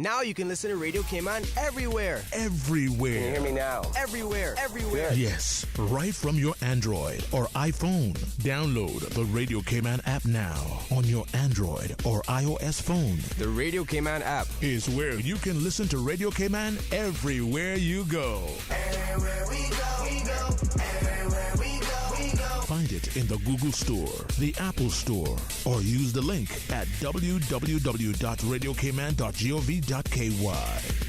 Now you can listen to Radio Cayman everywhere. Everywhere. Can you hear me now? Everywhere. Everywhere. Yes, right from your Android or iPhone. Download the Radio Cayman app now on your Android or iOS phone. The Radio Cayman app is where you can listen to Radio Cayman everywhere you go. Everywhere we go, we go. Everywhere we go, we go. Find it in the Google Store, the Apple Store, or use the link at www.radiocayman.gov.ky.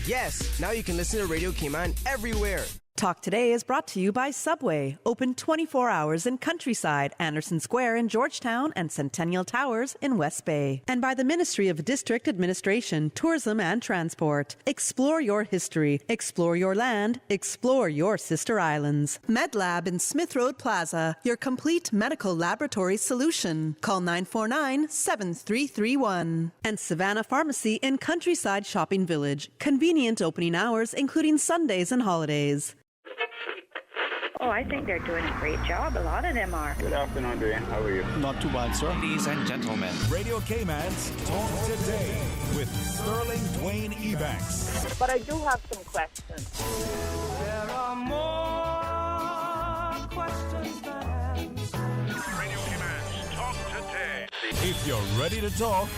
Yes, now you can listen to Radio Cayman everywhere. Talk Today is brought to you by Subway, open 24 hours in Countryside, Anderson Square in Georgetown, and Centennial Towers in West Bay. And by the Ministry of District Administration, Tourism and Transport. Explore your history, explore your land, explore your sister islands. MedLab in Smith Road Plaza, your complete medical laboratory solution. Call 949-7331. And Savannah Pharmacy in Countryside Shopping Village, convenient opening hours including Sundays and holidays. Oh, I think they're doing a great job. A lot of them are. Good afternoon, Dwayne. How are you? Not too bad, sir. Ladies and gentlemen, Radio Cayman's Talk Today with Sterling Dwayne Ebanks. But I do have some questions. There are more questions than answers. Radio Cayman's Talk Today. If you're ready to talk,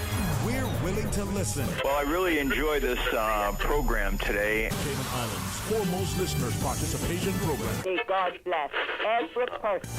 we're willing to listen. Well, I really enjoy this program today. Cayman Islands' foremost listeners participation program. May God bless every person.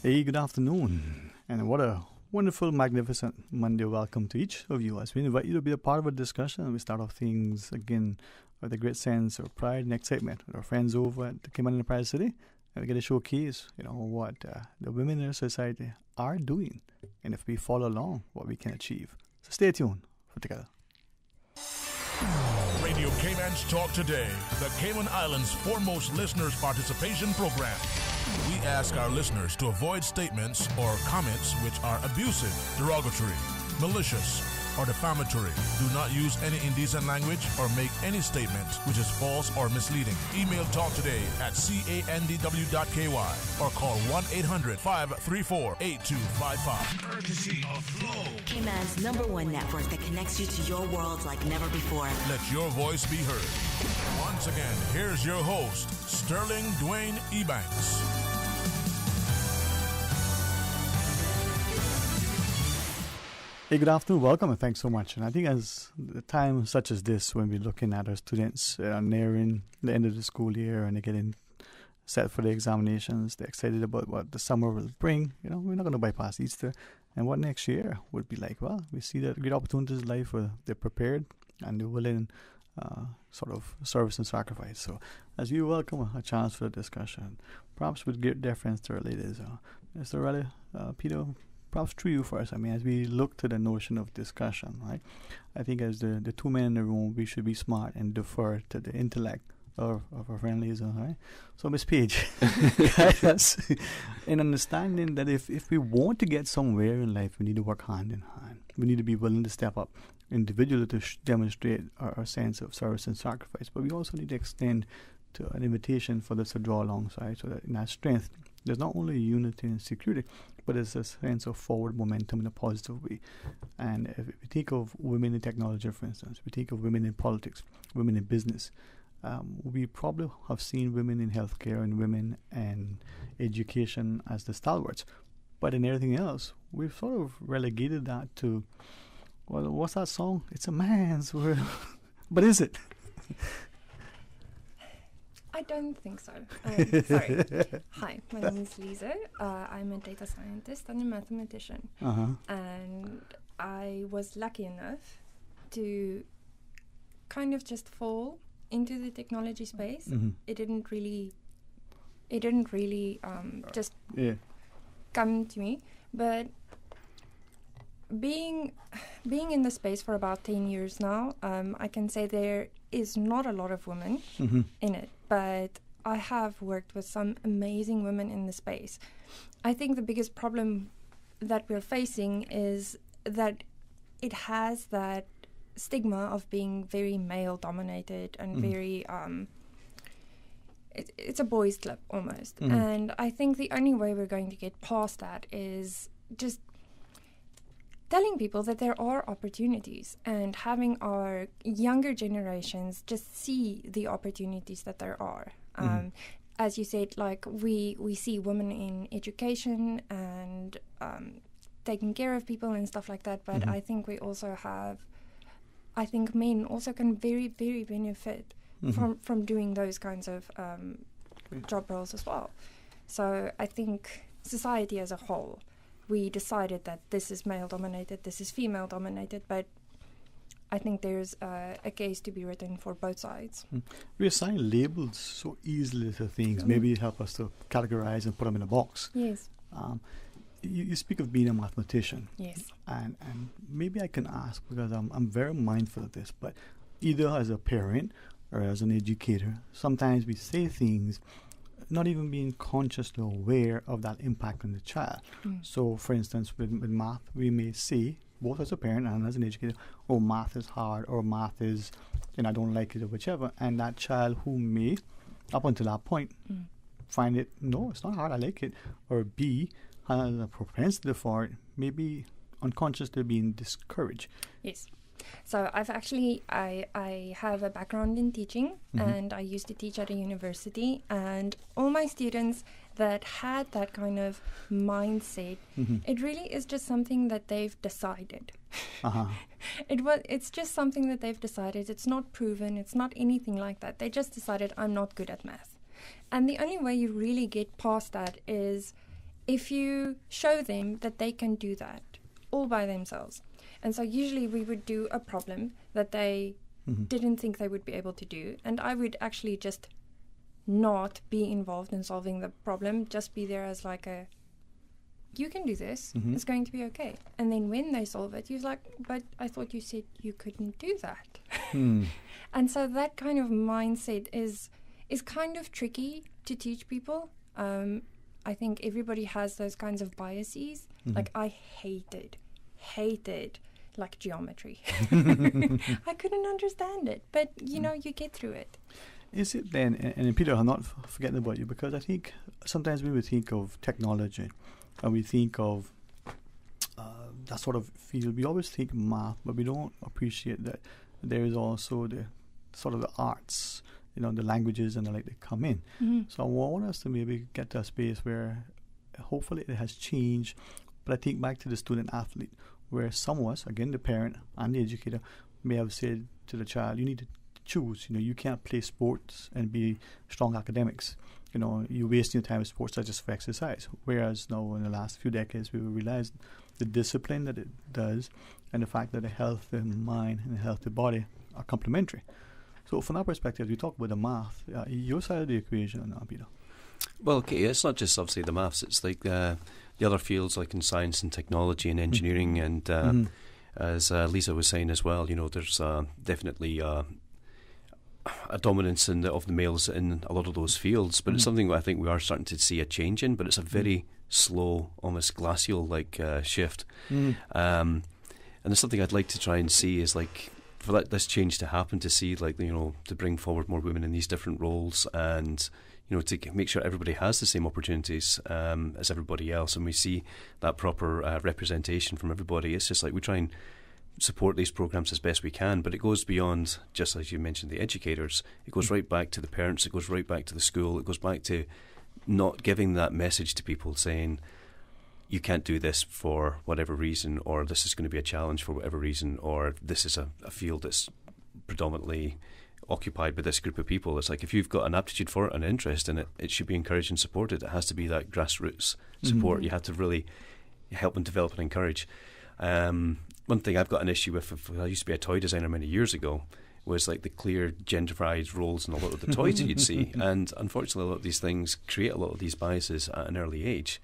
Hey, good afternoon. And what a wonderful, magnificent Monday welcome to each of you as we invite you to be a part of a discussion. We start off things again with a great sense of pride and excitement with our friends over at the Cayman Enterprise City. And we get to showcase, what the women in our society are doing. And if we follow along, what we can achieve. So stay tuned for together. Radio Cayman's Talk Today, the Cayman Islands' foremost listeners participation program. We ask our listeners to avoid statements or comments which are abusive, derogatory, malicious, or defamatory. Do not use any indecent language or make any statement which is false or misleading. Email talktoday@candw.ky or call 1-800-534-8255. Courtesy of Flow. Cayman's #1 network that connects you to your world like never before. Let your voice be heard. Once again, here's your host, Sterling Dwayne Ebanks. Hey, good afternoon. Welcome and thanks so much. And I think as a time such as this, when we're looking at our students nearing the end of the school year and they're getting set for the examinations, they're excited about what the summer will bring. We're not going to bypass Easter. And what next year would be like? Well, we see that great opportunities in life where they're prepared and they're willing sort of service and sacrifice. So as we welcome a chance for the discussion, perhaps with great deference to our ladies, Mr. Raleigh, Peter, perhaps through you first. I mean, as we look to the notion of discussion, right? I think as the two men in the room, we should be smart and defer to the intellect of our friend Lisa, right? So, Miss Page, guide us in understanding that if we want to get somewhere in life, we need to work hand in hand. We need to be willing to step up individually to demonstrate our sense of service and sacrifice. But we also need to extend to an invitation for this to draw alongside, so that in our strength, there's not only unity and security, but there's a sense of forward momentum in a positive way. And if we think of women in technology, for instance, we think of women in politics, women in business, we probably have seen women in healthcare and women in education as the stalwarts. But in everything else, we've sort of relegated that to, well, what's that song? It's a man's world. But is it? I don't think so. Sorry. Hi, my name is Lisa. I'm a data scientist and a mathematician. And I was lucky enough to kind of just fall into the technology space. It didn't really just come to me. But being in the space for about 10 years now, I can say there is not a lot of women in it, but I have worked with some amazing women in the space. I think the biggest problem that we're facing is that it has that stigma of being very male dominated and very it's a boys' club almost. And I think the only way we're going to get past that is just telling people that there are opportunities and having our younger generations just see the opportunities that there are. As you said, like we see women in education and taking care of people and stuff like that, but I think we also have, I think men also can very, very benefit from doing those kinds of job roles as well. So I think society as a whole, we decided that this is male-dominated, this is female-dominated, but I think there's a case to be written for both sides. We assign labels so easily to things. Maybe help us to categorize and put them in a box. Yes. You speak of being a mathematician. Yes. And maybe I can ask, because I'm very mindful of this, but either as a parent or as an educator, sometimes we say things not even being consciously aware of that impact on the child. So, for instance, with math, we may say, both as a parent and as an educator, oh, math is hard, or math is, I don't like it, or whichever. And that child who may, up until that point, find it, no, it's not hard, I like it, or B, has a propensity for it, maybe unconsciously being discouraged. Yes. So I've actually, I have a background in teaching, and I used to teach at a university, and all my students that had that kind of mindset, it really is just something that they've decided. It's just something that they've decided. It's not proven. It's not anything like that. They just decided, I'm not good at math. And the only way you really get past that is if you show them that they can do that all by themselves. And so usually we would do a problem that they didn't think they would be able to do. And I would actually just not be involved in solving the problem, just be there as like a, you can do this, it's going to be okay. And then when they solve it, you're like, but I thought you said you couldn't do that. And so that kind of mindset is kind of tricky to teach people. I think everybody has those kinds of biases. Like I hated like geometry. I couldn't understand it, but you get through it. Is it then, and Peter, I'm not forgetting about you, because I think sometimes when we think of technology and we think of that sort of field, we always think math, but we don't appreciate that there is also the sort of the arts, the languages and the like that come in. So I want us to maybe get to a space where hopefully it has changed, but I think back to the student athlete, where some of us, again the parent and the educator, may have said to the child, you need to choose. You can't play sports and be strong academics. You waste your time with sports just for exercise. Whereas now in the last few decades, we realized the discipline that it does and the fact that a healthy mind and a healthy body are complementary. So from that perspective, we talk about the math. Your side of the equation, Peter. Well, okay, it's not just obviously the maths. It's like the other fields, like in science and technology and engineering, and as Lisa was saying as well, there's definitely a dominance of the males in a lot of those fields, but it's something that I think we are starting to see a change in, but it's a very slow, almost glacial-like shift. And there's something I'd like to try and see is like, for this change to happen, to see like, to bring forward more women in these different roles, and to make sure everybody has the same opportunities as everybody else, and we see that proper representation from everybody. It's just like we try and support these programs as best we can, but it goes beyond, just as you mentioned, the educators. It goes right back to the parents, it goes right back to the school, it goes back to not giving that message to people saying, you can't do this for whatever reason, or this is going to be a challenge for whatever reason, or this is a field that's predominantly occupied by this group of people. It's like if you've got an aptitude for it and an interest in it, it should be encouraged and supported. It has to be that grassroots support. You have to really help and develop and encourage. One thing I've got an issue with, I used to be a toy designer many years ago, was like the clear genderized roles in a lot of the toys that you'd see. And unfortunately, a lot of these things create a lot of these biases at an early age.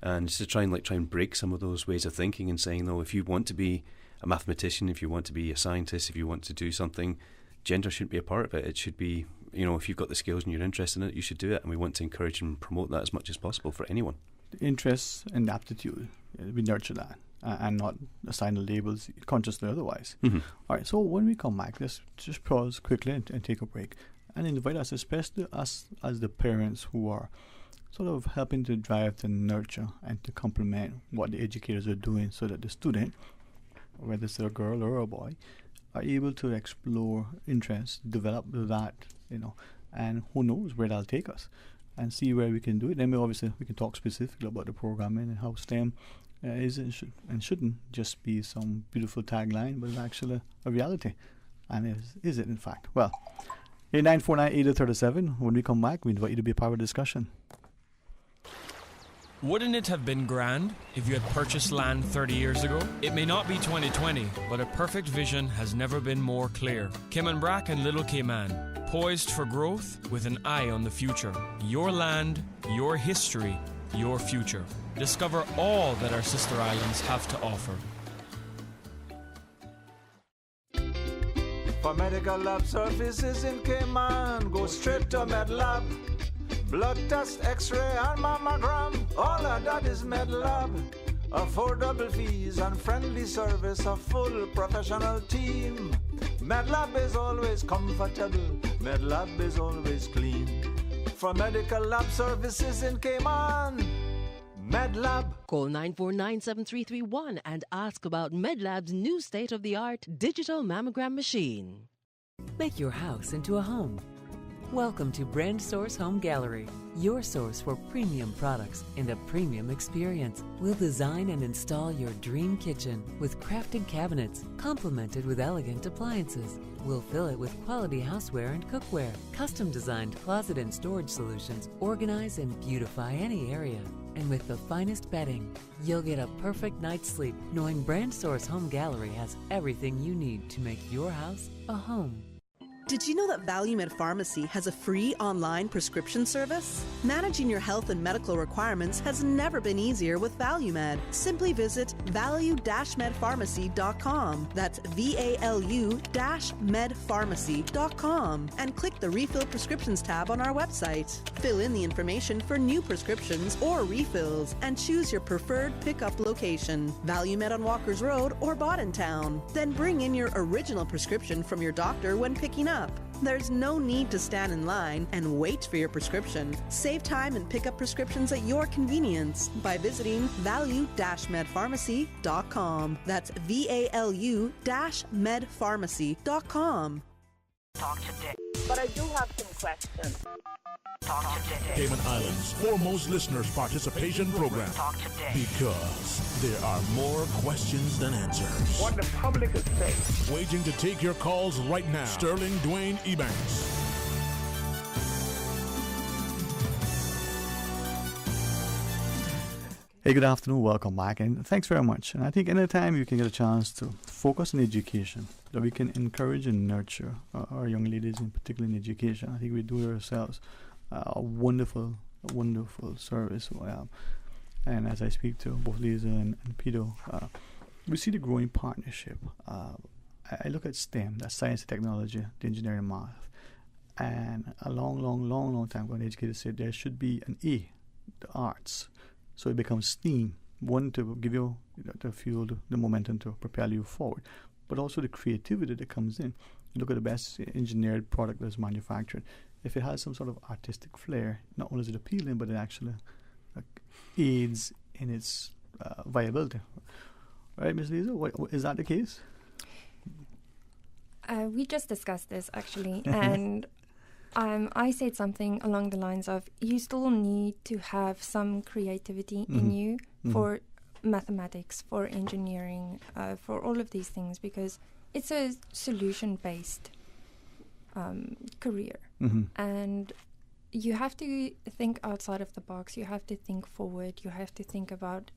And just to try and break some of those ways of thinking and saying, no, if you want to be a mathematician, if you want to be a scientist, if you want to do something, gender shouldn't be a part of it. It should be, if you've got the skills and you're interested in it, you should do it. And we want to encourage and promote that as much as possible for anyone. The interests and aptitude, we nurture that. And not assign the labels consciously otherwise. All right, so when we come back, let's just pause quickly and take a break. and invite us, especially us as the parents who are sort of helping to drive, to nurture, and to complement what the educators are doing, so that the student, whether it's a girl or a boy, are able to explore interests, develop that, and who knows where that'll take us, and see where we can do it. Then we can talk specifically about the programming and how STEM is and shouldn't just be some beautiful tagline, but it's actually a reality. And is it in fact? Well, 8949-8037. When we come back, we invite you to be a part of the discussion. Wouldn't it have been grand if you had purchased land 30 years ago? It may not be 2020, but a perfect vision has never been more clear. Kim and Brack and Little Cayman, poised for growth with an eye on the future. Your land, your history, your future. Discover all that our sister islands have to offer. For medical lab services in Cayman, go straight to MedLab. Blood test, x-ray and mammogram, all of that is MedLab. Affordable fees and friendly service, a full professional team. MedLab is always comfortable, MedLab is always clean. For medical lab services in Cayman, MedLab. Call 949-7331 and ask about MedLab's new state-of-the-art digital mammogram machine. Make your house into a home. Welcome to Brand Source Home Gallery, your source for premium products and a premium experience. We'll design and install your dream kitchen with crafted cabinets, complemented with elegant appliances. We'll fill it with quality houseware and cookware. Custom-designed closet and storage solutions organize and beautify any area. And with the finest bedding, you'll get a perfect night's sleep knowing Brand Source Home Gallery has everything you need to make your house a home. Did you know that ValueMed Pharmacy has a free online prescription service? Managing your health and medical requirements has never been easier with ValueMed. Simply visit value-medpharmacy.com. That's VALU-medpharmacy.com and click the Refill Prescriptions tab on our website. Fill in the information for new prescriptions or refills and choose your preferred pickup location, ValueMed on Walkers Road or Boddentown. Then bring in your original prescription from your doctor when picking up. There's no need to stand in line and wait for your prescription. Save time and pick up prescriptions at your convenience by visiting value-medpharmacy.com. That's VALU-medpharmacy.com. Talk today. But I do have some questions. Talk today. Cayman Islands' foremost listeners' participation program. Talk today. Because there are more questions than answers. What the public is saying. Waiting to take your calls right now. Sterling Dwayne Ebanks. Hey, good afternoon. Welcome back, and thanks very much. And I think anytime you can get a chance to focus on education, that we can encourage and nurture our young ladies, in particular in education, I think we do ourselves a wonderful service. And as I speak to both Lisa and Peter, we see the growing partnership. I look at STEM, that's science and technology, the engineering and math. And a long time ago, an educator said there should be an E, the arts. So it becomes STEAM, one to give you, to fuel the momentum to propel you forward, but also the creativity that comes in. You look at the best engineered product that's manufactured. If it has some sort of artistic flair, not only is it appealing, but it actually aids in its viability. Right, Ms. Lisa, is that the case? We just discussed this, actually, and I said something along the lines of you still need to have some creativity in you for mathematics, for engineering, for all of these things, because it's a solution-based career. And you have to think outside of the box. You have to think forward. You have to think about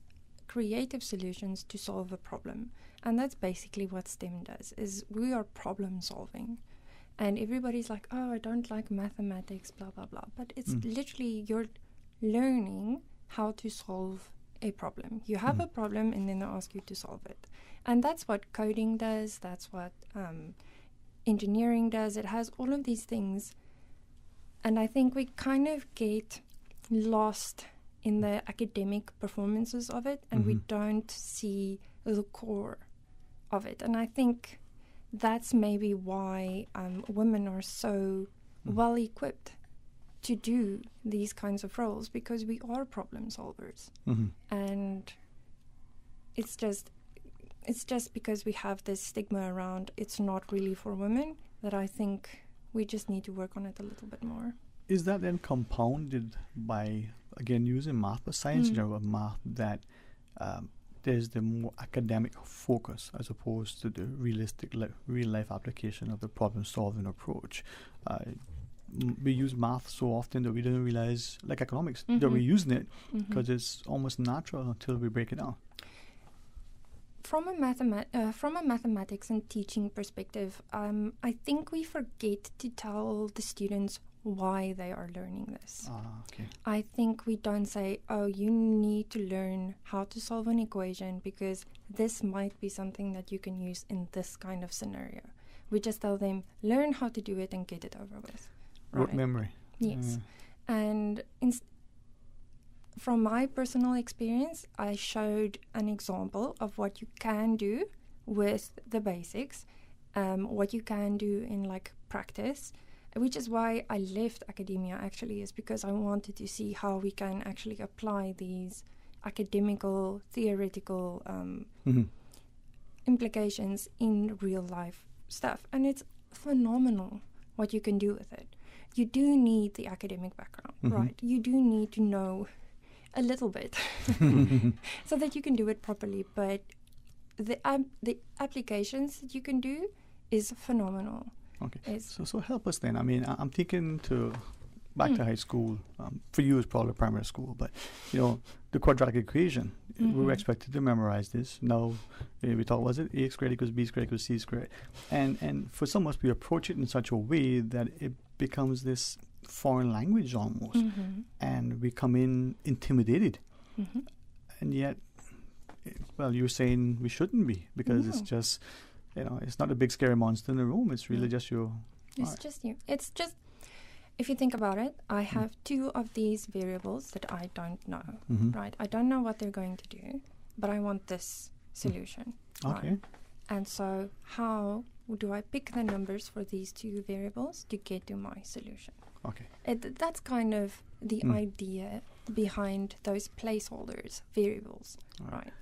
creative solutions to solve a problem. And that's basically what STEM does, is we are problem solving. And everybody's like, oh, I don't like mathematics, blah, blah, blah. But it's literally you're learning how to solve a problem. You have a problem and then they ask you to solve it. And that's what coding does. That's what engineering does. It has all of these things. And I think we kind of get lost in the academic performances of it, and we don't see the core of it. And I think that's maybe why women are so well equipped to do these kinds of roles because we are problem solvers. And it's just because we have this stigma around it's not really for women that I think we just need to work on it a little bit more. Is that then compounded by, again, using math, but science in general, math, that there's the more academic focus as opposed to the realistic real-life application of the problem-solving approach? We use math so often that we don't realize, like economics, that we're using it because it's almost natural until we break it down. From a mathematics and teaching perspective, I think we forget to tell the students why they are learning this. Okay. I think we don't say, oh, you need to learn how to solve an equation because this might be something that you can use in this kind of scenario. We just tell them, learn how to do it and get it over with. Rote memory. Yes. And from my personal experience, I showed an example of what you can do with the basics, what you can do in like practice, which is why I left academia actually, is because I wanted to see how we can actually apply these academical, theoretical implications in real life stuff. And it's phenomenal what you can do with it. You do need the academic background, right? You do need to know a little bit so that you can do it properly. But the applications that you can do is phenomenal. Okay. So help us then. I mean, I'm thinking back to high school. For you, it's probably primary school, but the quadratic equation. We were expected to memorize this. Now we thought, was it ax squared equals b squared equals c squared? And for some of us, we approach it in such a way that it becomes this foreign language almost, and we come in intimidated. And yet, well, you're saying we shouldn't be because it's just. It's not a big scary monster in the room. It's really just you. It's just you. It's just, if you think about it, I have two of these variables that I don't know, right? I don't know what they're going to do, but I want this solution. Okay. Right? And so how do I pick the numbers for these two variables to get to my solution? Okay. That's kind of the idea behind those placeholders, variables, right?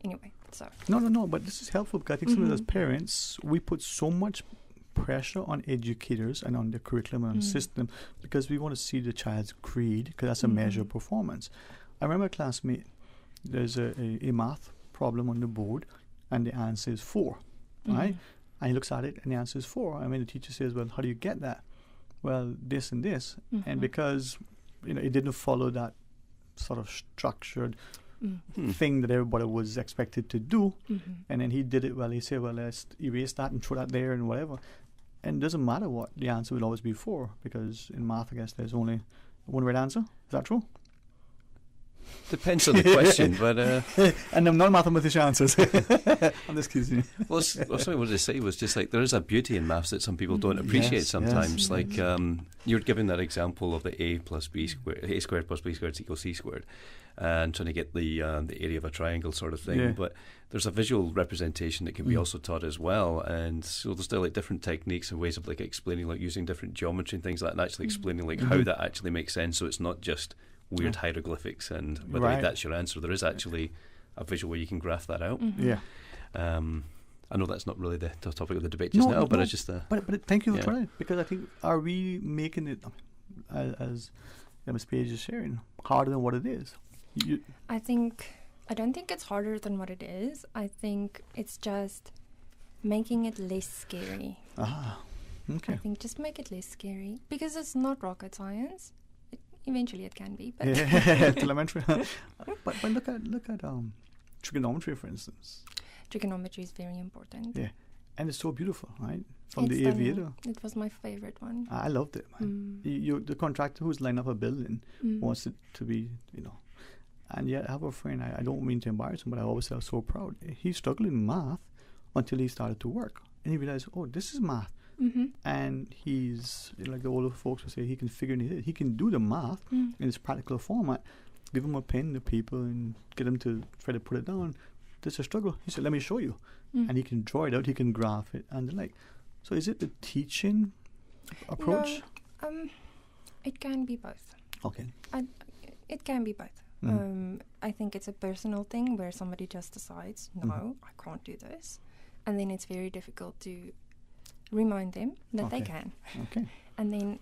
Anyway, so. No, but this is helpful because I think sometimes as parents, we put so much pressure on educators and on the curriculum and system because we want to see the child's grade because that's a measure of performance. I remember a classmate, there's a math problem on the board and the answer is 4, right? And he looks at it and the answer is 4. I mean, the teacher says, well, how do you get that? Well, this and this. And because, it didn't follow that sort of structured thing that everybody was expected to do, and then he did it well. He said, well, let's erase that and throw that there and whatever. And it doesn't matter what the answer will always be 4 because in math, I guess there's only one right answer. Is that true? Depends on the question, but and I'm not a mathematician answers. I'm just kidding. Well, what I wanted to say was just like there is a beauty in maths that some people don't appreciate sometimes. Like you were giving that example of the a squared plus b squared equals c squared, and trying to get the area of a triangle sort of thing. Yeah. But there's a visual representation that can be also taught as well, and so there's still like different techniques and ways of like explaining, like using different geometry and things like that, and actually explaining like how that actually makes sense. So it's not just weird hieroglyphics and whether that's your answer. There is actually a visual way you can graph that out. Yeah. I know that's not really the topic of the debate just now, but it's just But thank you for trying it, because I think, are we making it, as Ms. Page is sharing, harder than what it is? I don't think it's harder than what it is. I think it's just making it less scary. Okay. I think just make it less scary because it's not rocket science. Eventually it can be, but elementary. but look at trigonometry, for instance. Trigonometry is very important. Yeah, and it's so beautiful, right? From it's the aviator. It was my favorite one. I loved it, man. The contractor who's lining up a building wants it to be, And yet, I have a friend. I don't mean to embarrass him, but I always say I'm so proud. He struggled in math until he started to work, and he realized, oh, this is math. And he's like the older folks would say, he can figure it. He can do the math in its practical format. Give him a pen, the paper, and get him to try to put it down. There's a struggle. He said, "Let me show you," and he can draw it out. He can graph it and the like. So, is it the teaching approach? It can be both. Okay. It can be both. I think it's a personal thing where somebody just decides, no, I can't do this. And then it's very difficult to remind them that they can. Okay. And then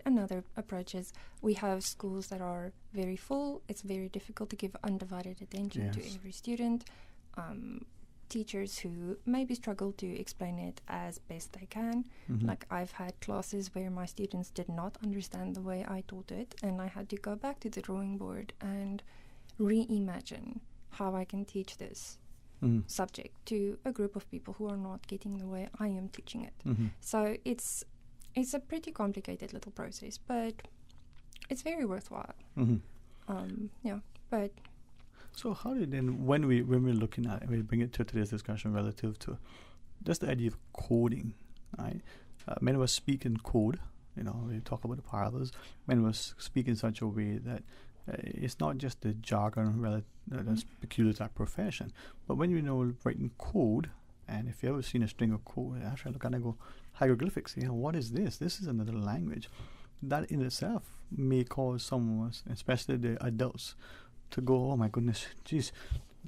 another approach is we have schools that are very full. It's very difficult to give undivided attention to every student. Teachers who maybe struggle to explain it as best they can. Like I've had classes where my students did not understand the way I taught it, and I had to go back to the drawing board and reimagine how I can teach this subject to a group of people who are not getting the way I am teaching it. So it's a pretty complicated little process, but it's very worthwhile. But so how did then, when we're looking at it, we bring it to today's discussion relative to just the idea of coding, right? Many of us speak in code, we talk about the parables. Many of us speak in such a way that it's not just the jargon that's peculiar to our profession, but when you know writing code, and if you've ever seen a string of code, actually look at it and go, hieroglyphics, what is this? This is another language. That in itself may cause someone, especially the adults, to go, oh my goodness, geez,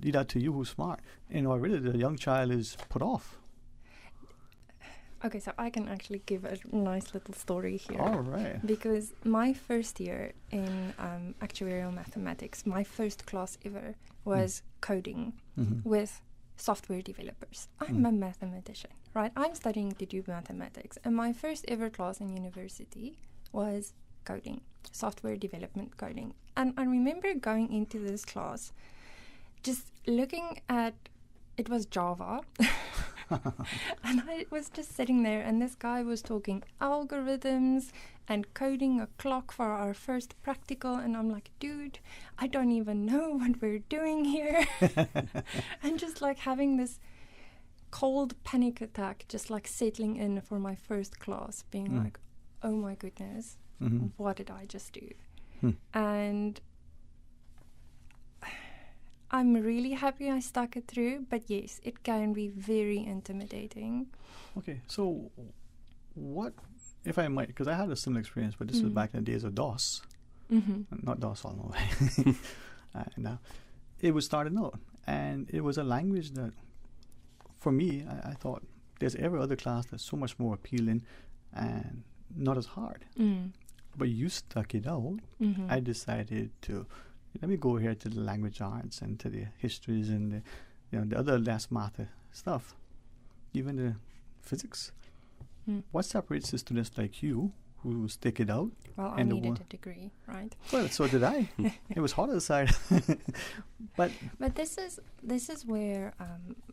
leave that to you who's smart. Really the young child is put off. Okay, so I can actually give a nice little story here. All right. Because my first year in actuarial mathematics, my first class ever was coding with software developers. I'm a mathematician, right? I'm studying to do mathematics. And my first ever class in university was coding, software development coding. And I remember going into this class, just looking at, it was Java. And I was just sitting there, and this guy was talking algorithms and coding a clock for our first practical, and I'm like, dude, I don't even know what we're doing here. And just like having this cold panic attack, just like settling in for my first class, being like, oh my goodness, what did I just do? And I'm really happy I stuck it through, but yes, it can be very intimidating. Okay, so what, if I might, because I had a similar experience, but this was back in the days of DOS. Not DOS all the way. And it was starting out, and it was a language that, for me, I thought there's every other class that's so much more appealing and not as hard. But you stuck it out. I decided to, let me go here to the language arts and to the histories and the other less math stuff, even the physics. What separates the students like you who stick it out? Well, I needed a degree, right? Well, so did I. It was hard to decide. But this is where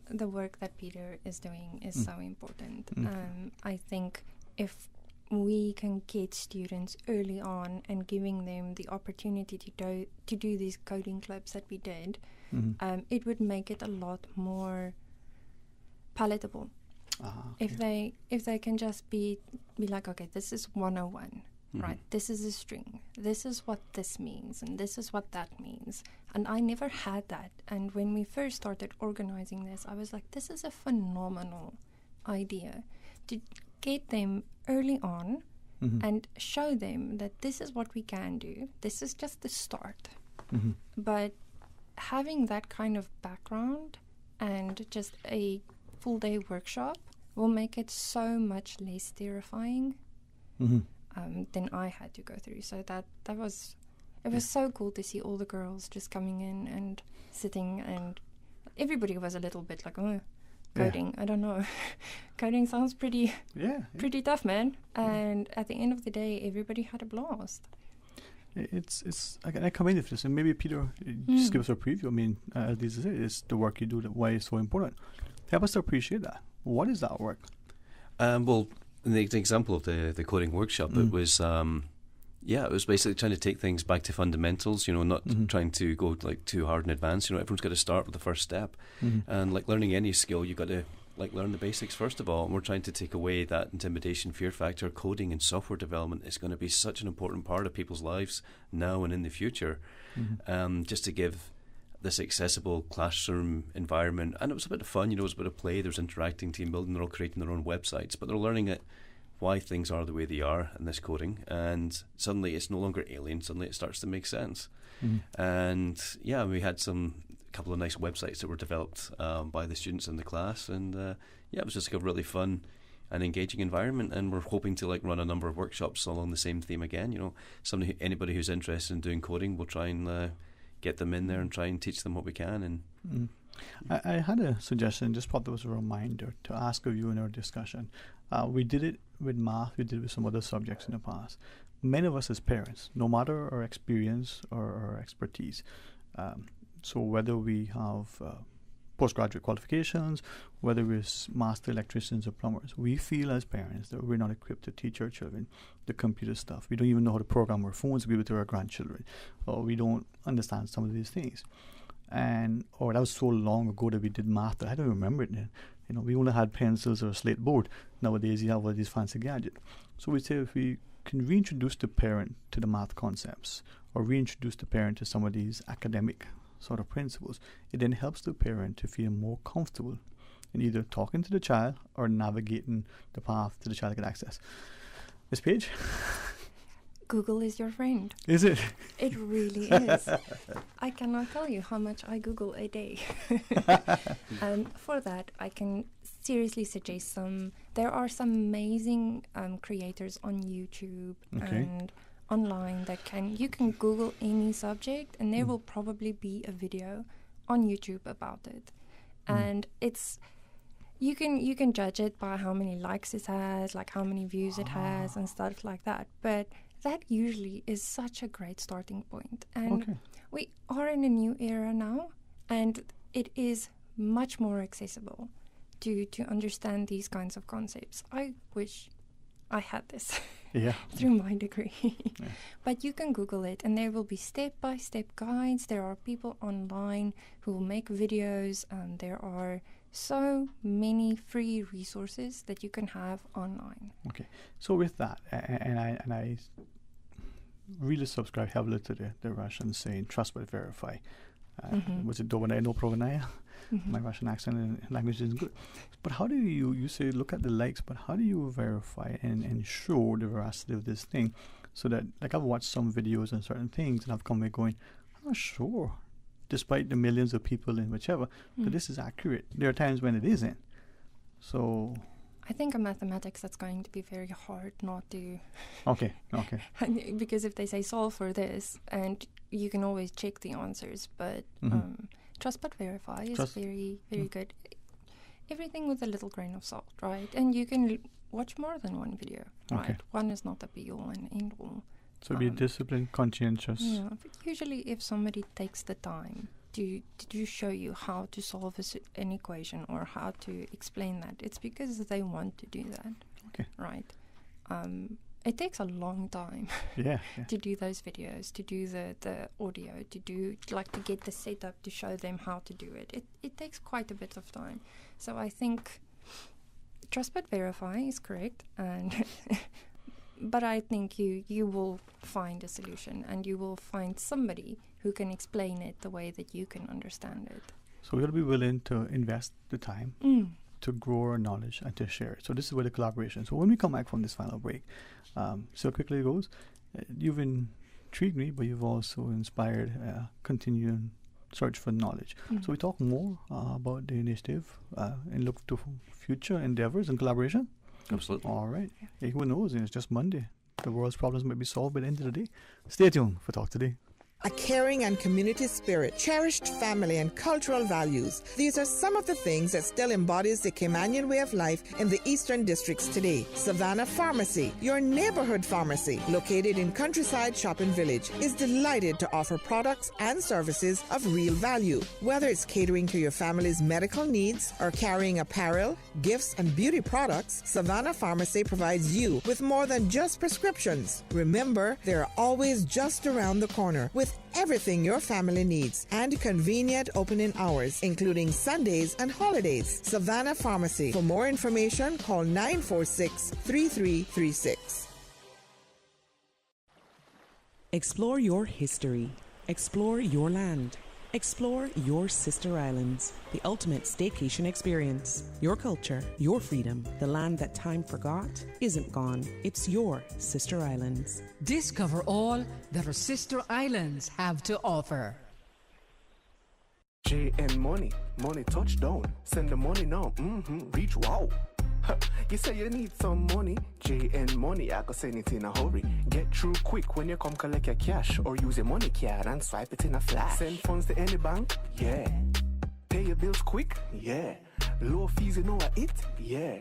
the work that Peter is doing is so important. I think if we can get students early on and giving them the opportunity to do these coding clubs that we did, it would make it a lot more palatable. Okay. If they can just be like, okay, this is 101, right? This is a string. This is what this means, and this is what that means. And I never had that. And when we first started organizing this, I was like, this is a phenomenal idea to get them early on and show them that this is what we can do. This is just the start. But having that kind of background and just a full day workshop will make it so much less terrifying than I had to go through. So that was so cool to see all the girls just coming in and sitting, and everybody was a little bit like, oh, coding, I don't know. Coding sounds pretty tough, man. And at the end of the day, everybody had a blast. It's I come into this, and maybe Peter, just give us a preview. I mean, as Lisa said, it's the work you do, why it's so important. Help us to appreciate that. What is that work? Well, in the example of the coding workshop, it was it was basically trying to take things back to fundamentals, not trying to go like too hard in advance. Everyone's got to start with the first step. And like learning any skill, you've got to learn the basics first of all. And we're trying to take away that intimidation, fear factor. Coding and software development is going to be such an important part of people's lives now and in the future. Just to give this accessible classroom environment. And it was a bit of fun, it was a bit of play. There was interacting, team building. They're all creating their own websites, but they're learning it why things are the way they are in this coding, and suddenly it's no longer alien. Suddenly it starts to make sense. And yeah, we had a couple of nice websites that were developed by the students in the class, and yeah, it was just like a really fun and engaging environment. And we're hoping to like run a number of workshops along the same theme again. You know, anybody who's interested in doing coding, we'll try and get them in there and try and teach them what we can. And I had a suggestion, just thought there was a reminder to ask of you in our discussion. We did it with math, we did it with some other subjects in the past. Many of us as parents, no matter our experience or our expertise, so whether we have postgraduate qualifications, whether we're master electricians or plumbers, we feel as parents that we're not equipped to teach our children the computer stuff. We don't even know how to program our phones to give it to our grandchildren, or we don't understand some of these things. And that was so long ago that we did math that I don't remember it. You know, we only had pencils or a slate board. Nowadays you have all these fancy gadgets. So we say if we can reintroduce the parent to the math concepts, or reintroduce the parent to some of these academic sort of principles, it then helps the parent to feel more comfortable in either talking to the child or navigating the path to the child to get access. Miss Page? Google is your friend. Is it? It really is. I cannot tell you how much I Google a day. For that, I can seriously suggest there are some amazing creators on YouTube and online you can Google any subject and there will probably be a video on YouTube about it. And you can judge it by how many likes it has, like how many views it has and stuff like that. But that usually is such a great starting point. And we are in a new era now, and it is much more accessible to understand these kinds of concepts. I wish I had this through my degree. But you can Google it, and there will be step-by-step guides. There are people online who will make videos, and there are so many free resources that you can have online. Okay, so with that, and I really subscribe heavily to the Russians saying trust but verify. Was it Dobanaya, no Provanaya? My Russian accent and language isn't good. But how do you say look at the likes, but how do you verify and ensure the veracity of this thing, so that, like, I've watched some videos on certain things and I've come away going, I'm not sure, despite the millions of people in whichever, that this is accurate. There are times when it isn't. So I think in mathematics that's going to be very hard not to. Okay. Because if they say solve for this, and you can always check the answers, but trust but verify is very, very good. Everything with a little grain of salt, right? And you can watch more than one video, right? One is not a be-all and end-all. So be disciplined, conscientious. Yeah, but usually if somebody takes the time to show you how to solve an equation or how to explain that, it's because they want to do that. Okay. Right. It takes a long time to do those videos, to do the audio, to get the setup, to show them how to do it. It takes quite a bit of time. So I think trust but verify is correct, and but I think you will find a solution, and you will find somebody who can explain it the way that you can understand it. So we'll be willing to invest the time to grow our knowledge and to share it. So this is where the collaboration. So when we come back from this final break, so quickly it goes, you've intrigued me, but you've also inspired continuing search for knowledge. So we talk more about the initiative and look to future endeavors and collaboration. Absolutely. All right. Hey, who knows? It's just Monday. The world's problems might be solved by the end of the day. Stay tuned for Talk Today. A caring and community spirit, cherished family and cultural values. These are some of the things that still embodies the Caymanian way of life in the Eastern Districts today. Savannah Pharmacy, your neighborhood pharmacy, located in Countryside Shopping Village, is delighted to offer products and services of real value. Whether it's catering to your family's medical needs or carrying apparel, gifts, and beauty products, Savannah Pharmacy provides you with more than just prescriptions. Remember, they're always just around the corner with everything your family needs and convenient opening hours, including Sundays and holidays. Savannah Pharmacy. For more information, call 946-3336. Explore your history. Explore your land. Explore your sister islands, the ultimate staycation experience. Your culture, your freedom, the land that time forgot isn't gone. It's your sister islands. Discover all that our sister islands have to offer. JN Money, money touchdown. Send the money now, reach wow. You say you need some money, JN Money, I can send it in a hurry. Get through quick when you come collect your cash, or use a money card and swipe it in a flash. Send funds to any bank, yeah. Pay your bills quick, yeah. Low fees, you know what it, yeah.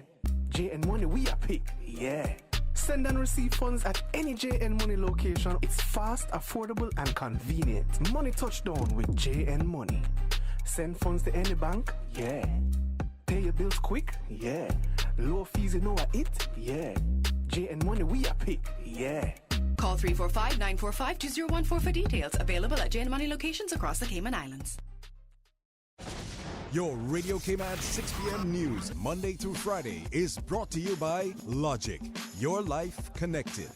JN Money, we are pick, yeah. Send and receive funds at any JN Money location. It's fast, affordable, and convenient. Money touchdown with JN Money. Send funds to any bank, yeah. Pay your bills quick, yeah. Low fees, you know what it, yeah. JN Money, we are pick, yeah. Call 345-945-2014 for details. Available at JN Money locations across the Cayman Islands. Your Radio Cayman 6 p.m. news, Monday through Friday, is brought to you by Logic. Your life connected.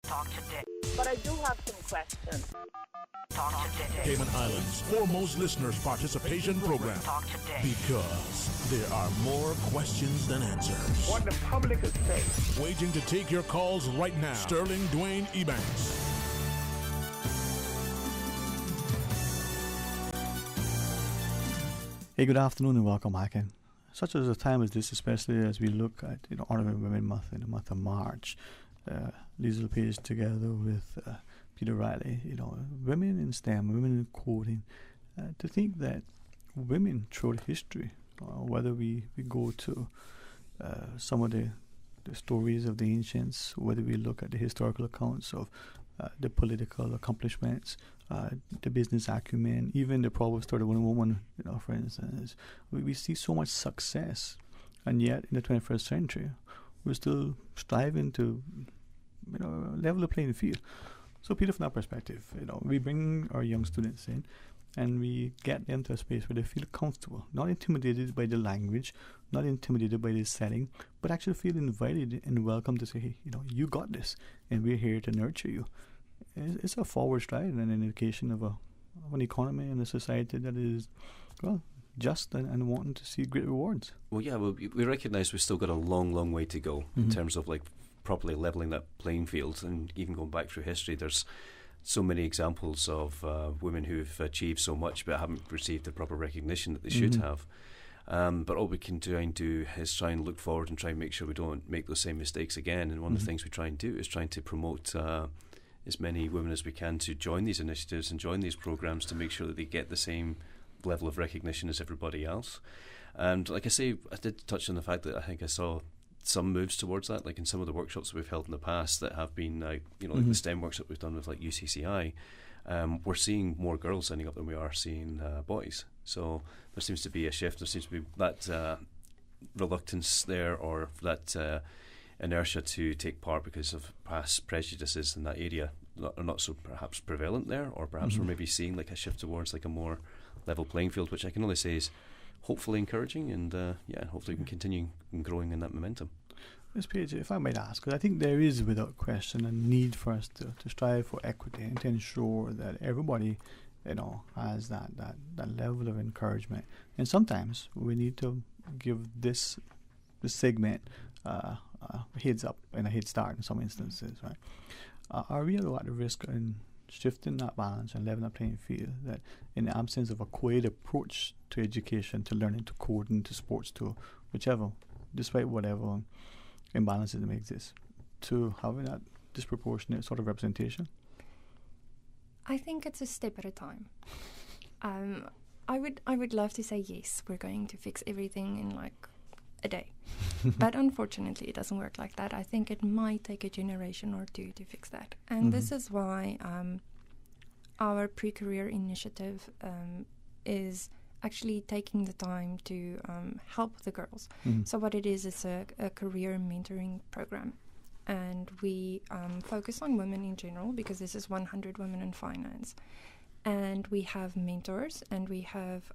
Talk today. But I do have some questions. Talk today. Cayman Islands' foremost listeners' participation program. Talk today. Because there are more questions than answers. What the public is saying. Waiting to take your calls right now. Sterling Dwayne Ebanks. Hey, good afternoon and welcome back. And such as a time as this, especially as we look at Honourable Women Month in the month of March, Lisa LePage together with Peter Riley, women in STEM, women in coding, to think that women throughout history, whether we go to some of the stories of the ancients, whether we look at the historical accounts of the political accomplishments, the business acumen, even the Proverbs 31 woman, for instance, we see so much success, and yet in the 21st century, we're still striving to, level the playing field. So, Peter, from that perspective, we bring our young students in, and we get them to a space where they feel comfortable, not intimidated by the language, not intimidated by the setting, but actually feel invited and welcome to say, hey, you got this, and we're here to nurture you. It's a forward stride and an indication of an economy and a society that is, just and wanting to see great rewards. Well, yeah, we recognise we've still got a long, long way to go in terms of properly levelling that playing field, and even going back through history, there's so many examples of women who've achieved so much but haven't received the proper recognition that they should have. But all we can try and do is try and look forward and try and make sure we don't make those same mistakes again. And one of the things we try and do is trying to promote as many women as we can to join these initiatives and join these programs to make sure that they get the same level of recognition as everybody else. And like I say, I did touch on the fact that I think I saw some moves towards that, like in some of the workshops that we've held in the past that have been, like the STEM workshop we've done with UCCI, we're seeing more girls signing up than we are seeing boys. So there seems to be a shift. There seems to be that reluctance there, or that inertia to take part because of past prejudices in that area are not so perhaps prevalent there, or perhaps we're maybe seeing like a shift towards like a more level playing field, which I can only say is hopefully encouraging, and hopefully we can continue growing in that momentum. Ms. Page, if I might ask, because I think there is without question a need for us to strive for equity and to ensure that everybody has that level of encouragement. And sometimes we need to give this segment a heads up and a head start in some instances, right? Are we at the risk in shifting that balance and leveling the playing field, that in the absence of a co-ed approach to education, to learning, to coding, to sports, to whichever, despite whatever imbalances may exist, to having that disproportionate sort of representation? I think it's a step at a time. I would love to say yes, we're going to fix everything in like a day. But unfortunately, it doesn't work like that. I think it might take a generation or two to fix that. And this is why our pre-career initiative is actually taking the time to help the girls. So what it is a career mentoring program. And we focus on women in general, because this is 100 Women in Finance. And we have mentors and we have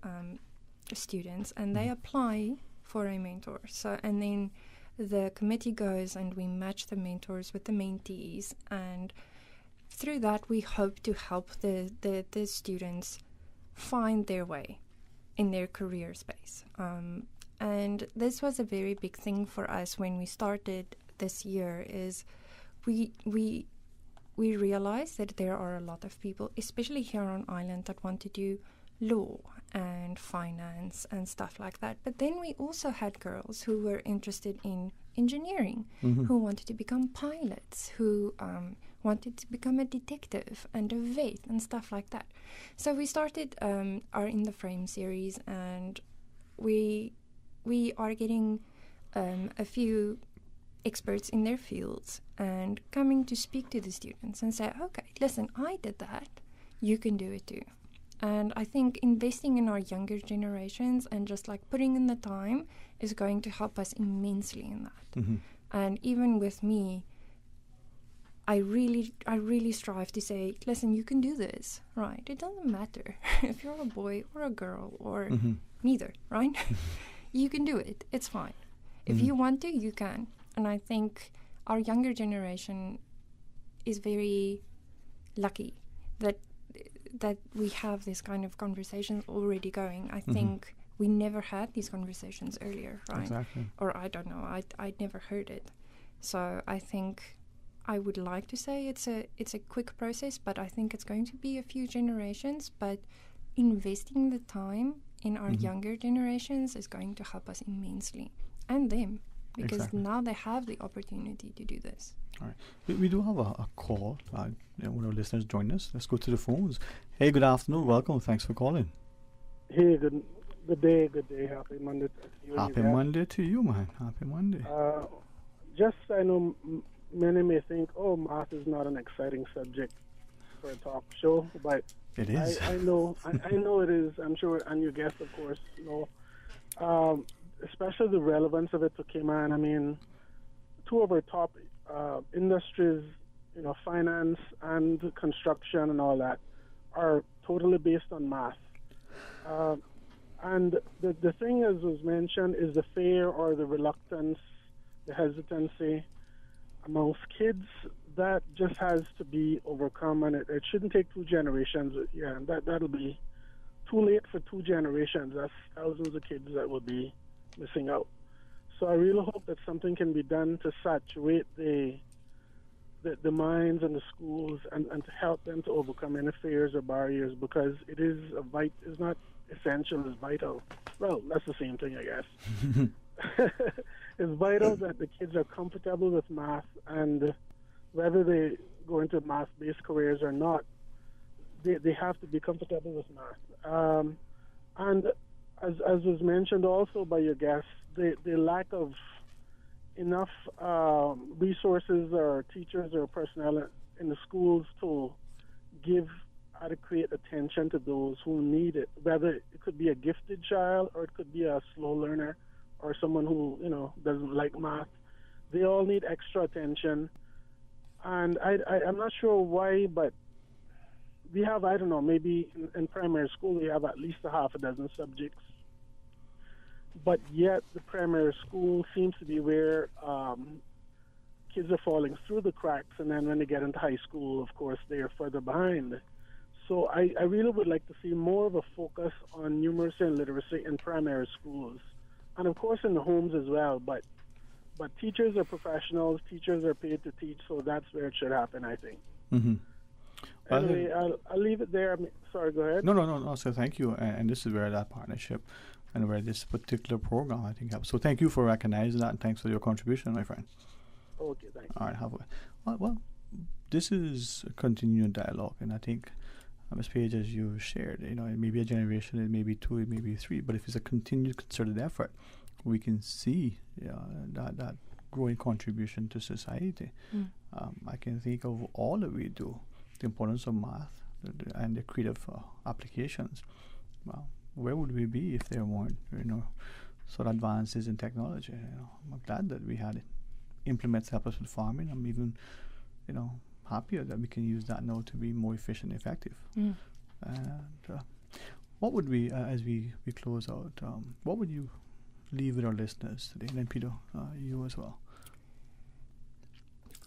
students, and they apply for a mentor. So, and then the committee goes and we match the mentors with the mentees, and through that we hope to help the students find their way in their career space. And this was a very big thing for us when we started this year, is we realized that there are a lot of people, especially here on island, that want to do law and finance and stuff like that. But then we also had girls who were interested in engineering, who wanted to become pilots, who wanted to become a detective and a vet and stuff like that. So we started our In the Frame series, and we are getting a few experts in their fields and coming to speak to the students and say, okay, listen, I did that, you can do it too. And I think investing in our younger generations and just like putting in the time is going to help us immensely in that. And even with me, I really strive to say, listen, you can do this, right? It doesn't matter if you're a boy or a girl or neither, right? You can do it. It's fine. If you want to, you can. And I think our younger generation is very lucky that we have this kind of conversations already going. I think we never had these conversations earlier, right? Exactly. Or I don't know, I'd never heard it. So I think I would like to say it's a quick process, but I think it's going to be a few generations. But investing the time in our younger generations is going to help us immensely, and them, because now they have the opportunity to do this. All right. We do have a call. One of our listeners joined us. Let's go to the phones. Hey, good afternoon. Welcome. Thanks for calling. Hey, good day. Happy Monday to you. Happy Monday to you, man. Happy Monday. Just, I know many may think, math is not an exciting subject for a talk show, but it is. I know it is. I'm sure, and your guests, of course, know. Especially the relevance of it to Cayman. I mean, two of our top industries, finance and construction and all that, are totally based on math. And the thing, as was mentioned, is the fear or the reluctance, the hesitancy amongst kids that just has to be overcome, and it shouldn't take two generations. Yeah, and that'll be too late for two generations. That's thousands of kids that will be missing out. So I really hope that something can be done to saturate the minds and the schools and to help them to overcome any fears or barriers, because it is it's not essential, it's vital. Well, that's the same thing, I guess. It's vital that the kids are comfortable with math, and whether they go into math-based careers or not, they have to be comfortable with math. And as was mentioned also by your guests, the lack of enough resources or teachers or personnel in the schools to give adequate attention to those who need it, whether it could be a gifted child or it could be a slow learner or someone who doesn't like math. They all need extra attention, and I'm not sure why, but we have, I don't know, maybe in primary school we have at least a half a dozen subjects, but yet the primary school seems to be where kids are falling through the cracks, and then when they get into high school, of course, they are further behind. So I really would like to see more of a focus on numeracy and literacy in primary schools, and of course in the homes as well, but teachers are professionals, teachers are paid to teach, so that's where it should happen, I think. Anyway, I'll leave it there. Sorry, go ahead. No. So thank you, and this is where that partnership and where this particular program, I think, helps. So thank you for recognizing that, and thanks for your contribution, my friend. Okay, thanks. All right, well, this is a continuing dialogue, and I think, Ms. Page, as you shared, it may be a generation, it may be two, it may be three, but if it's a continued concerted effort, we can see that growing contribution to society. I can think of all that we do, the importance of math and the creative applications. Well, where would we be if there weren't, sort of advances in technology? I'm glad that we had implements to help us with farming. I'm even, happier that we can use that now to be more efficient and effective. And what would we, as we close out, what would you leave with our listeners today? And then Peter, you as well.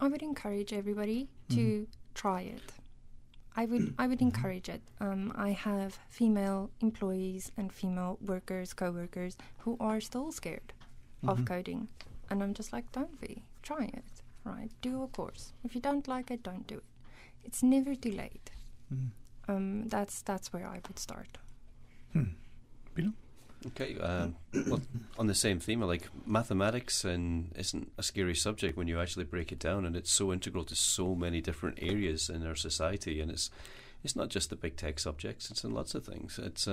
I would encourage everybody to try it. I would encourage it. I have female employees and female workers, co-workers, who are still scared of coding. And I'm just like, don't be. Try it, right? Do a course. If you don't like it, don't do it. It's never too late. That's where I would start. Okay, well, on the same theme, like mathematics isn't a scary subject when you actually break it down, and it's so integral to so many different areas in our society, and it's not just the big tech subjects; it's in lots of things. It's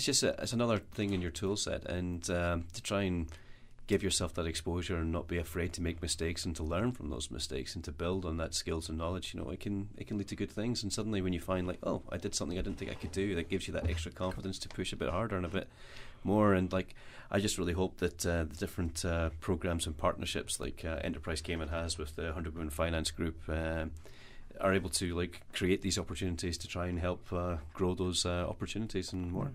just it's another thing in your tool set, and to try and give yourself that exposure and not be afraid to make mistakes and to learn from those mistakes and to build on that skills and knowledge, it can lead to good things. And suddenly when you find like, oh, I did something I didn't think I could do, that gives you that extra confidence to push a bit harder and a bit more. And like, I just really hope that the different programs and partnerships like Enterprise Cayman has with the 100 Women Finance Group are able to like create these opportunities to try and help grow those opportunities and more.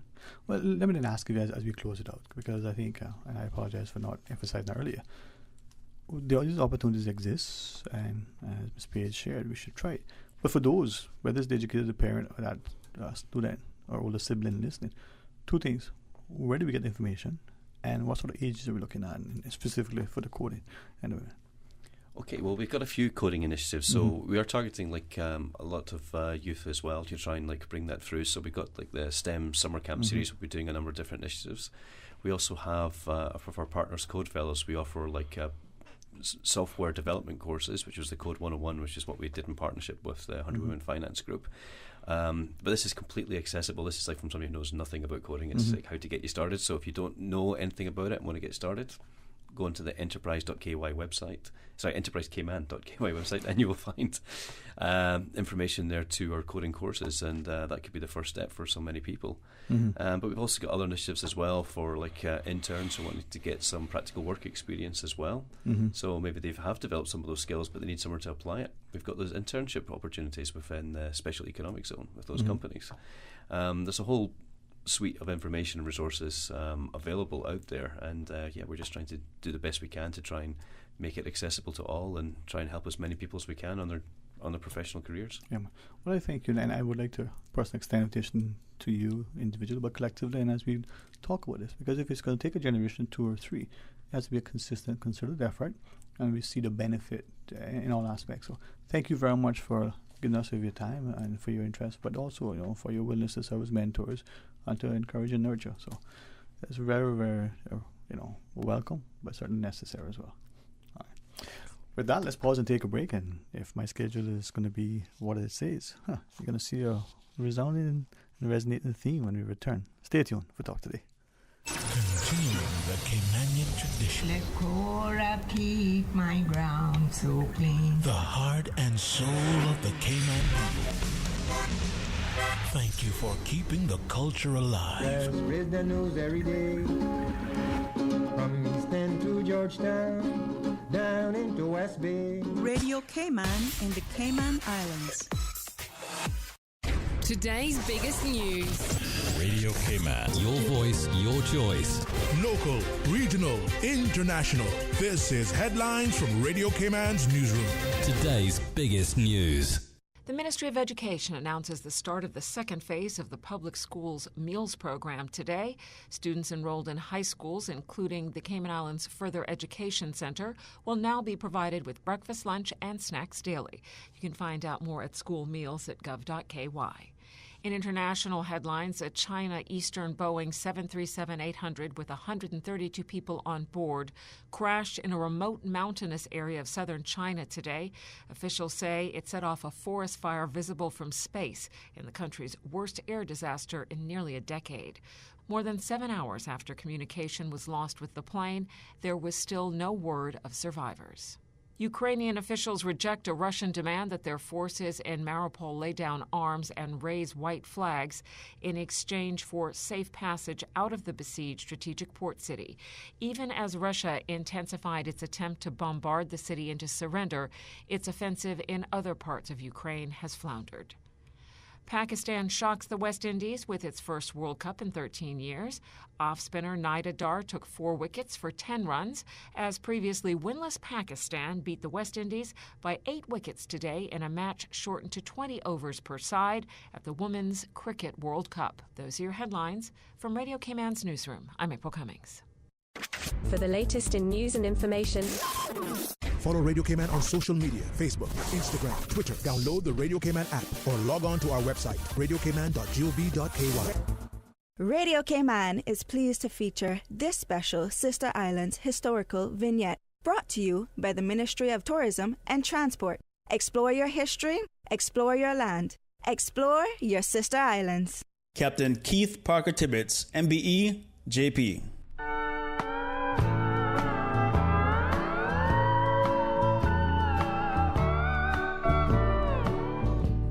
Well, let me then ask you guys as we close it out, because I think, and I apologize for not emphasizing that earlier, all these opportunities exist, and as Ms. Page shared, we should try it. But for those, whether it's the educator, the parent, or that student or older sibling listening, two things: where do we get the information, and what sort of ages are we looking at, and specifically for the coding? Anyway. Okay, well, we've got a few coding initiatives, so we are targeting like a lot of youth as well to try and like bring that through. So we've got like the STEM summer camp series. We'll be doing a number of different initiatives. We also have for our partners, Code Fellows, we offer like software development courses, which was the Code 101, which is what we did in partnership with the 100 Women Finance Group. But this is completely accessible. This is like from somebody who knows nothing about coding. It's like how to get you started. So if you don't know anything about it and want to get started, go into the enterprise.ky website, enterprisecayman.ky website, and you will find information there to our coding courses, and that could be the first step for so many people. But we've also got other initiatives as well for like interns who want to get some practical work experience as well. So maybe they have developed some of those skills, but they need somewhere to apply it. We've got those internship opportunities within the special economic zone with those companies. There's a whole suite of information and resources available out there, and we're just trying to do the best we can to try and make it accessible to all and try and help as many people as we can on their professional careers. Yeah, well, I think, and I would like to personally extend an invitation to you individually but collectively, and as we talk about this, because if it's going to take a generation, 2 or 3, it has to be a consistent, concerted effort, and we see the benefit in all aspects. So thank you very much for giving us of your time and for your interest, but also for your willingness to serve as mentors and to encourage and nurture. So it's very, very welcome, but certainly necessary as well. All right. With that, let's pause and take a break, and if my schedule is going to be what it says, you're going to see a resounding and resonating theme when we return. Stay tuned for Talk Today. Continuing the Caymanian tradition. Let Cora keep my ground so clean. The heart and soul of the Cayman people. Thank you for keeping the culture alive. There's the news every day. From East End to Georgetown, down into West Bay. Radio Cayman in the Cayman Islands. Today's biggest news. Radio Cayman. Your voice, your choice. Local, regional, international. This is Headlines from Radio Cayman's newsroom. Today's biggest news. The Ministry of Education announces the start of the second phase of the public schools meals program today. Students enrolled in high schools, including the Cayman Islands Further Education Center, will now be provided with breakfast, lunch, and snacks daily. You can find out more at schoolmeals.gov.ky. In international headlines, a China Eastern Boeing 737-800 with 132 people on board crashed in a remote mountainous area of southern China today. Officials say it set off a forest fire visible from space in the country's worst air disaster in nearly a decade. More than 7 hours after communication was lost with the plane, there was still no word of survivors. Ukrainian officials reject a Russian demand that their forces in Mariupol lay down arms and raise white flags in exchange for safe passage out of the besieged strategic port city. Even as Russia intensified its attempt to bombard the city into surrender, its offensive in other parts of Ukraine has floundered. Pakistan shocks the West Indies with its first World Cup in 13 years. Off-spinner Naida Dar took 4 wickets for 10 runs as previously winless Pakistan beat the West Indies by 8 wickets today in a match shortened to 20 overs per side at the Women's Cricket World Cup. Those are your headlines from Radio Cayman's newsroom. I'm April Cummings. For the latest in news and information, follow Radio Cayman on social media, Facebook, Instagram, Twitter. Download the Radio Cayman app or log on to our website, radiocayman.gov.ky. Radio Cayman is pleased to feature this special Sister Islands historical vignette, brought to you by the Ministry of Tourism and Transport. Explore your history, explore your land, explore your Sister Islands. Captain Keith Parker Tibbetts, MBE, JP.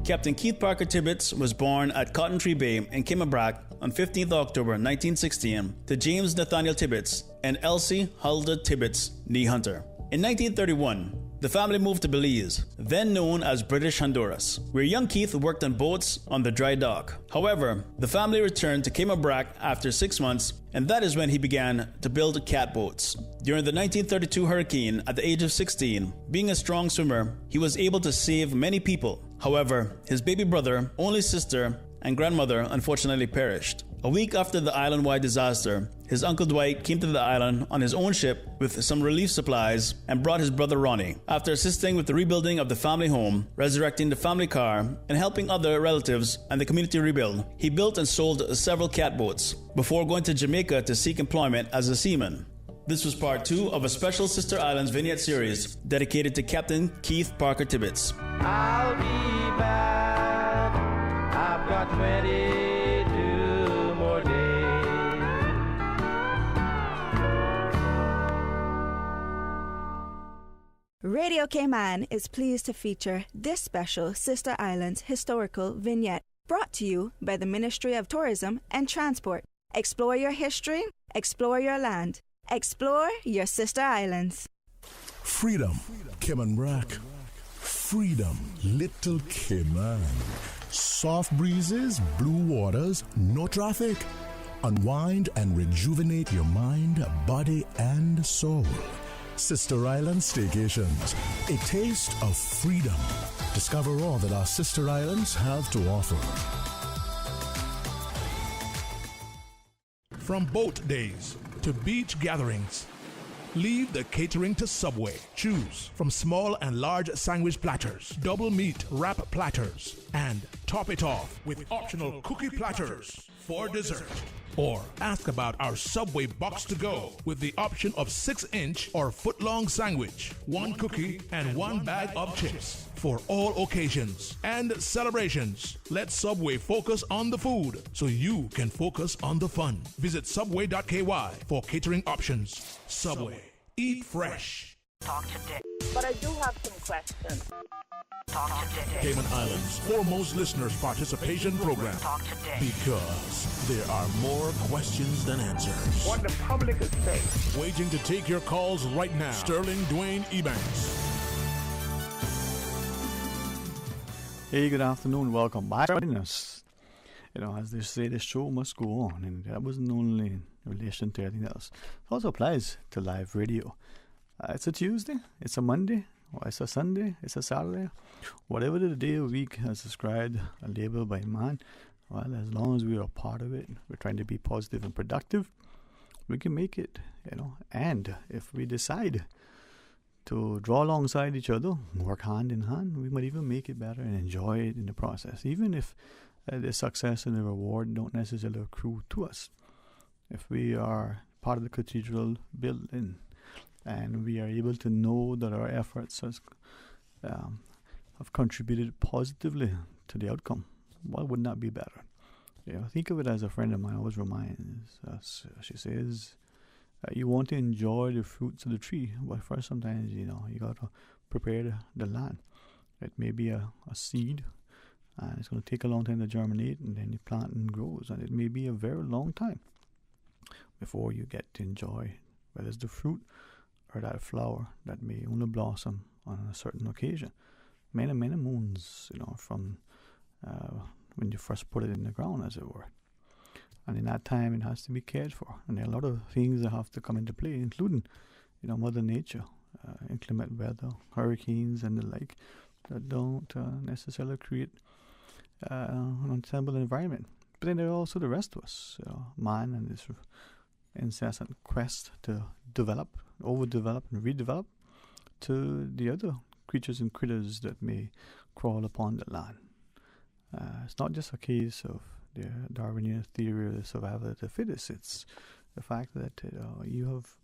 Captain Keith Parker Tibbetts was born at Cotton Tree Bay in Kimabrack on 15th October 1916 to James Nathaniel Tibbetts and Elsie Huldah Tibbetts, nee Hunter. In 1931, the family moved to Belize, then known as British Honduras, where young Keith worked on boats on the dry dock. However, the family returned to Kimabrack after 6 months, and that is when he began to build catboats. During the 1932 hurricane, at the age of 16, being a strong swimmer, he was able to save many people. However, his baby brother, only sister, and grandmother unfortunately perished. A week after the island-wide disaster, his uncle Dwight came to the island on his own ship with some relief supplies and brought his brother Ronnie. After assisting with the rebuilding of the family home, resurrecting the family car, and helping other relatives and the community rebuild, he built and sold several catboats before going to Jamaica to seek employment as a seaman. This was part 2 of a special Sister Islands vignette series dedicated to Captain Keith Parker Tibbetts. I'll be back. I've got 22 more days. Radio Cayman is pleased to feature this special Sister Islands historical vignette, brought to you by the Ministry of Tourism and Transport. Explore your history, explore your land, explore your Sister Islands. Freedom, Cayman Brack. Freedom, Little Cayman. Soft breezes, blue waters, no traffic. Unwind and rejuvenate your mind, body, and soul. Sister Island Staycations, a taste of freedom. Discover all that our Sister Islands have to offer. From boat days to beach gatherings, leave the catering to Subway. Choose from small and large sandwich platters, double meat wrap platters, and top it off with optional cookie platters for dessert. Or ask about our Subway box to go with the option of 6-inch or foot-long sandwich, 1 cookie, and 1 bag of chips. For all occasions and celebrations, let Subway focus on the food so you can focus on the fun. Visit subway.ky for catering options. Subway. Eat fresh. Talk to Dick. But I do have some questions. Talk to Dick. Cayman Islands' foremost listeners participation program. Talk to Dick. Because there are more questions than answers. What the public is saying. Waging to take your calls right now. Sterling Dwayne Ebanks. Hey, good afternoon. Welcome back. As they say, the show must go on, and that wasn't only in relation to anything else. It also applies to live radio. It's a Tuesday, it's a Monday, or it's a Sunday, it's a Saturday. Whatever the day of the week has described a label by man, well, as long as we are a part of it, we're trying to be positive and productive, we can make it, And if we decide to draw alongside each other, work hand in hand, we might even make it better and enjoy it in the process, even if the success and the reward don't necessarily accrue to us. If we are part of the cathedral building and we are able to know that our efforts have contributed positively to the outcome, why wouldn't that be better? Think of it as a friend of mine always reminds us. She says, you want to enjoy the fruits of the tree, but first sometimes, you got to prepare the land. It may be a seed, and it's going to take a long time to germinate, and then you plant and grows, and it may be a very long time before you get to enjoy whether it's the fruit or that flower that may only blossom on a certain occasion. Many, many moons, from when you first put it in the ground, as it were. And in that time, it has to be cared for. And there are a lot of things that have to come into play, including, Mother Nature, inclement weather, hurricanes, and the like, that don't necessarily create an untenable environment. But then there are also the rest of us, man, and this incessant quest to develop, overdevelop, and redevelop, to the other creatures and critters that may crawl upon the land. It's not just a case of the Darwinian theory of the survival of the fittest. It's the fact that you have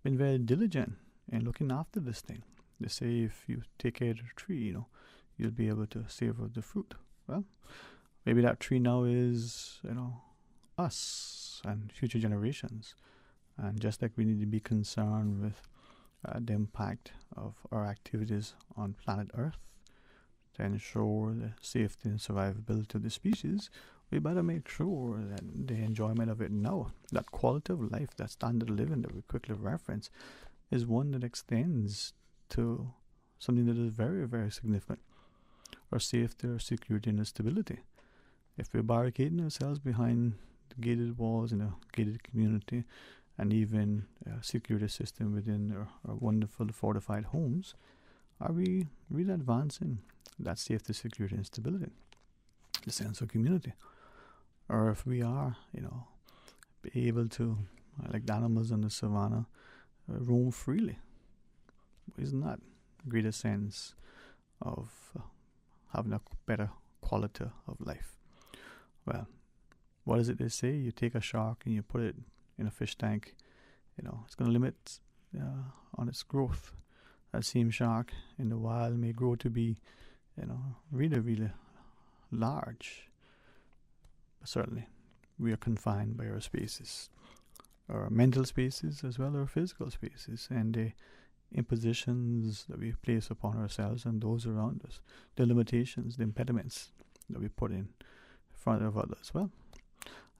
been very diligent in looking after this thing. They say if you take care of the tree, you'll be able to savor the fruit. Well, maybe that tree now is, us and future generations. And just like we need to be concerned with the impact of our activities on planet Earth to ensure the safety and survivability of the species, we better make sure that the enjoyment of it now, that quality of life, that standard of living that we quickly reference, is one that extends to something that is very, very significant. Our safety, our security, and our stability. If we're barricading ourselves behind the gated walls in a gated community, and even a security system within our wonderful fortified homes, are we really advancing that safety, security, and stability, the sense of community? Or if we are, be able to, like the animals in the savannah, roam freely, isn't that a greater sense of having a better quality of life? Well, what is it they say? You take a shark and you put it in a fish tank, it's going to limit on its growth. That same shark in the wild may grow to be, really, really large. But certainly, we are confined by our spaces, our mental spaces as well as our physical spaces, and the impositions that we place upon ourselves and those around us, the limitations, the impediments that we put in front of others. Well,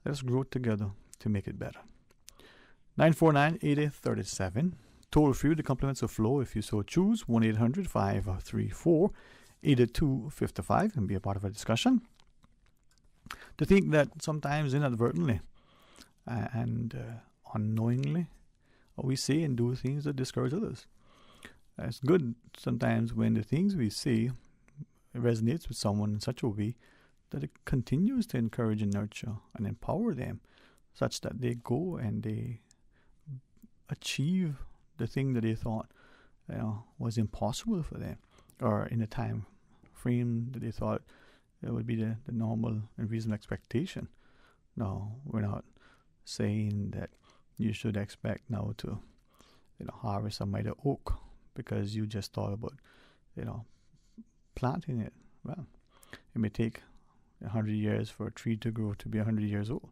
let us grow together to make it better. 949-8037. Toll free, the compliments of flow if you so choose. 1-800-534-8255 and be a part of our discussion. To think that sometimes inadvertently and unknowingly we say and do things that discourage others. It's good sometimes when the things we say resonates with someone in such a way that it continues to encourage and nurture and empower them, such that they go and they achieve the thing that they thought was impossible for them, or in a time frame that they thought it would be the normal and reasonable expectation. No, we're not saying that you should expect now to harvest a mighty oak because you just thought about planting it. Well, it may take 100 years for a tree to grow to be 100 years old,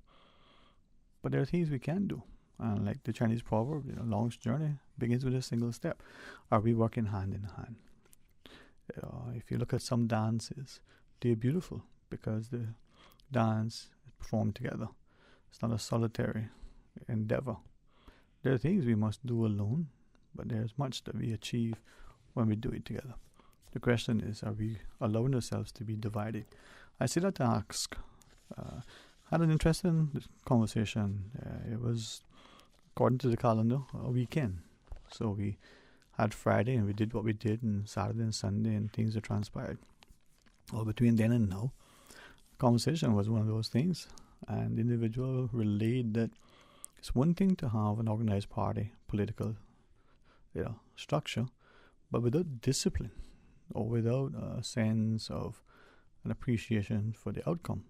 but there are things we can do. And like the Chinese proverb, longest journey begins with a single step. Are we working hand in hand? If you look at some dances, they're beautiful because the dance is performed together. It's not a solitary endeavor. There are things we must do alone, but there's much that we achieve when we do it together. The question is, are we allowing ourselves to be divided? I say that to ask. Had an interesting conversation. It was, according to the calendar, a weekend. So we had Friday and we did what we did, and Saturday and Sunday, and things that transpired. Well, between then and now, conversation was one of those things. And the individual relayed that it's one thing to have an organized party, political structure, but without discipline or without a sense of an appreciation for the outcome,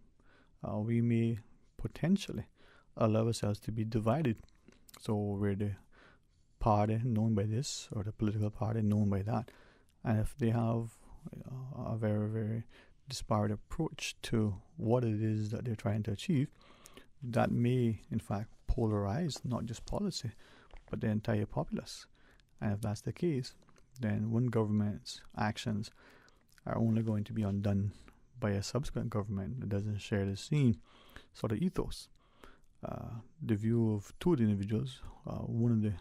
we may potentially allow ourselves to be divided. So we're the party known by this, or the political party known by that. And if they have a very, very disparate approach to what it is that they're trying to achieve, that may, in fact, polarize not just policy, but the entire populace. And if that's the case, then one government's actions are only going to be undone by a subsequent government that doesn't share the same sort of ethos. The view of two of the individuals, one of the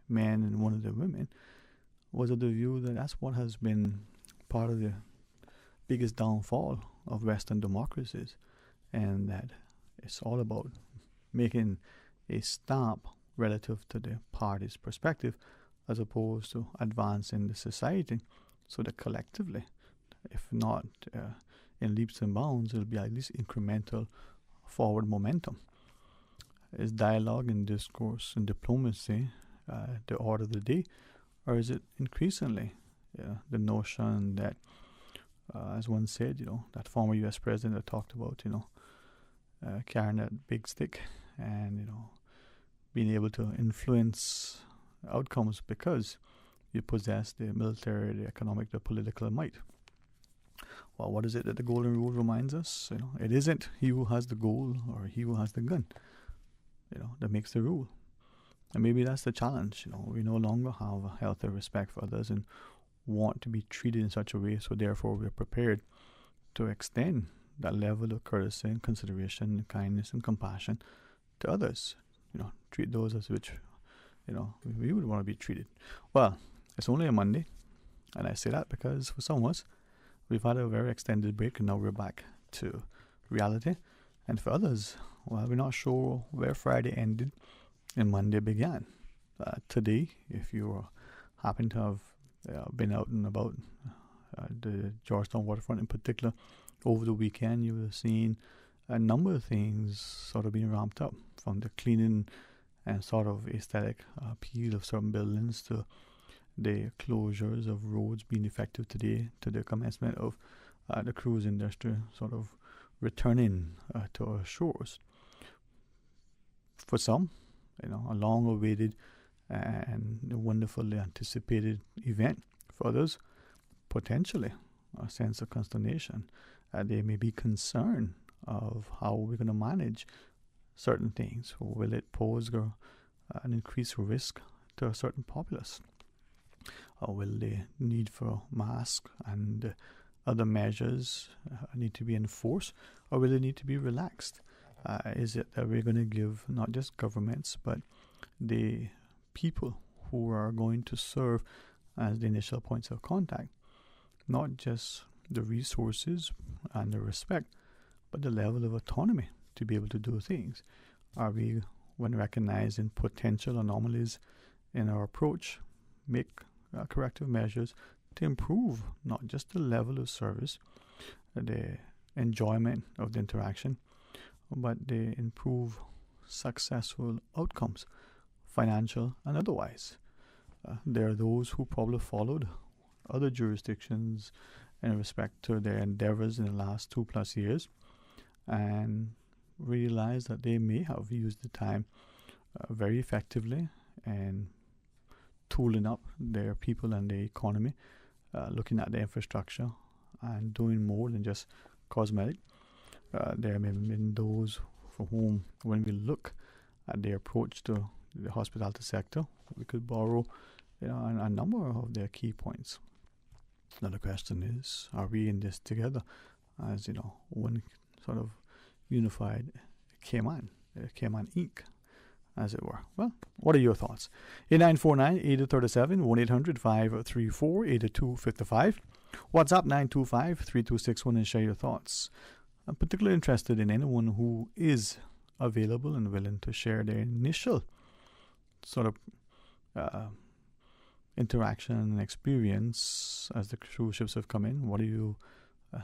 men and one of the women, was of the view that that's what has been part of the biggest downfall of Western democracies, and that it's all about making a stamp relative to the party's perspective as opposed to advancing the society so that collectively, if not in leaps and bounds, it'll be at least incremental forward momentum. Is dialogue and discourse and diplomacy the order of the day, or is it increasingly the notion that, as one said, that former U.S. president that talked about, carrying that big stick and, being able to influence outcomes because you possess the military, the economic, the political might. Well, what is it that the Golden Rule reminds us? It isn't he who has the goal or he who has the gun, that makes the rule. And maybe that's the challenge. We no longer have a healthy respect for others and want to be treated in such a way, so therefore we're prepared to extend that level of courtesy and consideration and kindness and compassion to others. Treat those as which, we would want to be treated. Well, it's only a Monday, and I say that because for some of us, we've had a very extended break and now we're back to reality. And for others, well, we're not sure where Friday ended and Monday began. Today, if you happen to have been out and about the Georgetown waterfront in particular over the weekend, you would have seen a number of things sort of being ramped up, from the cleaning and sort of aesthetic appeal of certain buildings to the closures of roads being effective today, to the commencement of the cruise industry sort of returning to our shores. For some, a long-awaited and wonderfully anticipated event. For others, potentially a sense of consternation. They may be concerned of how we're going to manage certain things. Will it pose an increased risk to a certain populace? Or will the need for masks and other measures need to be enforced, or will it need to be relaxed? Is it that we're going to give not just governments, but the people who are going to serve as the initial points of contact, not just the resources and the respect, but the level of autonomy to be able to do things? Are we, when recognizing potential anomalies in our approach, make corrective measures to improve not just the level of service, the enjoyment of the interaction, but they improve successful outcomes, financial and otherwise? There are those who probably followed other jurisdictions in respect to their endeavors in the last 2+ years and realize that they may have used the time very effectively and tooling up their people and their economy, looking at the infrastructure and doing more than just cosmetic. There may have been those for whom, when we look at their approach to the hospitality sector, we could borrow a number of their key points. Now the question is, are we in this together as one sort of unified Cayman Inc., as it were? Well, what are your thoughts? 8949-8037, 1-800-534-8255. WhatsApp 925-3261 and share your thoughts. I'm particularly interested in anyone who is available and willing to share their initial sort of interaction and experience as the cruise ships have come in. What do you,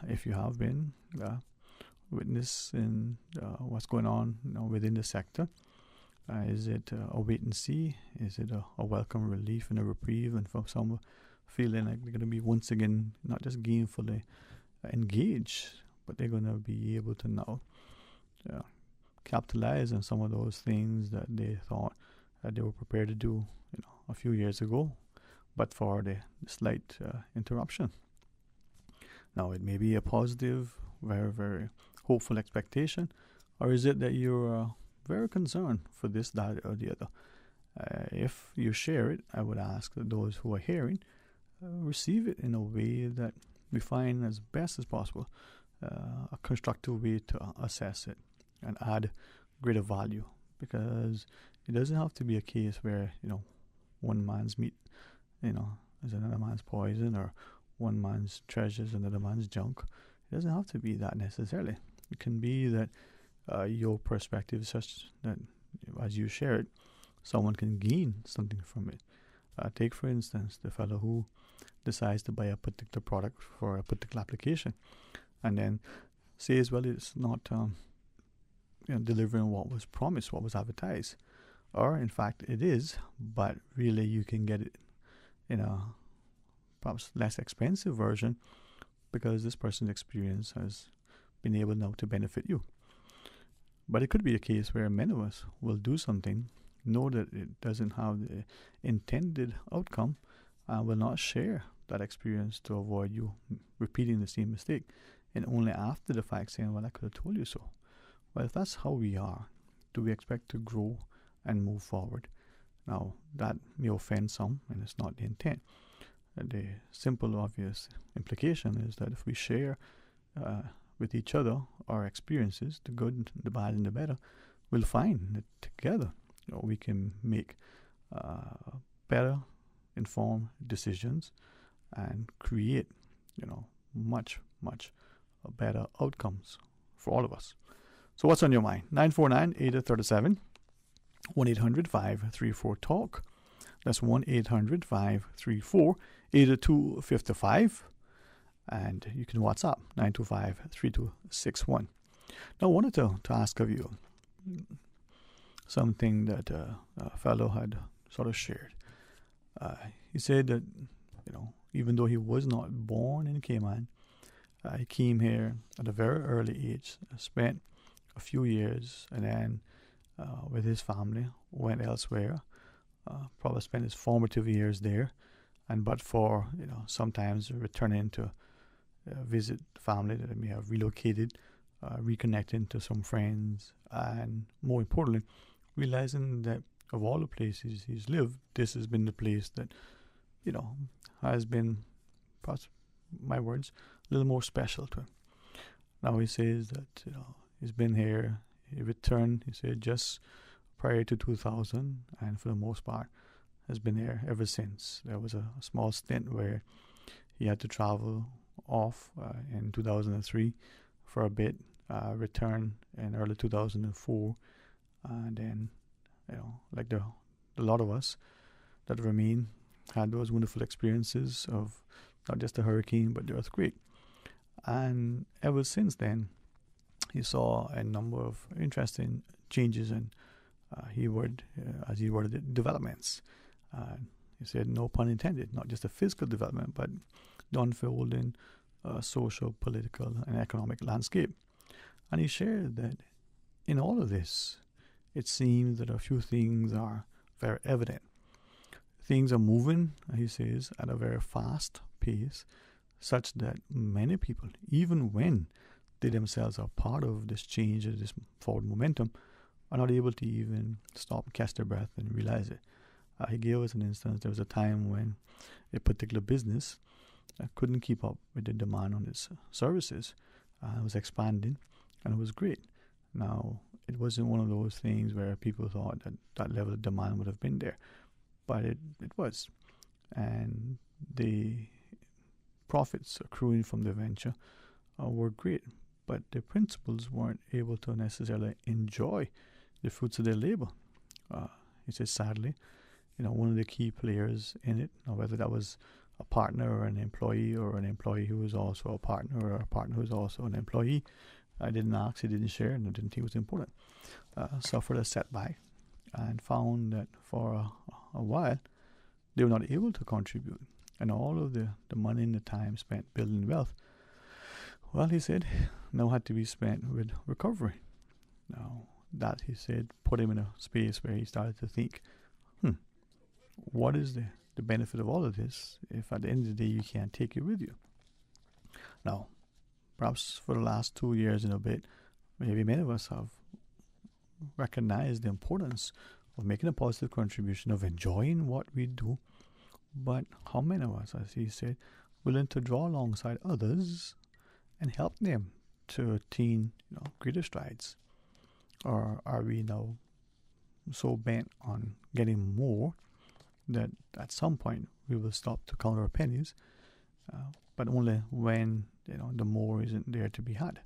if you have been, witness in what's going on within the sector? Is it a wait and see? Is it a welcome relief and a reprieve? And for some, feeling like they're going to be once again not just gainfully engaged, but they're going to be able to now capitalize on some of those things that they thought that they were prepared to do a few years ago, but for the slight interruption. Now, it may be a positive, very, very hopeful expectation, or is it that you're very concerned for this, that, or the other? If you share it, I would ask that those who are hearing receive it in a way that we find as best as possible, a constructive way to assess it and add greater value, because it doesn't have to be a case where one man's meat is another man's poison, or one man's treasure is another man's junk. It doesn't have to be that necessarily. It can be that your perspective is such that as you share it, someone can gain something from it. Take, for instance, the fellow who decides to buy a particular product for a particular application and then says, well, it's not delivering what was promised, what was advertised. Or, in fact, it is, but really you can get it in a perhaps less expensive version because this person's experience has been able now to benefit you. But it could be a case where many of us will do something, know that it doesn't have the intended outcome, and will not share that experience to avoid you repeating the same mistake, and only after the fact saying, well, I could have told you so. Well, if that's how we are, do we expect to grow and move forward? Now, that may offend some, and it's not the intent. The simple, obvious implication is that if we share with each other our experiences, the good, the bad, and the better, we'll find that together we can make better informed decisions and create, much better outcomes for all of us. So what's on your mind? 949-8037, 1-800-534-TALK. That's 1-800-534-8255. And you can WhatsApp 925-3261. Now, I wanted to ask of you something that a fellow had sort of shared. He said that, even though he was not born in Cayman, he came here at a very early age, spent a few years, and then with his family went elsewhere, probably spent his formative years there, and but for, sometimes returning to visit family that may have relocated, reconnecting to some friends, and more importantly, realizing that of all the places he's lived, this has been the place that, has been, perhaps my words, a little more special to him. Now he says that, he's been here, he returned, he said, just prior to 2000, and for the most part has been there ever since. There was a small stint where he had to travel off in 2003 for a bit, return in early 2004, and then, like a lot of us that remain, had those wonderful experiences of not just the hurricane but the earthquake. And ever since then, he saw a number of interesting changes and as he worded it, developments. He said, no pun intended, not just a physical development, but the unfolding social, political, and economic landscape. And he shared that in all of this, it seems that a few things are very evident. Things are moving, he says, at a very fast pace, such that many people, even when they themselves are part of this change, this forward momentum, are not able to even stop, catch their breath, and realize it. He gave us an instance. There was a time when a particular business couldn't keep up with the demand on its services. It was expanding, and it was great. Now, it wasn't one of those things where people thought that that level of demand would have been there, but it was. And the profits accruing from the venture were great, but the principals weren't able to necessarily enjoy the fruits of their labor. He says, sadly, one of the key players in it, whether that was a partner or an employee who was also a partner, or a partner who was also an employee, I didn't ask, he didn't share, and I didn't think it was important, suffered a setback and found that for a while they were not able to contribute. And all of the money and the time spent building wealth, well, he said, now had to be spent with recovery. Now, that, he said, put him in a space where he started to think, what is the benefit of all of this if at the end of the day you can't take it with you? Now, perhaps for the last 2 years and a bit, maybe many of us have recognized the importance of making a positive contribution, of enjoying what we do, but how many of us, as he said, willing to draw alongside others and help them to attain greater strides? Or are we now so bent on getting more that at some point we will stop to count our pennies, but only when the more isn't there to be had.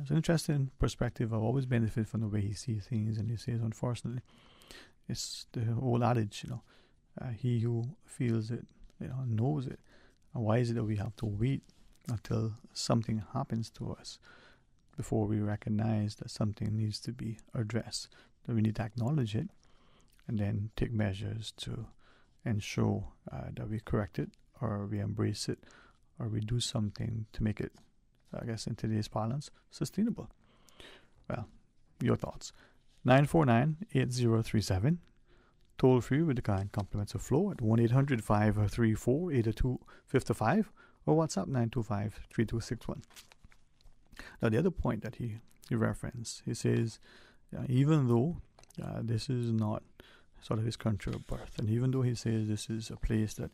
It's an interesting perspective. I've always benefited from the way he sees things, and he says, unfortunately, it's the old adage, he who feels it, knows it. And why is it that we have to wait until something happens to us before we recognize that something needs to be addressed? That we need to acknowledge it and then take measures to ensure that we correct it, or we embrace it, or we do something to make it, I guess in today's parlance, sustainable. Well, your thoughts. 949-8037. Toll free with the kind compliments of Flow at 1-800-534-8255 or WhatsApp 925-3261. Now the other point that he referenced, he says, even though this is not sort of his country of birth, and even though he says this is a place that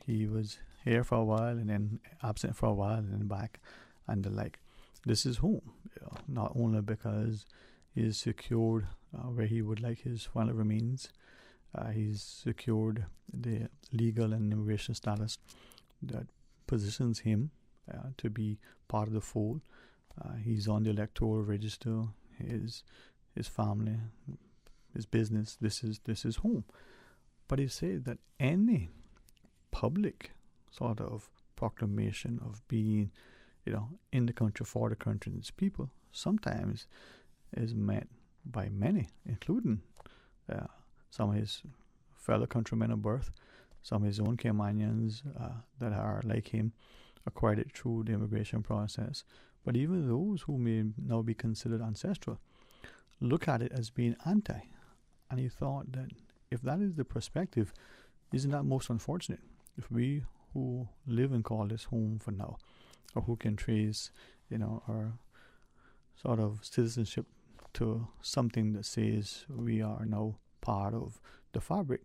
he was here for a while and then absent for a while and then back and the like, this is home. Not only because he's secured where he would like his final remains, he's secured the legal and immigration status that positions him to be part of the fold. He's on the electoral register. His family, his business. This is home. But he said that any public sort of proclamation of being, in the country, for the country and its people, sometimes is met by many, including some of his fellow countrymen of birth, some of his own Caymanians that are like him, acquired it through the immigration process. But even those who may now be considered ancestral look at it as being anti. And he thought that if that is the perspective, isn't that most unfortunate? If we who live and call this home for now, or who can trace, our sort of citizenship to something that says we are now part of the fabric,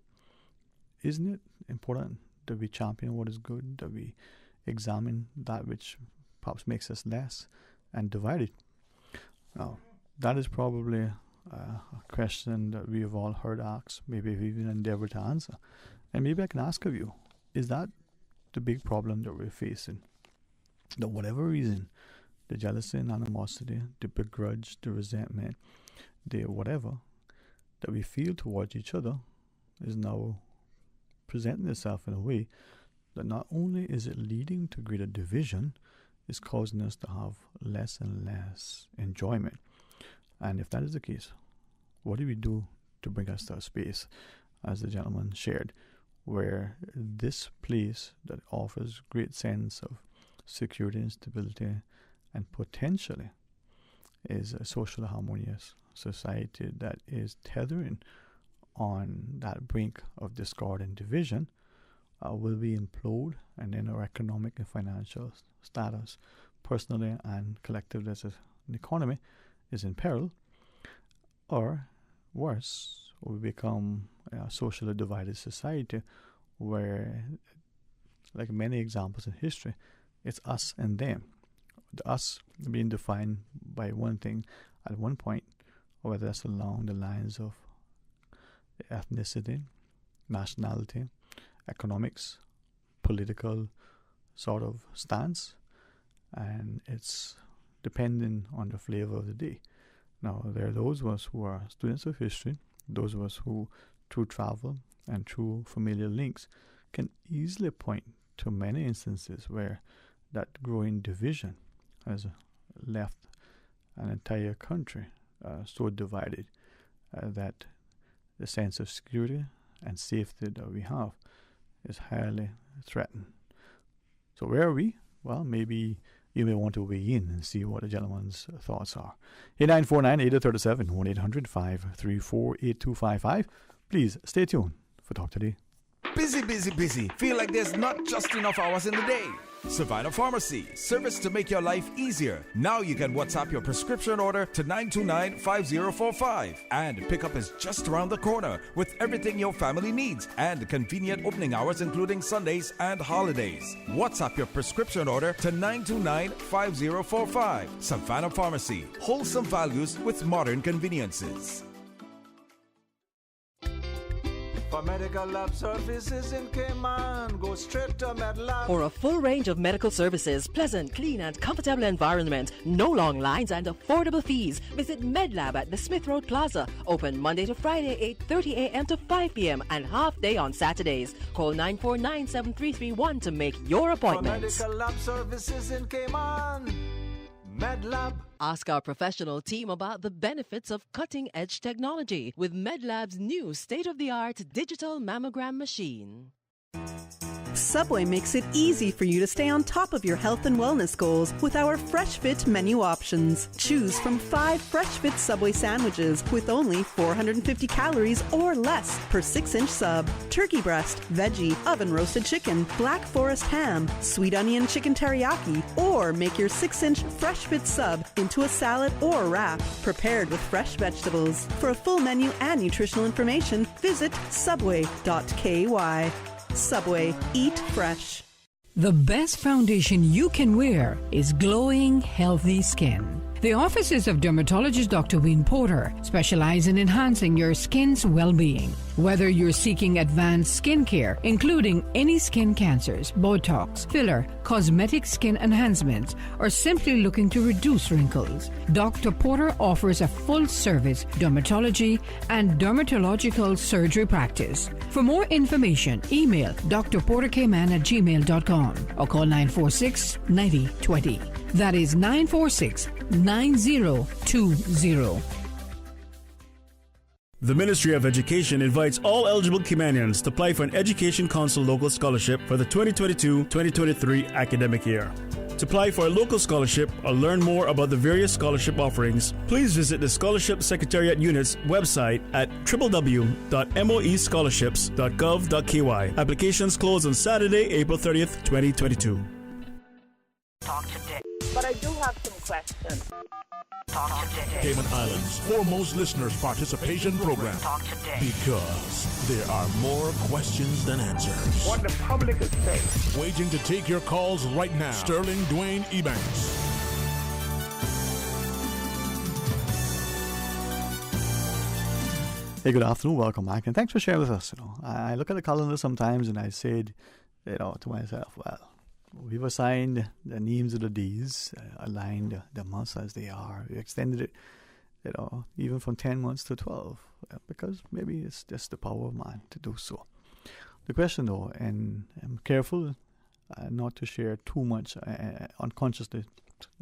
isn't it important that we champion what is good, that we examine that which perhaps makes us less and divided? Now, that is probably a question that we have all heard asked, maybe we've even endeavored to answer. And maybe I can ask of you, is that the big problem that we're facing? That whatever reason, the jealousy and animosity, the begrudge, the resentment, the whatever that we feel towards each other is now presenting itself in a way that not only is it leading to greater division, it's causing us to have less and less enjoyment. And if that is the case, what do we do to bring us to a space, as the gentleman shared, where this place that offers great sense of security and stability and potentially is a socially harmonious society that is tethering on that brink of discord and division, will we implode, and then our economic and financial status, personally and collectively as an economy, is in peril? Or worse, we become a socially divided society where, like many examples in history, it's us and them. The us being defined by one thing at one point, or whether that's along the lines of ethnicity, nationality, economics, political sort of stance, and it's depending on the flavor of the day. Now, there are those of us who are students of history, those of us who, through travel and through familiar links, can easily point to many instances where that growing division has left an entire country so divided that the sense of security and safety that we have is highly threatened. So where are we? Well, maybe you may want to weigh in and see what the gentleman's thoughts are. 8949-8037, 1-800-534-8255. Please stay tuned for Talk Today. Busy, busy, busy. Feel like there's not just enough hours in the day. Savannah Pharmacy, service to make your life easier. Now you can WhatsApp your prescription order to 929-5045. And pickup is just around the corner with everything your family needs and convenient opening hours including Sundays and holidays. WhatsApp your prescription order to 929-5045. Savannah Pharmacy, wholesome values with modern conveniences. For medical lab services in Cayman, go straight to MedLab. For a full range of medical services, pleasant, clean and comfortable environment, no long lines and affordable fees, visit MedLab at the Smith Road Plaza. Open Monday to Friday, 8:30 a.m. to 5 p.m. and half day on Saturdays. Call 949-7331 to make your appointment. For medical lab services in Cayman, MedLab. Ask our professional team about the benefits of cutting-edge technology with MedLab's new state-of-the-art digital mammogram machine. Subway makes it easy for you to stay on top of your health and wellness goals with our Fresh Fit menu options. Choose from 5 Fresh Fit Subway sandwiches with only 450 calories or less per 6-inch sub. Turkey breast, veggie, oven roasted chicken, black forest ham, sweet onion chicken teriyaki, or make your 6-inch Fresh Fit sub into a salad or wrap prepared with fresh vegetables. For a full menu and nutritional information, visit subway.ky. Subway, eat fresh. The best foundation you can wear is glowing, healthy skin. The offices of dermatologist Dr. Wayne Porter specialize in enhancing your skin's well-being. Whether you're seeking advanced skin care, including any skin cancers, Botox, filler, cosmetic skin enhancements, or simply looking to reduce wrinkles, Dr. Porter offers a full-service dermatology and dermatological surgery practice. For more information, email drporterkman@gmail.com or call 946-9020. That is 946-9020. The Ministry of Education invites all eligible Caymanians to apply for an Education Council local scholarship for the 2022-2023 academic year. To apply for a local scholarship or learn more about the various scholarship offerings, please visit the Scholarship Secretariat Unit's website at www.moescholarships.gov.ky. Applications close on Saturday, April 30th, 2022. Talk today. But I do have some questions. Talk today. Cayman Islands' foremost listeners participation program. Talk today. Because there are more questions than answers. What the public is saying. Waiting to take your calls right now. Sterling Dwayne Ebanks. Hey, good afternoon. Welcome back, and thanks for sharing with us. I look at the calendar sometimes, and I said, to myself, well, we've assigned the names of the days, aligned the months as they are. We extended it, even from 10 months to 12, because maybe it's just the power of man to do so. The question, though, and I'm careful not to share too much unconsciously,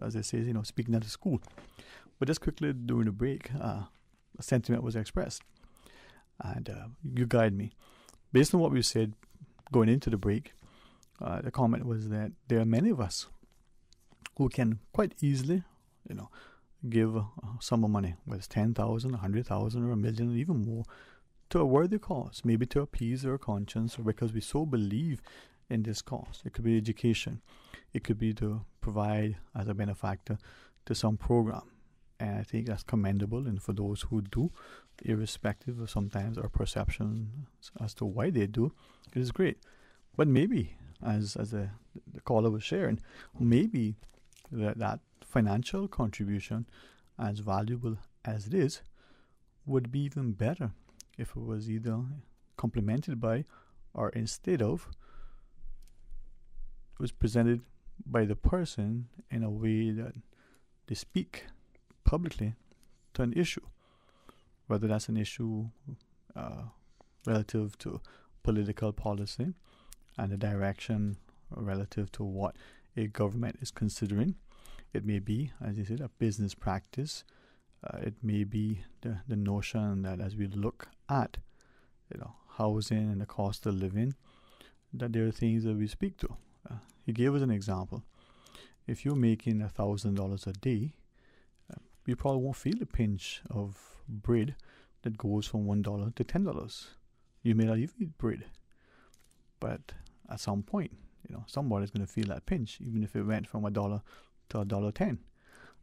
as they say, speaking at the school. But just quickly during the break, a sentiment was expressed, and you guide me. Based on what we said going into the break, the comment was that there are many of us who can quite easily, give a sum of money, whether it's 10,000, 100,000, or $1 million, or even more, to a worthy cause, maybe to appease our conscience, or because we so believe in this cause. It could be education. It could be to provide as a benefactor to some program. And I think that's commendable, and for those who do, irrespective of sometimes our perception as to why they do, it is great. But maybe, as the caller was sharing, maybe that financial contribution, as valuable as it is, would be even better if it was either complemented by or instead of, it was presented by the person in a way that they speak publicly to an issue, whether that's an issue relative to political policy and the direction relative to what a government is considering. It may be, as you said, a business practice. It may be the notion that as we look at housing and the cost of living, that there are things that we speak to. He gave us an example. If you're making $1,000 a day, you probably won't feel the pinch of bread that goes from $1 to $10. You may not even eat bread, but at some point, somebody's going to feel that pinch, even if it went from $1 to $1.10.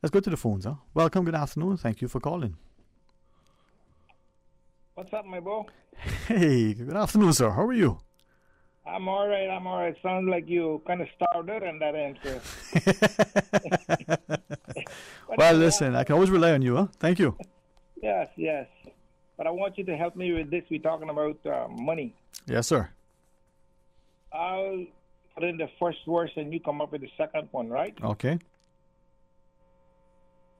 Let's go to the phones, huh? Welcome, good afternoon. Thank you for calling. What's up, my bro? Hey, good afternoon, sir. How are you? I'm all right. Sounds like you kind of started in that answer. Well, listen, I can always rely on you, huh? Thank you. Yes. But I want you to help me with this. We're talking about money. Yes, sir. I'll put in the first verse and you come up with the second one, right? Okay.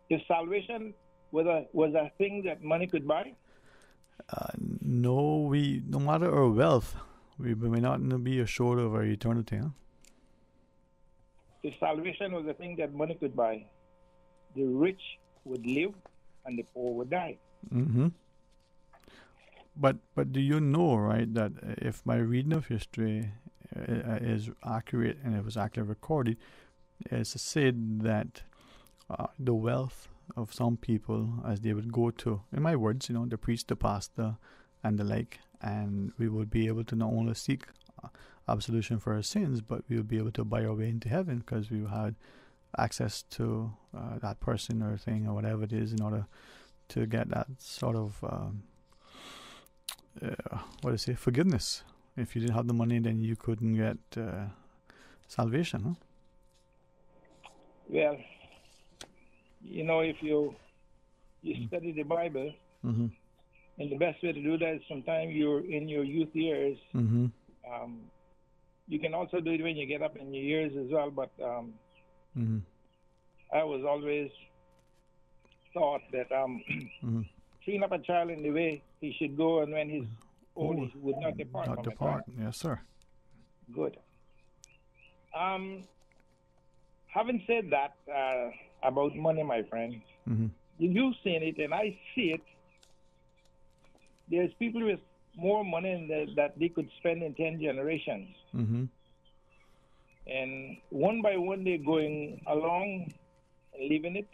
If salvation was a thing that money could buy? No, no matter our wealth, we may not be assured of our eternity. Huh? If salvation was a thing that money could buy, the rich would live and the poor would die. Mm-hmm. But do you know, right, that if my reading of history is accurate and it was actually recorded, it's said that the wealth of some people, as they would go to, in my words, the priest, the pastor, and the like, and we would be able to not only seek absolution for our sins, but we would be able to buy our way into heaven because we had access to that person or thing or whatever it is in order to get that sort of forgiveness. If you didn't have the money, then you couldn't get salvation. Huh? Well, if you study the Bible, mm-hmm. and the best way to do that is sometimes you're in your youth years. Mm-hmm. You can also do it when you get up in your years as well, but mm-hmm. I was always thought that mm-hmm. train up a child in the way he should go, and when he's old, he would not depart from it. Right? Yes, sir. Good. Having said that about money, my friend, mm-hmm. you've seen it and I see it. There's people with more money that they could spend in 10 generations. Mm-hmm. And one by one, they're going along and living it.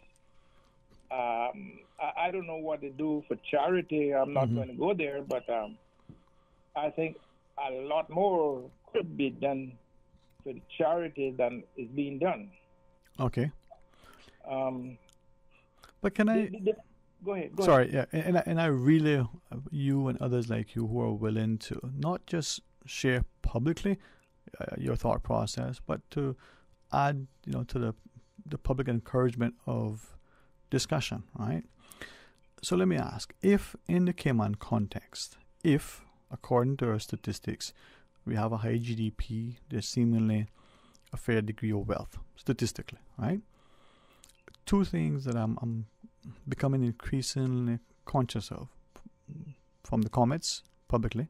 I don't know what they do for charity. I'm not mm-hmm. going to go there, but I think a lot more could be done for the charity than is being done. Okay. But can I... Go ahead. Sorry, yeah. And I really, you and others like you who are willing to not just share publicly your thought process, but to add, to the public encouragement of discussion, right? So let me ask, if in the Cayman context, if, according to our statistics, we have a high GDP, there's seemingly a fair degree of wealth, statistically, right? Two things that I'm becoming increasingly conscious of from the comments publicly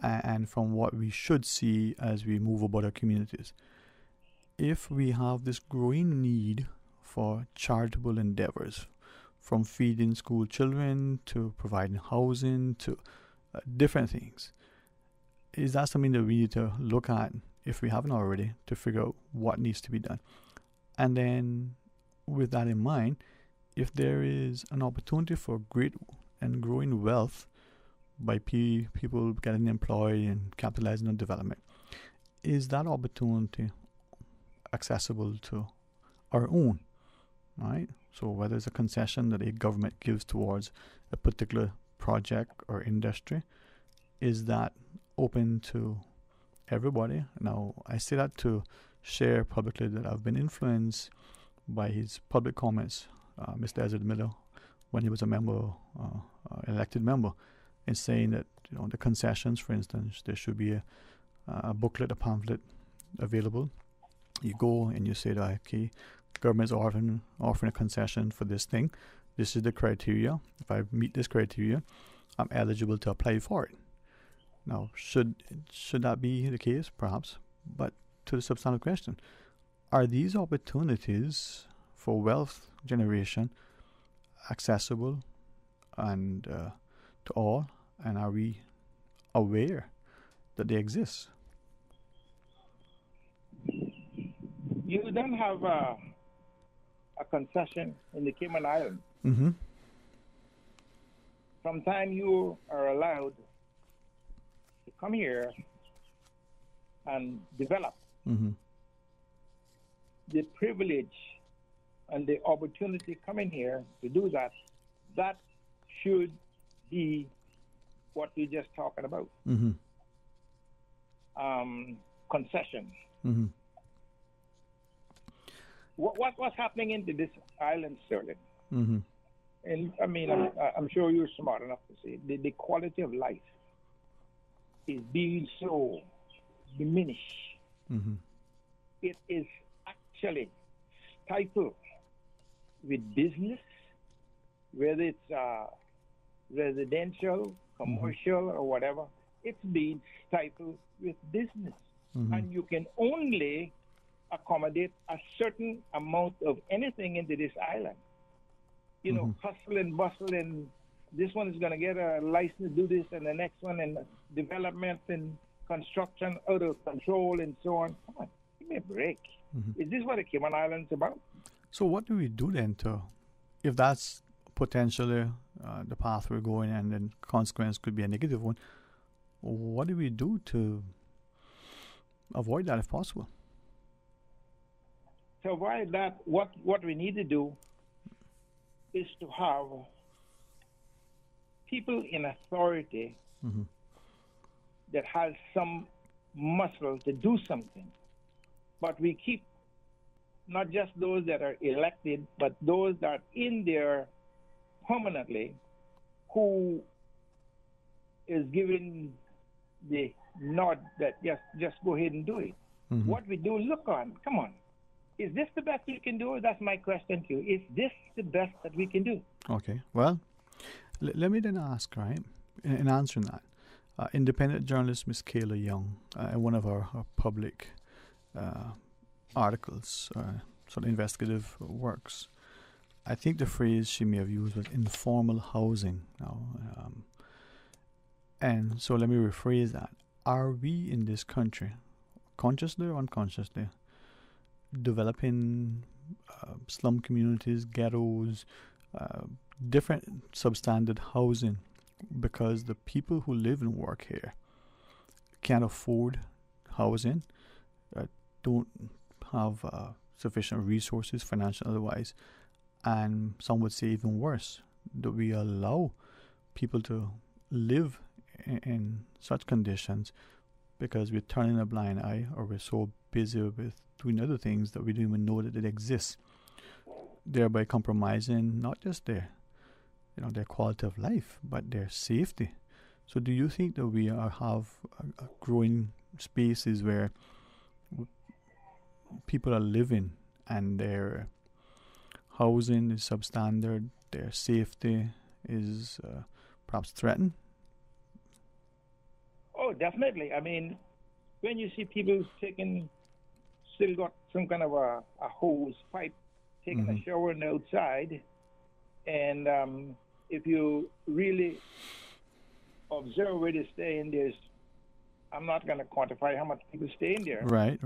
and from what we should see as we move about our communities. If we have this growing need for charitable endeavors, from feeding school children to providing housing to different things, is that something that we need to look at, if we haven't already, to figure out what needs to be done? And then with that in mind, if there is an opportunity for great and growing wealth by people getting employed and capitalizing on development, is that opportunity accessible to our own, right? So whether it's a concession that a government gives towards a particular project or industry, is that open to everybody? Now, I say that to share publicly that I've been influenced by his public comments, Mr. Ezra Miller, when he was a member, elected member, in saying that the concessions, for instance, there should be a booklet, a pamphlet available. You go and you say that, okay, government's offering a concession for this thing. This is the criteria. If I meet this criteria, I'm eligible to apply for it. Now, should that be the case? Perhaps. But to the substantive question, are these opportunities for wealth generation accessible and to all? And are we aware that they exist? You don't have a concession in the Cayman Islands. Mm-hmm. Sometimes you are allowed to come here and develop. Mm-hmm. The privilege and the opportunity coming here to do that, that should be what we're just talking about. Mm-hmm. Concession. Mm-hmm. What's happening into this island, Sterling? Mm-hmm. and I mean, I'm sure you're smart enough to say the quality of life is being so diminished. Mm-hmm. It is actually stifled with business, whether it's residential, commercial, or whatever. It's being stifled with business. Mm-hmm. And you can only accommodate a certain amount of anything into this island. You know, hustle and bustle, and this one is going to get a license to do this, and the next one, and development and construction out of control, and so on. Come on, give me a break. Mm-hmm. Is this what the Cayman Islands about? So what do we do then to, if that's potentially the path we're going, and then consequence could be a negative one, what do we do to avoid that if possible? To avoid that, what we need to do is to have people in authority that has some muscle to do something. But we keep not just those that are elected, but those that are in there permanently, who is given the nod that just go ahead and do it. What we do, look on, come on. Is this the best we can do? That's my question to you. Is this the best that we can do? Okay. Well, let me then ask, right, in answering that, independent journalist Miss Kayla Young, in one of our public articles, sort of investigative works, I think the phrase she may have used was informal housing. Now, and so let me rephrase that. Are we in this country, consciously or unconsciously, developing slum communities, ghettos, different substandard housing, because the people who live and work here can't afford housing, don't have sufficient resources, financial otherwise, and some would say even worse, that we allow people to live in such conditions because we're turning a blind eye, or we're so busy with doing other things that we don't even know that it exists, thereby compromising not just their quality of life, but their safety. So do you think that we have a growing spaces where people are living and their housing is substandard, their safety is perhaps threatened? Oh, definitely. I mean, when you see people still got some kind of a hose pipe, taking a shower on the outside, and if you really observe where they stay in, I'm not going to quantify how much people stay in there. Right.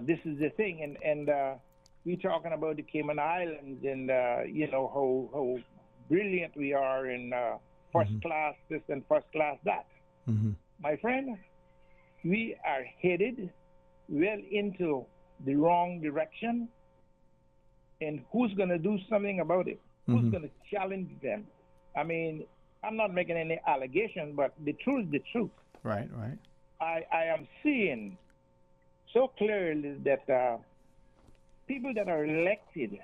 This is the thing, and we're talking about the Cayman Islands, and how brilliant we are in first class this and first class that. My friend, we are headed well into the wrong direction, and who's going to do something about it? Who's going to challenge them? I mean, I'm not making any allegation, but the truth is the truth. Right. I am seeing so clearly that people that are elected,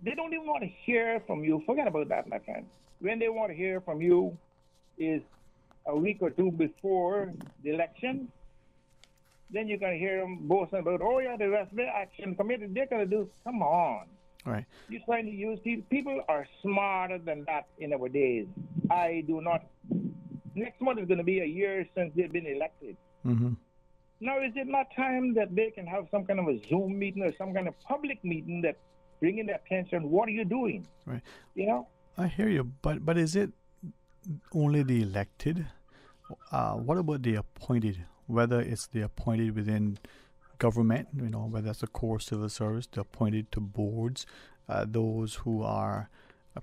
they don't even want to hear from you. Forget about that, my friend. When they want to hear from you is a week or two before the election. Then you're going to hear them boasting about, the Resident Action Committee, they're going to do, come on. Right. You're trying to use people are smarter than that in our days. I do not. Next month is going to be a year since they've been elected. Now, is it not time that they can have some kind of a Zoom meeting or some kind of public meeting that bringing the attention? What are you doing? Right. I hear you, but is it only the elected? What about the appointed? Whether it's the appointed within government, whether it's the core civil service, the appointed to boards, those who are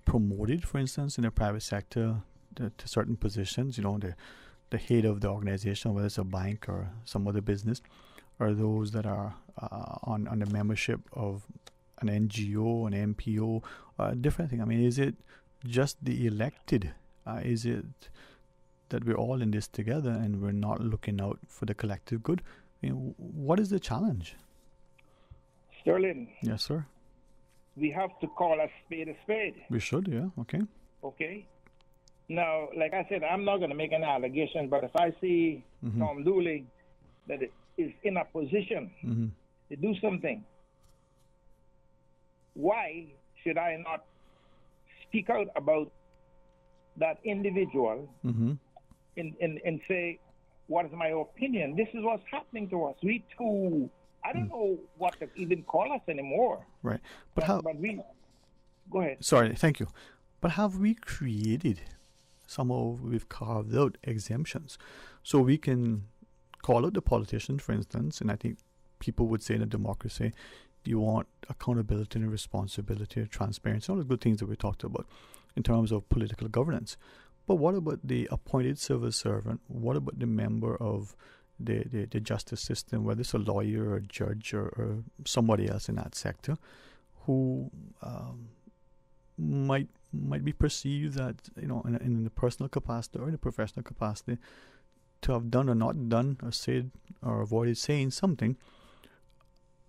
promoted, for instance, in the private sector to certain positions, the head of the organization, whether it's a bank or some other business, or those that are on the membership of an NGO, an MPO, different thing. I mean, is it just the elected? Is it that we're all in this together and we're not looking out for the collective good? What is the challenge? Sterling. Yes, sir. we have to call a spade a spade. We should, yeah, okay. Okay? Now, like I said, I'm not going to make an allegation, but if I see Tom Dooley that is in a position to do something, why should I not speak out about that individual and say, what is my opinion? This is what's happening to us. We too, I don't know what to even call us anymore. Right. But we, go ahead. Sorry, thank you. But have we created, somehow we've carved out exemptions so we can call out the politician, for instance, and I think people would say in a democracy, you want accountability and responsibility and transparency, all the good things that we talked about in terms of political governance. But what about the appointed civil servant? What about the member of the justice system, whether it's a lawyer or a judge or somebody else in that sector, who might be perceived that, in the personal capacity or in the professional capacity, to have done or not done or said or avoided saying something?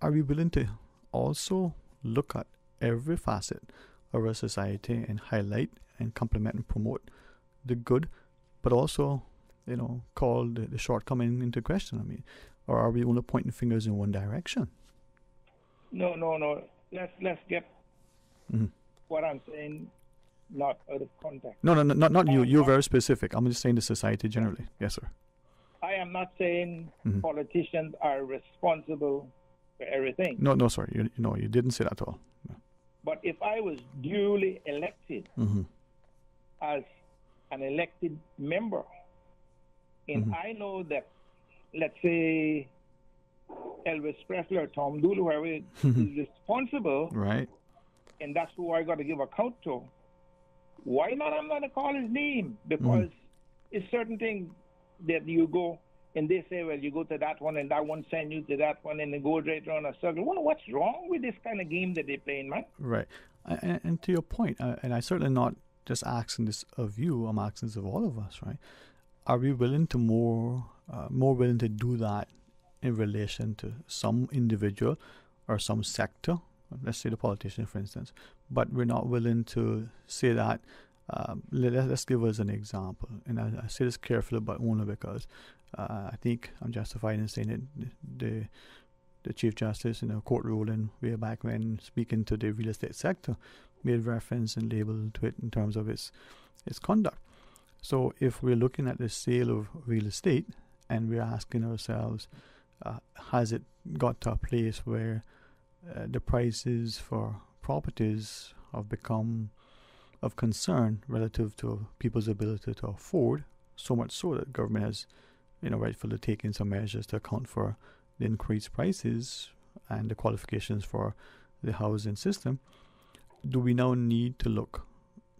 Are we willing to also look at every facet of our society and highlight and complement and promote the good, but also, call the shortcoming into question? I mean, or are we only pointing fingers in one direction? No. Let's get what I'm saying not out of context. No, not you. You're very specific. I'm just saying the society generally. Yes, sir. I am not saying politicians are responsible for everything. No, sorry. You didn't say that at all. No. But if I was duly elected as an elected member, and I know that, let's say, Elvis Presley or Tom Dooley, whoever is responsible, right, and that's who I got to give account to, why not? I'm going to call his name, because it's certain things that you go and they say, well, you go to that one and that one send you to that one and it goes right around a circle. Well, what's wrong with this kind of game that they're playing, man? Right. And to your point, and I certainly not just asking this of you, I'm asking this of all of us, right? Are we willing to more willing to do that in relation to some individual or some sector? Let's say the politician, for instance, but we're not willing to say that. Let's give us an example, and I say this carefully, but only because I think I'm justified in saying it. The Chief Justice in a court ruling way back when, speaking to the real estate sector, made reference and labeled to it in terms of its conduct. So if we're looking at the sale of real estate and we're asking ourselves, has it got to a place where the prices for properties have become of concern relative to people's ability to afford, so much so that government has, rightfully taken some measures to account for the increased prices and the qualifications for the housing system? Do we now need to look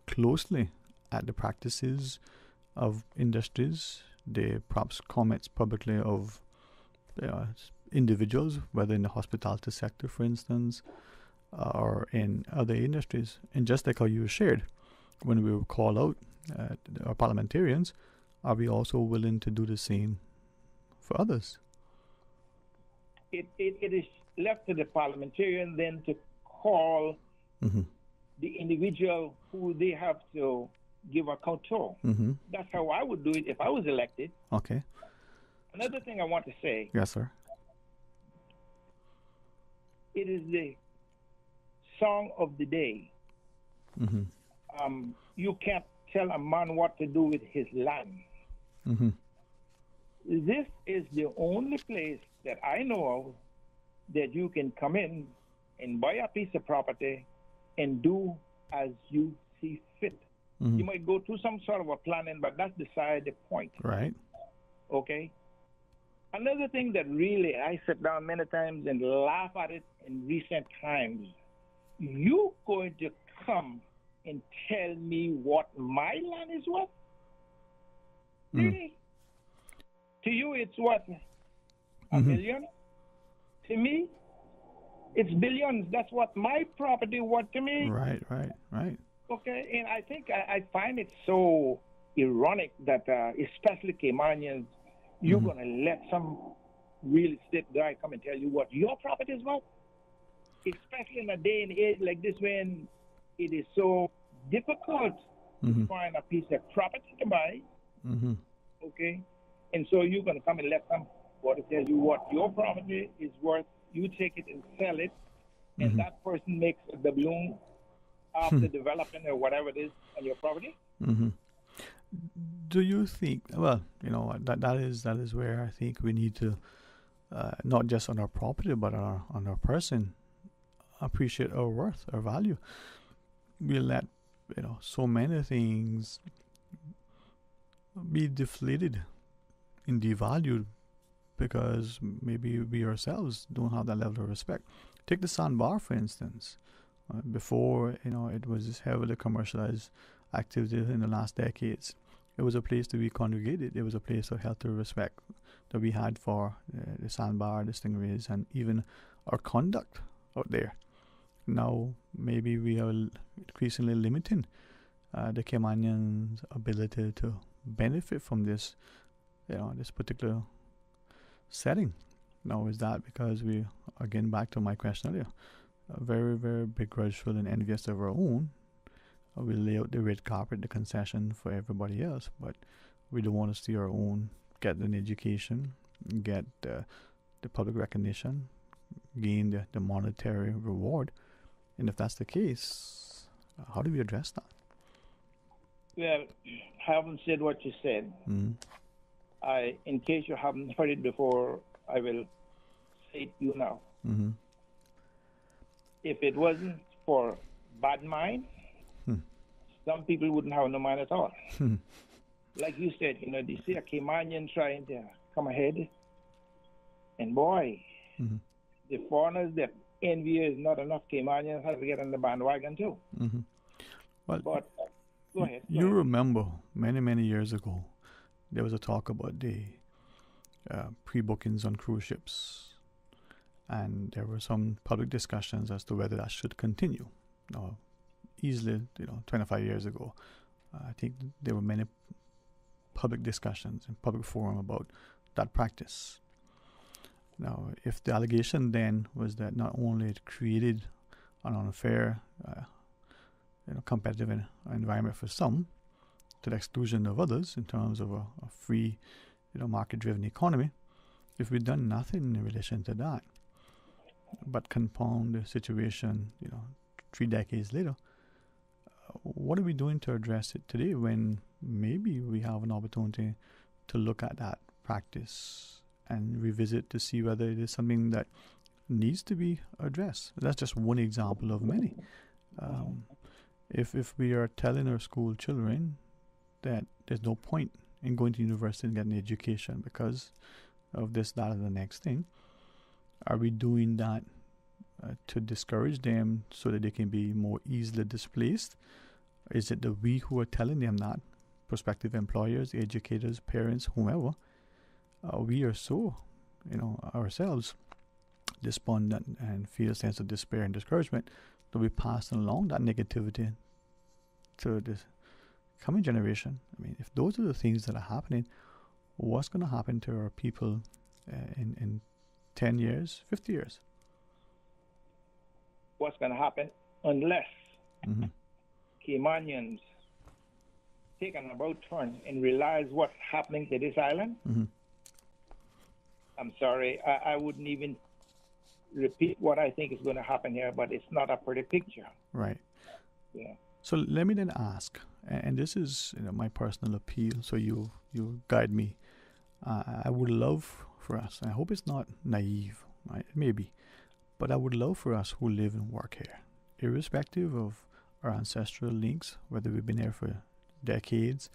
closely at the practices of industries, the perhaps comments publicly of individuals, whether in the hospitality sector, for instance, or in other industries? And just like how you shared, when we call out our parliamentarians, are we also willing to do the same for others? It is left to the parliamentarian then to call the individual who they have to give account to. That's how I would do it if I was elected. Okay. Another thing I want to say. Yes, sir. It is the song of the day. You can't tell a man what to do with his land. This is the only place that I know of that you can come in and buy a piece of property and do as you see fit. You might go through some sort of a planning, but that's beside the point. Right. Okay? Another thing that really I sit down many times and laugh at it in recent times, you going to come and tell me what my land is worth? Really? To you, it's what? A million? To me, it's billions. That's what my property worth to me. Right. Okay, and I think I find it so ironic that, especially Caymanians, you're going to let some real estate guy come and tell you what your property is worth? especially in a day and age like this when it is so difficult to find a piece of property to buy. Okay? And so you're going to come and let somebody tell you what your property is worth. You take it and sell it, and that person makes a doubloon after developing or whatever it is on your property. Do you think? Well, that is where I think we need to not just on our property but on our person appreciate our worth, our value. We let so many things be deflated and devalued because maybe we ourselves don't have that level of respect. Take the sandbar, for instance. Before, it was heavily commercialized activity in the last decades. It was a place to be congregated. It was a place of healthy respect that we had for the sandbar, the stingrays, and even our conduct out there. Now, maybe we are increasingly limiting the Caymanians' ability to benefit from this, this particular setting. Now, is that because we, again, back to my question earlier, very, very begrudgeful and envious of our own? We lay out the red carpet, the concession for everybody else, but we don't want to see our own get an education, get the public recognition, gain the monetary reward. And if that's the case, how do we address that? Well, having said what you said, in case you haven't heard it before, I will say it to you now. If it wasn't for bad mind, some people wouldn't have no mind at all. Like you said, they see a Caymanian trying to come ahead, and boy, the foreigners that envy is not enough Caymanians have to get on the bandwagon too. Well, but go ahead. You remember many, many years ago, there was a talk about the pre-bookings on cruise ships, and there were some public discussions as to whether that should continue. Now, easily, 25 years ago, I think there were many public discussions in public forum about that practice. Now, if the allegation then was that not only it created an unfair, competitive environment for some, to the exclusion of others in terms of a free, market-driven economy, if we'd done nothing in relation to that, but compound the situation, 3 decades later, what are we doing to address it today when maybe we have an opportunity to look at that practice and revisit to see whether it is something that needs to be addressed? That's just one example of many. If we are telling our school children that there's no point in going to university and getting an education because of this, that, or the next thing, are we doing that to discourage them so that they can be more easily displaced? Is it that we who are telling them that, prospective employers, educators, parents, whomever, we are so, ourselves despondent and feel a sense of despair and discouragement that we pass along that negativity to the coming generation? I mean, if those are the things that are happening, what's going to happen to our people in 10 years, 50 years? What's going to happen unless Caymanians take an about turn and realize what's happening to this island? I'm sorry, I wouldn't even repeat what I think is going to happen here, but it's not a pretty picture. Right. Yeah. So let me then ask, and this is my personal appeal, so you guide me. I would love for us, I hope it's not naive, right? Maybe, but I would love for us who live and work here, irrespective of our ancestral links, whether we've been here for decades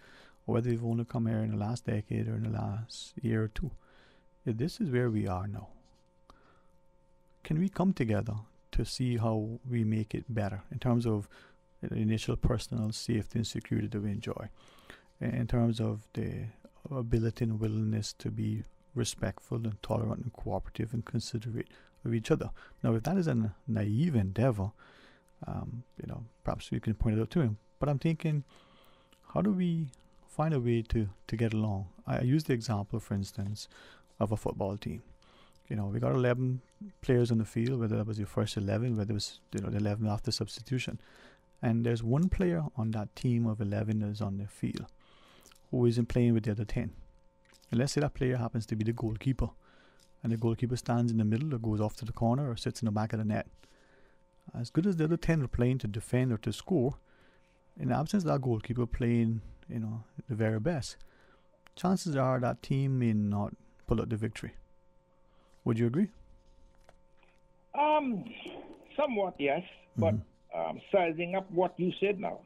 or whether we've only come here in the last decade or in the last year or two. If this is where we are now, can we come together to see how we make it better in terms of the initial personal safety and security that we enjoy, in terms of the ability and willingness to be respectful and tolerant and cooperative and considerate of each other? Now, if that is a naive endeavor, perhaps you can point it out to him. But I'm thinking, how do we find a way to get along? I use the example, for instance, of a football team. we got 11 players on the field, whether that was your first 11, whether it was the 11 after substitution. And there's one player on that team of 11 that is on the field who isn't playing with the other 10. And let's say that player happens to be the goalkeeper. And the goalkeeper stands in the middle or goes off to the corner or sits in the back of the net. As good as the other 10 are playing to defend or to score, in the absence of that goalkeeper playing, the very best, chances are that team may not pull out the victory. Would you agree? Somewhat, yes. But sizing up what you said now,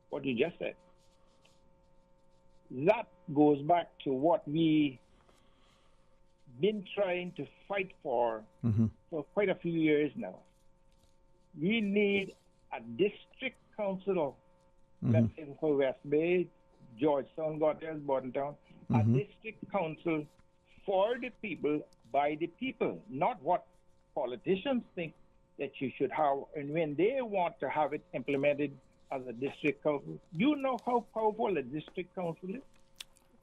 what you just said, that goes back to what we been trying to fight for quite a few years now. We need a district council, let's say for West Bay, Georgetown got theirs, Bordentown, a district council for the people, by the people, not what politicians think that you should have. And when they want to have it implemented as a district council, you know how powerful a district council is?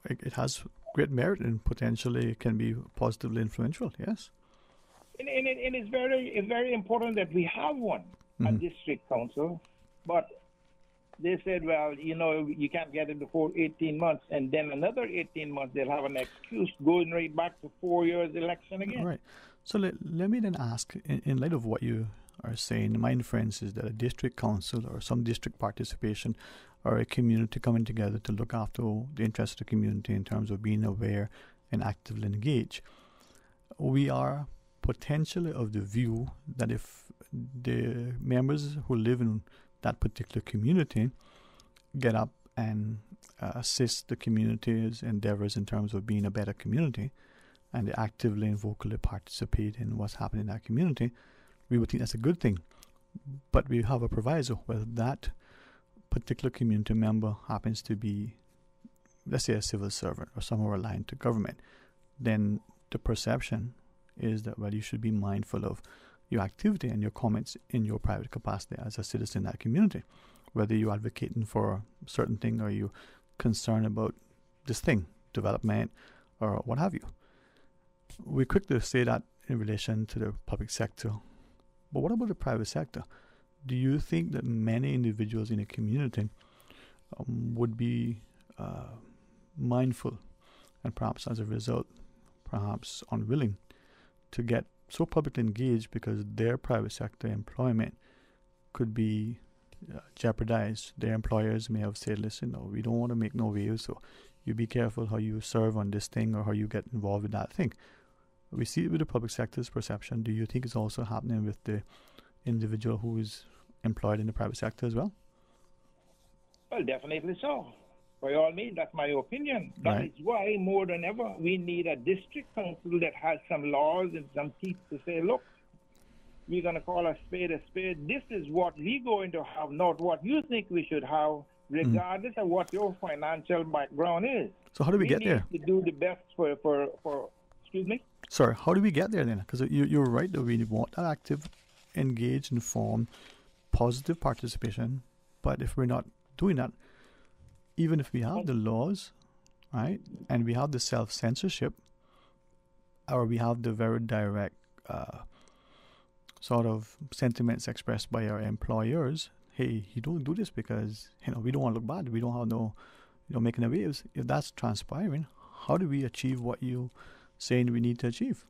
It has great merit and potentially it can be positively influential, yes. And it's very important that we have one, a district council. But they said, well, you can't get it before 18 months. And then another 18 months, they'll have an excuse going right back to 4 years election again. All right. So let me then ask, in light of what you are saying, my inference is that a district council or some district participation or a community coming together to look after the interests of the community in terms of being aware and actively engaged. We are potentially of the view that if the members who live in that particular community get up and assist the community's endeavors in terms of being a better community, and they actively and vocally participate in what's happening in that community, we would think that's a good thing. But we have a proviso, whether that particular community member happens to be, let's say, a civil servant or somewhere aligned to government, then the perception is that, well, you should be mindful of your activity and your comments in your private capacity as a citizen in that community, whether you're advocating for a certain thing or you're concerned about this thing, development, or what have you. We're quick to say that in relation to the public sector, but what about the private sector? Do you think that many individuals in a community would be mindful and perhaps as a result, perhaps unwilling to get so publicly engaged because their private sector employment could be jeopardized? Their employers may have said, listen, no, we don't want to make no waves, so you be careful how you serve on this thing or how you get involved with that thing. We see it with the public sector's perception. Do you think it's also happening with the individual who is employed in the private sector as well? Well, definitely so. By all means, that's my opinion. That is why, more than ever, we need a district council that has some laws and some teeth to say, look, we're going to call a spade a spade. This is what we're going to have, not what you think we should have, regardless of what your financial background is. So how do we get there? We need to do the best for excuse me? Sorry, how do we get there then? Because you're right that we want that active, engaged, informed, positive participation. But if we're not doing that, even if we have the laws, right, and we have the self-censorship, or we have the very direct sort of sentiments expressed by our employers, hey, you don't do this because, we don't want to look bad. We don't have no, making the waves. If that's transpiring, how do we achieve what you saying we need to achieve?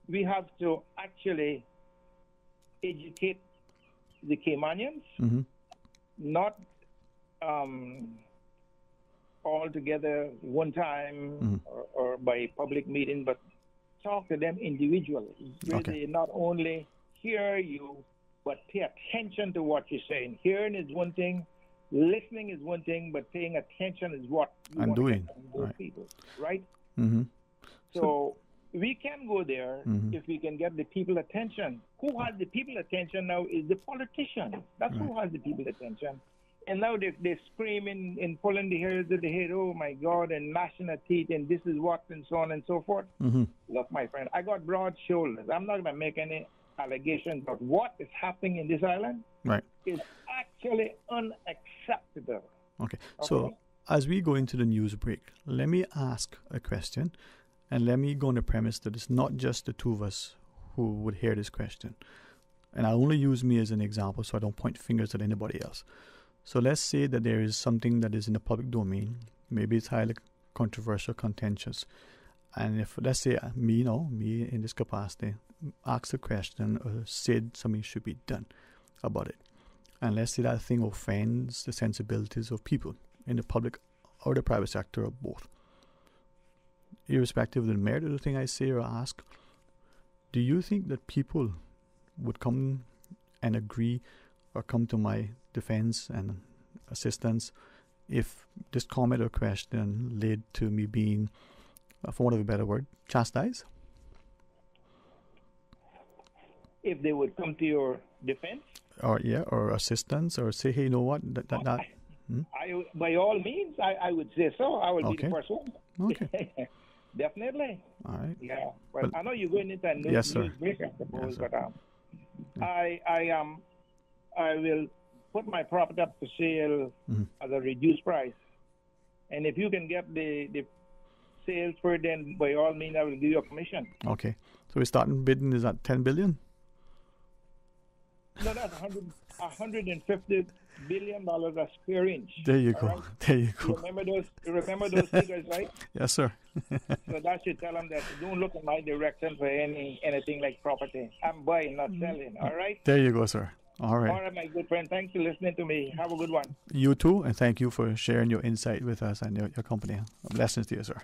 We have to actually educate the Caymanians, not all together one time or by public meeting, but talk to them individually. Where they not only hear you, but pay attention to what you're saying. Hearing is one thing, listening is one thing, but paying attention is what you want doing. To get from those people, right? So we can go there if we can get the people attention. Who has the people attention now is the politicians. That's who has the people attention. And now they're screaming and pulling the hairs of the head, oh my God, and gnashing their teeth, and this is what, and so on and so forth. Look, my friend, I got broad shoulders. I'm not going to make any allegations, but what is happening in this island is actually unacceptable. Okay, so as we go into the news break, let me ask a question, And let me go on the premise that it's not just the two of us who would hear this question. And I only use me as an example so I don't point fingers at anybody else. So let's say that there is something that is in the public domain. Maybe it's highly controversial, contentious. And if, let's say, me in this capacity, asked a question or said something should be done about it. And let's say that thing offends the sensibilities of people in the public or the private sector or both. Irrespective of the merit of the thing I say or ask, do you think that people would come and agree or come to my defense and assistance if this comment or question led to me being, for want of a better word, chastised? If they would come to your defense? Or assistance, or say, hey, you know what, I, by all means, I would say so. I would be the first one. Okay. Definitely. All right. Yeah. But I know you're going into a news break, I suppose. Yes, but I will put my property up for sale at a reduced price. And if you can get the sales for it, then by all means, I will give you a commission. Okay. So we're starting bidding, is that 10 billion? No, that's $150 billion a square inch. There you go. Right? There you go. You remember those figures, right? Yes, sir. So that should tell them that don't look in my direction for anything like property. I'm buying, not selling. All right? There you go, sir. All right. All right, my good friend. Thanks for listening to me. Have a good one. You too, and thank you for sharing your insight with us and your company. Blessings to you, sir.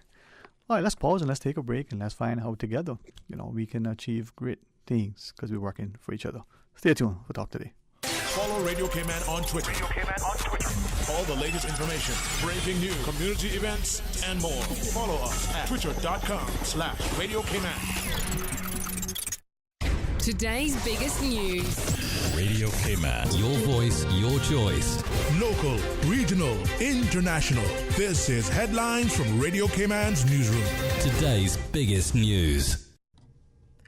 All right, let's pause and let's take a break and let's find how together, we can achieve great things because we're working for each other. Stay tuned for Talk Today. Follow Radio K-Man on Twitter. All the latest information, breaking news, community events, and more. Follow us at twitter.com/Radio K-Man. Today's biggest news. Radio K-Man. Your voice, your choice. Local, regional, international. This is Headlines from Radio K-Man's newsroom. Today's biggest news.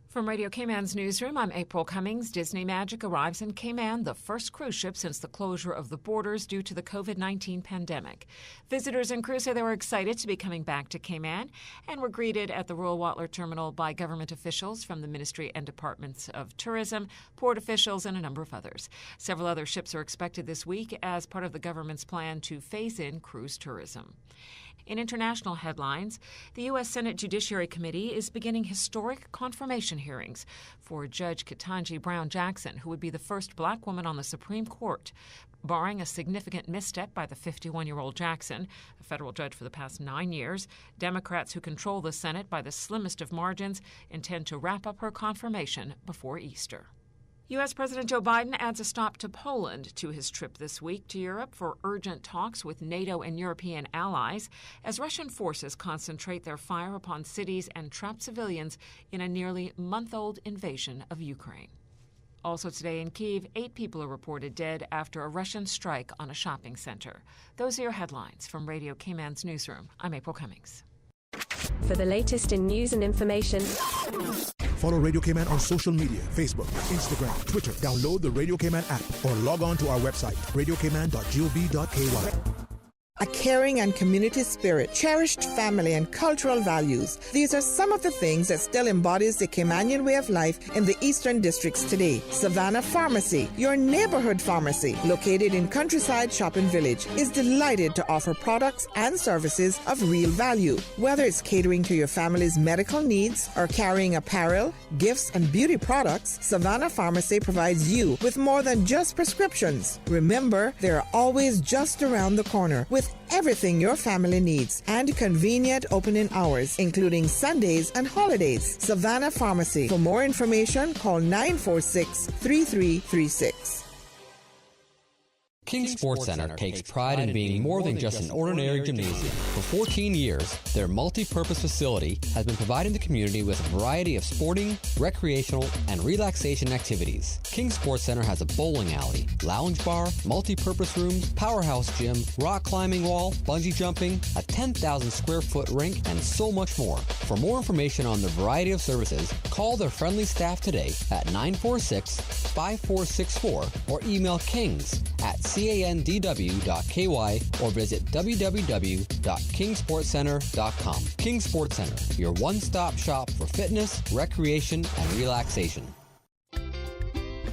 From Radio Cayman's newsroom, I'm April Cummings. Disney Magic arrives in Cayman, the first cruise ship since the closure of the borders due to the COVID-19 pandemic. Visitors and crew say they were excited to be coming back to Cayman and were greeted at the Royal Watler Terminal by government officials from the Ministry and Departments of Tourism, port officials, and a number of others. Several other ships are expected this week as part of the government's plan to phase in cruise tourism. In international headlines, the U.S. Senate Judiciary Committee is beginning historic confirmation hearings for Judge Ketanji Brown Jackson, who would be the first black woman on the Supreme Court. Barring a significant misstep by the 51-year-old Jackson, a federal judge for the past 9 years, Democrats who control the Senate by the slimmest of margins intend to wrap up her confirmation before Easter. U.S. President Joe Biden adds a stop to Poland to his trip this week to Europe for urgent talks with NATO and European allies as Russian forces concentrate their fire upon cities and trap civilians in a nearly month-old invasion of Ukraine. Also today in Kyiv, 8 people are reported dead after a Russian strike on a shopping center. Those are your headlines from Radio Cayman's newsroom. I'm April Cummings. For the latest in news and information, follow Radio K-Man on social media, Facebook, Instagram, Twitter. Download the Radio K-Man app or log on to our website, radiokman.gov.ky. A caring and community spirit, cherished family and cultural values. These are some of the things that still embodies the Caymanian way of life in the Eastern Districts today. Savannah Pharmacy, your neighborhood pharmacy, located in Countryside Shopping Village, is delighted to offer products and services of real value. Whether it's catering to your family's medical needs or carrying apparel, gifts, and beauty products, Savannah Pharmacy provides you with more than just prescriptions. Remember, they're always just around the corner with everything your family needs and convenient opening hours, including Sundays and holidays. Savannah Pharmacy. For more information, call 946-3336. King Sports Center takes pride in being more than just an ordinary gymnasium. For 14 years, their multi-purpose facility has been providing the community with a variety of sporting, recreational, and relaxation activities. King Sports Center has a bowling alley, lounge bar, multi-purpose rooms, powerhouse gym, rock climbing wall, bungee jumping, a 10,000 square foot rink, and so much more. For more information on the variety of services, call their friendly staff today at 946-5464 or email kings at candw.ky or visit www.kingsportscenter.com. King Sports Center, your one-stop shop for fitness, recreation, and relaxation.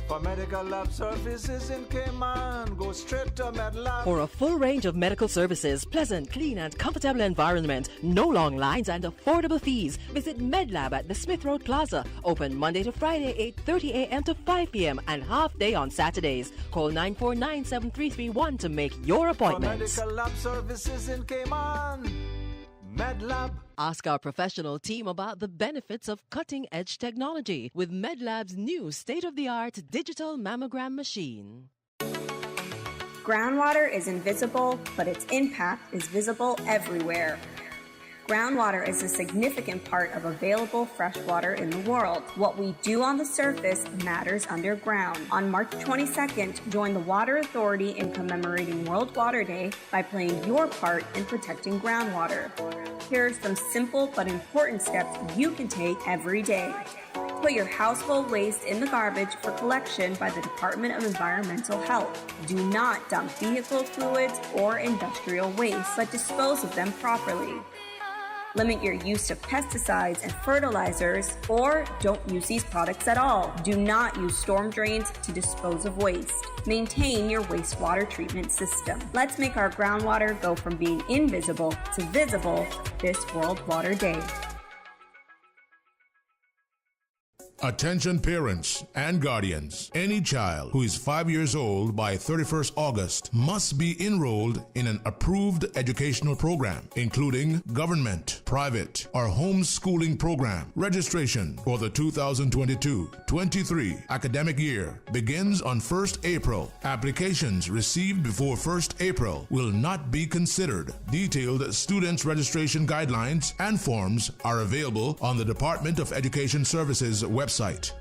For medical lab services in Cayman, go straight to MedLab. For a full range of medical services, pleasant, clean and comfortable environment, no long lines and affordable fees, visit MedLab at the Smith Road Plaza. Open Monday to Friday, 8:30 a.m. to 5 p.m. and half day on Saturdays. Call 949-7331 to make your appointment. For medical lab services in Cayman, MedLab. Ask our professional team about the benefits of cutting-edge technology with MedLab's new state-of-the-art digital mammogram machine. Groundwater is invisible, but its impact is visible everywhere. Groundwater is a significant part of available fresh water in the world. What we do on the surface matters underground. On March 22nd, join the Water Authority in commemorating World Water Day by playing your part in protecting groundwater. Here are some simple but important steps you can take every day. Put your household waste in the garbage for collection by the Department of Environmental Health. Do not dump vehicle fluids or industrial waste, but dispose of them properly. Limit your use of pesticides and fertilizers, or don't use these products at all. Do not use storm drains to dispose of waste. Maintain your wastewater treatment system. Let's make our groundwater go from being invisible to visible this World Water Day. Attention parents and guardians. Any child who is 5 years old by 31st August must be enrolled in an approved educational program, including government, private, or homeschooling program. Registration for the 2022-23 academic year begins on 1st April. Applications received before 1st April will not be considered. Detailed students' registration guidelines and forms are available on the Department of Education Services website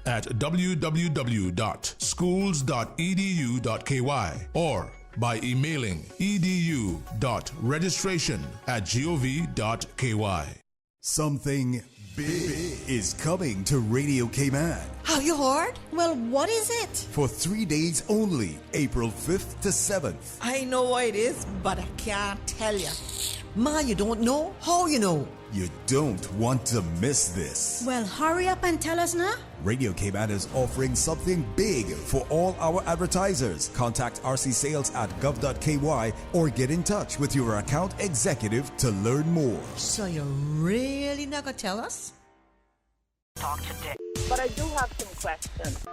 at www.schools.edu.ky or by emailing edu.registration@gov.ky. Something big is coming to Radio Cayman. How you heard? Well, what is it? For 3 days only, April 5th to 7th. I know what it is, but I can't tell you. Ma, you don't know? How you know? You don't want to miss this. Well, hurry up and tell us now. Radio Cayman is offering something big for all our advertisers. Contact RC Sales at gov.ky or get in touch with your account executive to learn more. So you're really not going to tell us? Talk today. But I do have some questions.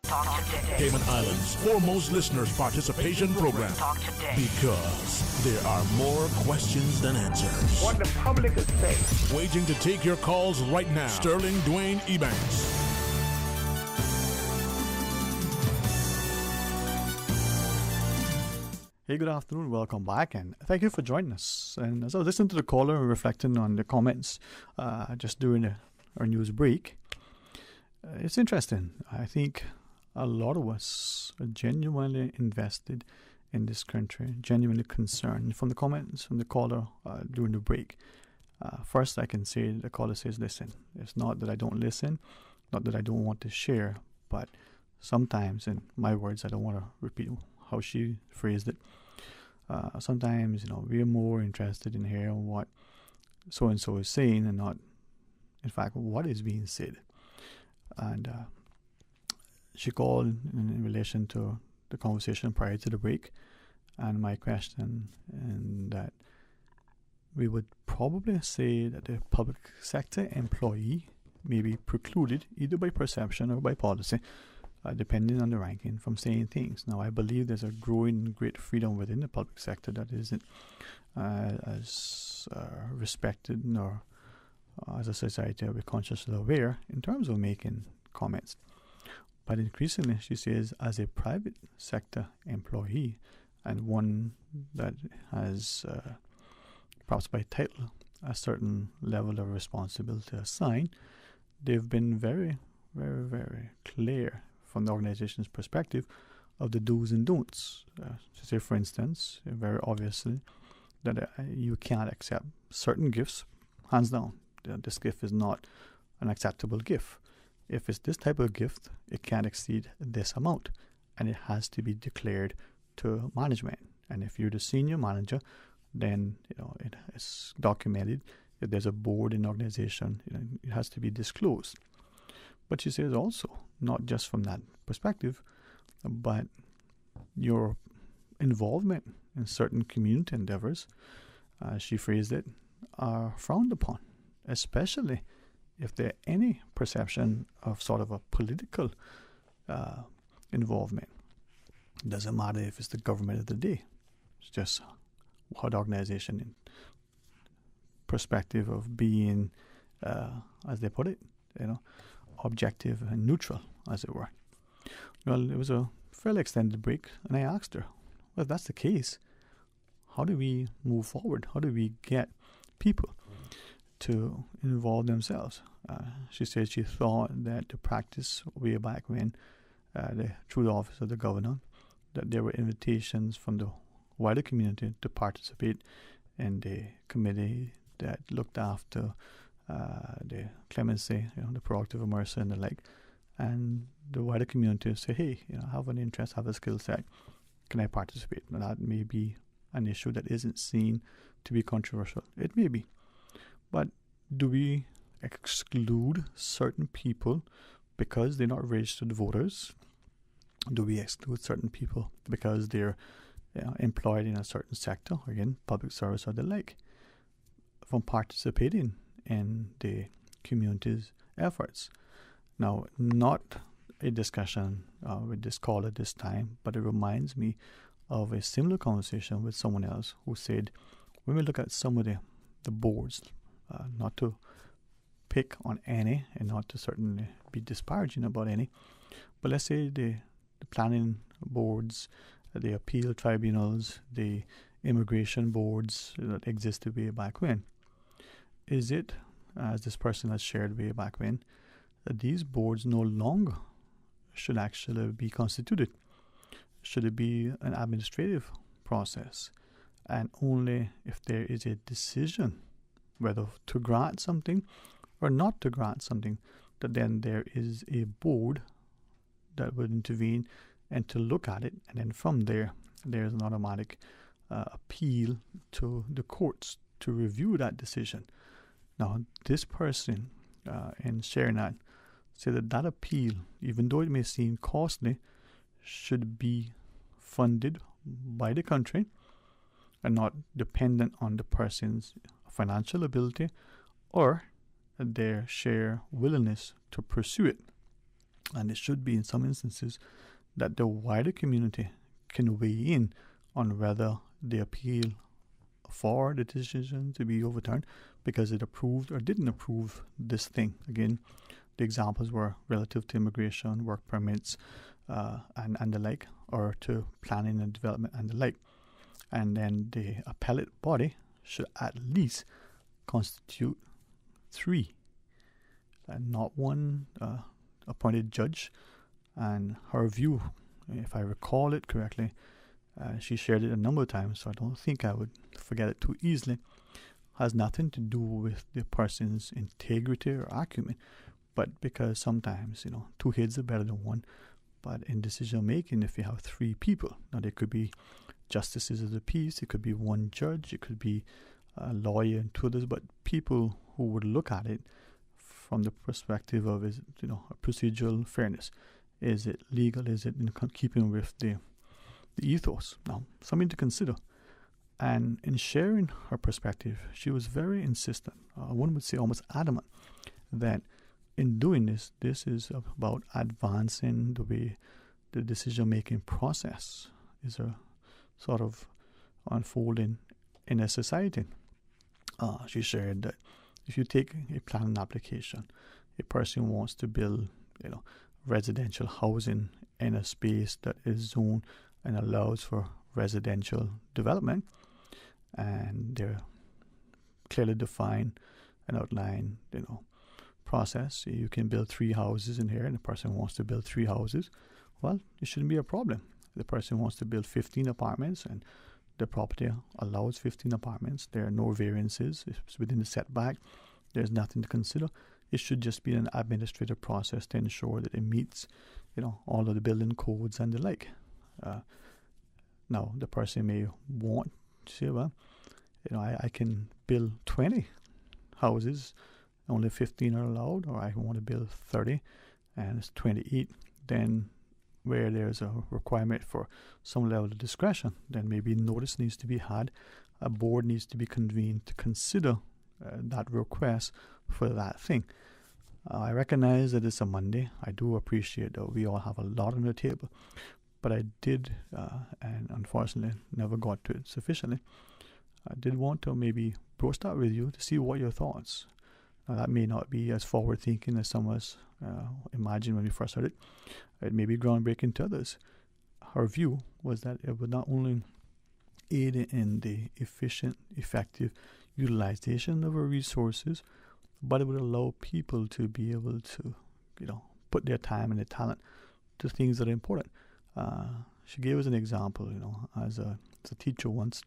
Talk today. Cayman Islands' foremost listeners participation program. Talk today. Because there are more questions than answers. What the public is saying. Waiting to take your calls right now. Sterling Dwayne Ebanks. Hey, good afternoon. Welcome back, and thank you for joining us. And as I was listening to the caller and reflecting on the comments just during our news break, it's interesting. I think a lot of us are genuinely invested in this country, genuinely concerned. From the comments from the caller during the break, first I can say the caller says, listen, it's not that I don't listen, not that I don't want to share, but sometimes, in my words, I don't want to repeat how she phrased it. Sometimes, we're more interested in hearing what so-and-so is saying and not, in fact, what is being said. And she called in relation to the conversation prior to the break and my question, and that we would probably say that the public sector employee may be precluded either by perception or by policy, depending on the ranking, from saying things. Now, I believe there's a growing great freedom within the public sector that isn't as respected nor as a society are we consciously aware in terms of making comments. But increasingly, she says, as a private sector employee and one that has, perhaps by title, a certain level of responsibility assigned, they've been very, very, very clear from the organization's perspective of the do's and don'ts. She said, for instance, very obviously, that you can't accept certain gifts, hands down. This gift is not an acceptable gift. If it's this type of gift, it can't exceed this amount, and it has to be declared to management. And if you're the senior manager, then it is documented. If there's a board in the organization, it has to be disclosed. But she says also, not just from that perspective, but your involvement in certain community endeavors, she phrased it, are frowned upon, especially if there any perception of sort of a political involvement. It doesn't matter if it's the government of the day. It's just how the organization in perspective of being, as they put it, objective and neutral, as it were. Well, it was a fairly extended break, and I asked her, well, if that's the case, how do we move forward? How do we get people to involve themselves? She said she thought that the practice way back when, through the office of the governor, that there were invitations from the wider community to participate in the committee that looked after the clemency, the prerogative of mercy and the like. And the wider community say, hey, I have an interest, have a skill set, can I participate? And that may be an issue that isn't seen to be controversial. It may be. But do we exclude certain people because they're not registered voters? Do we exclude certain people because they're employed in a certain sector, again, public service or the like, from participating in the community's efforts? Now, not a discussion with this call at this time, but it reminds me of a similar conversation with someone else who said, when we look at some of the boards, not to pick on any and not to certainly be disparaging about any, but let's say the planning boards, the appeal tribunals, the immigration boards that existed way back when. Is it, as this person has shared way back when, that these boards no longer should actually be constituted? Should it be an administrative process? And only if there is a decision whether to grant something or not to grant something, that then there is a board that would intervene and to look at it, and then from there is an automatic appeal to the courts to review that decision. Now, this person in sharing that said that appeal, even though it may seem costly, should be funded by the country and not dependent on the person's financial ability or their sheer willingness to pursue it. And it should be, in some instances, that the wider community can weigh in on whether they appeal for the decision to be overturned because it approved or didn't approve this thing. Again, the examples were relative to immigration, work permits, and the like, or to planning and development and the like. And then the appellate body should at least constitute 3, and not one appointed judge. And her view, if I recall it correctly, she shared it a number of times, so I don't think I would forget it too easily, has nothing to do with the person's integrity or acumen, but because sometimes, 2 heads are better than 1. But in decision making, if you have 3 people, now there could be justices of the peace, it could be 1 judge, it could be a lawyer and 2 others, but people who would look at it from the perspective of, is it, a procedural fairness. Is it legal? Is it in keeping with the ethos? Now, something to consider. And in sharing her perspective, she was very insistent, one would say almost adamant, that in doing this, this is about advancing the way the decision-making process is sort of unfolding in a society. She shared that if you take a planning application, a person wants to build, residential housing in a space that is zoned and allows for residential development, and they're clearly defined and outlined, process. You can build 3 houses in here, and the person wants to build 3 houses. Well, it shouldn't be a problem. The person wants to build 15 apartments, and the property allows 15 apartments. There are no variances. It's within the setback. There's nothing to consider. It should just be an administrative process to ensure that it meets, all of the building codes and the like. Now, the person may want to say, well, I can build 20 houses, only 15 are allowed, or I want to build 30 and it's 28. Then where there's a requirement for some level of discretion, then maybe notice needs to be had. A board needs to be convened to consider that request for that thing. I recognize that it's a Monday. I do appreciate that we all have a lot on the table. But I did, and unfortunately never got to it sufficiently, I did want to maybe broach that with you to see what your thoughts. Now, that may not be as forward-thinking as some of us imagined when we first heard it. It may be groundbreaking to others. Her view was that it would not only aid in the efficient, effective utilization of our resources, but it would allow people to be able to, put their time and their talent to things that are important. She gave us an example, as a teacher once.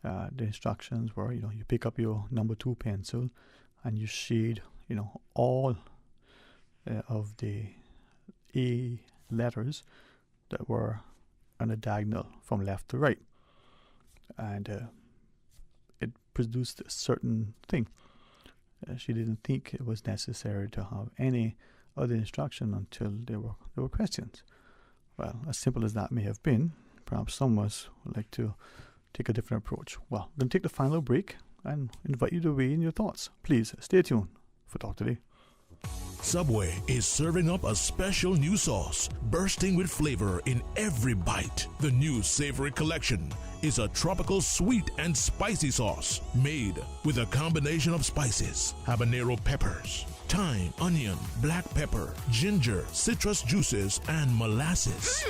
The instructions were, you pick up your number 2 pencil and you shade, all of the A letters that were on a diagonal from left to right. And it produced a certain thing. She didn't think it was necessary to have any other instruction until there were questions. Well, as simple as that may have been, perhaps some of us would like to take a different approach. Well, we're going to take the final break and invite you to weigh in your thoughts. Please stay tuned for Talk Today. Subway is serving up a special new sauce, bursting with flavor in every bite. The new Savory Collection is a tropical sweet and spicy sauce made with a combination of spices, habanero peppers, thyme, onion, black pepper, ginger, citrus juices, and molasses.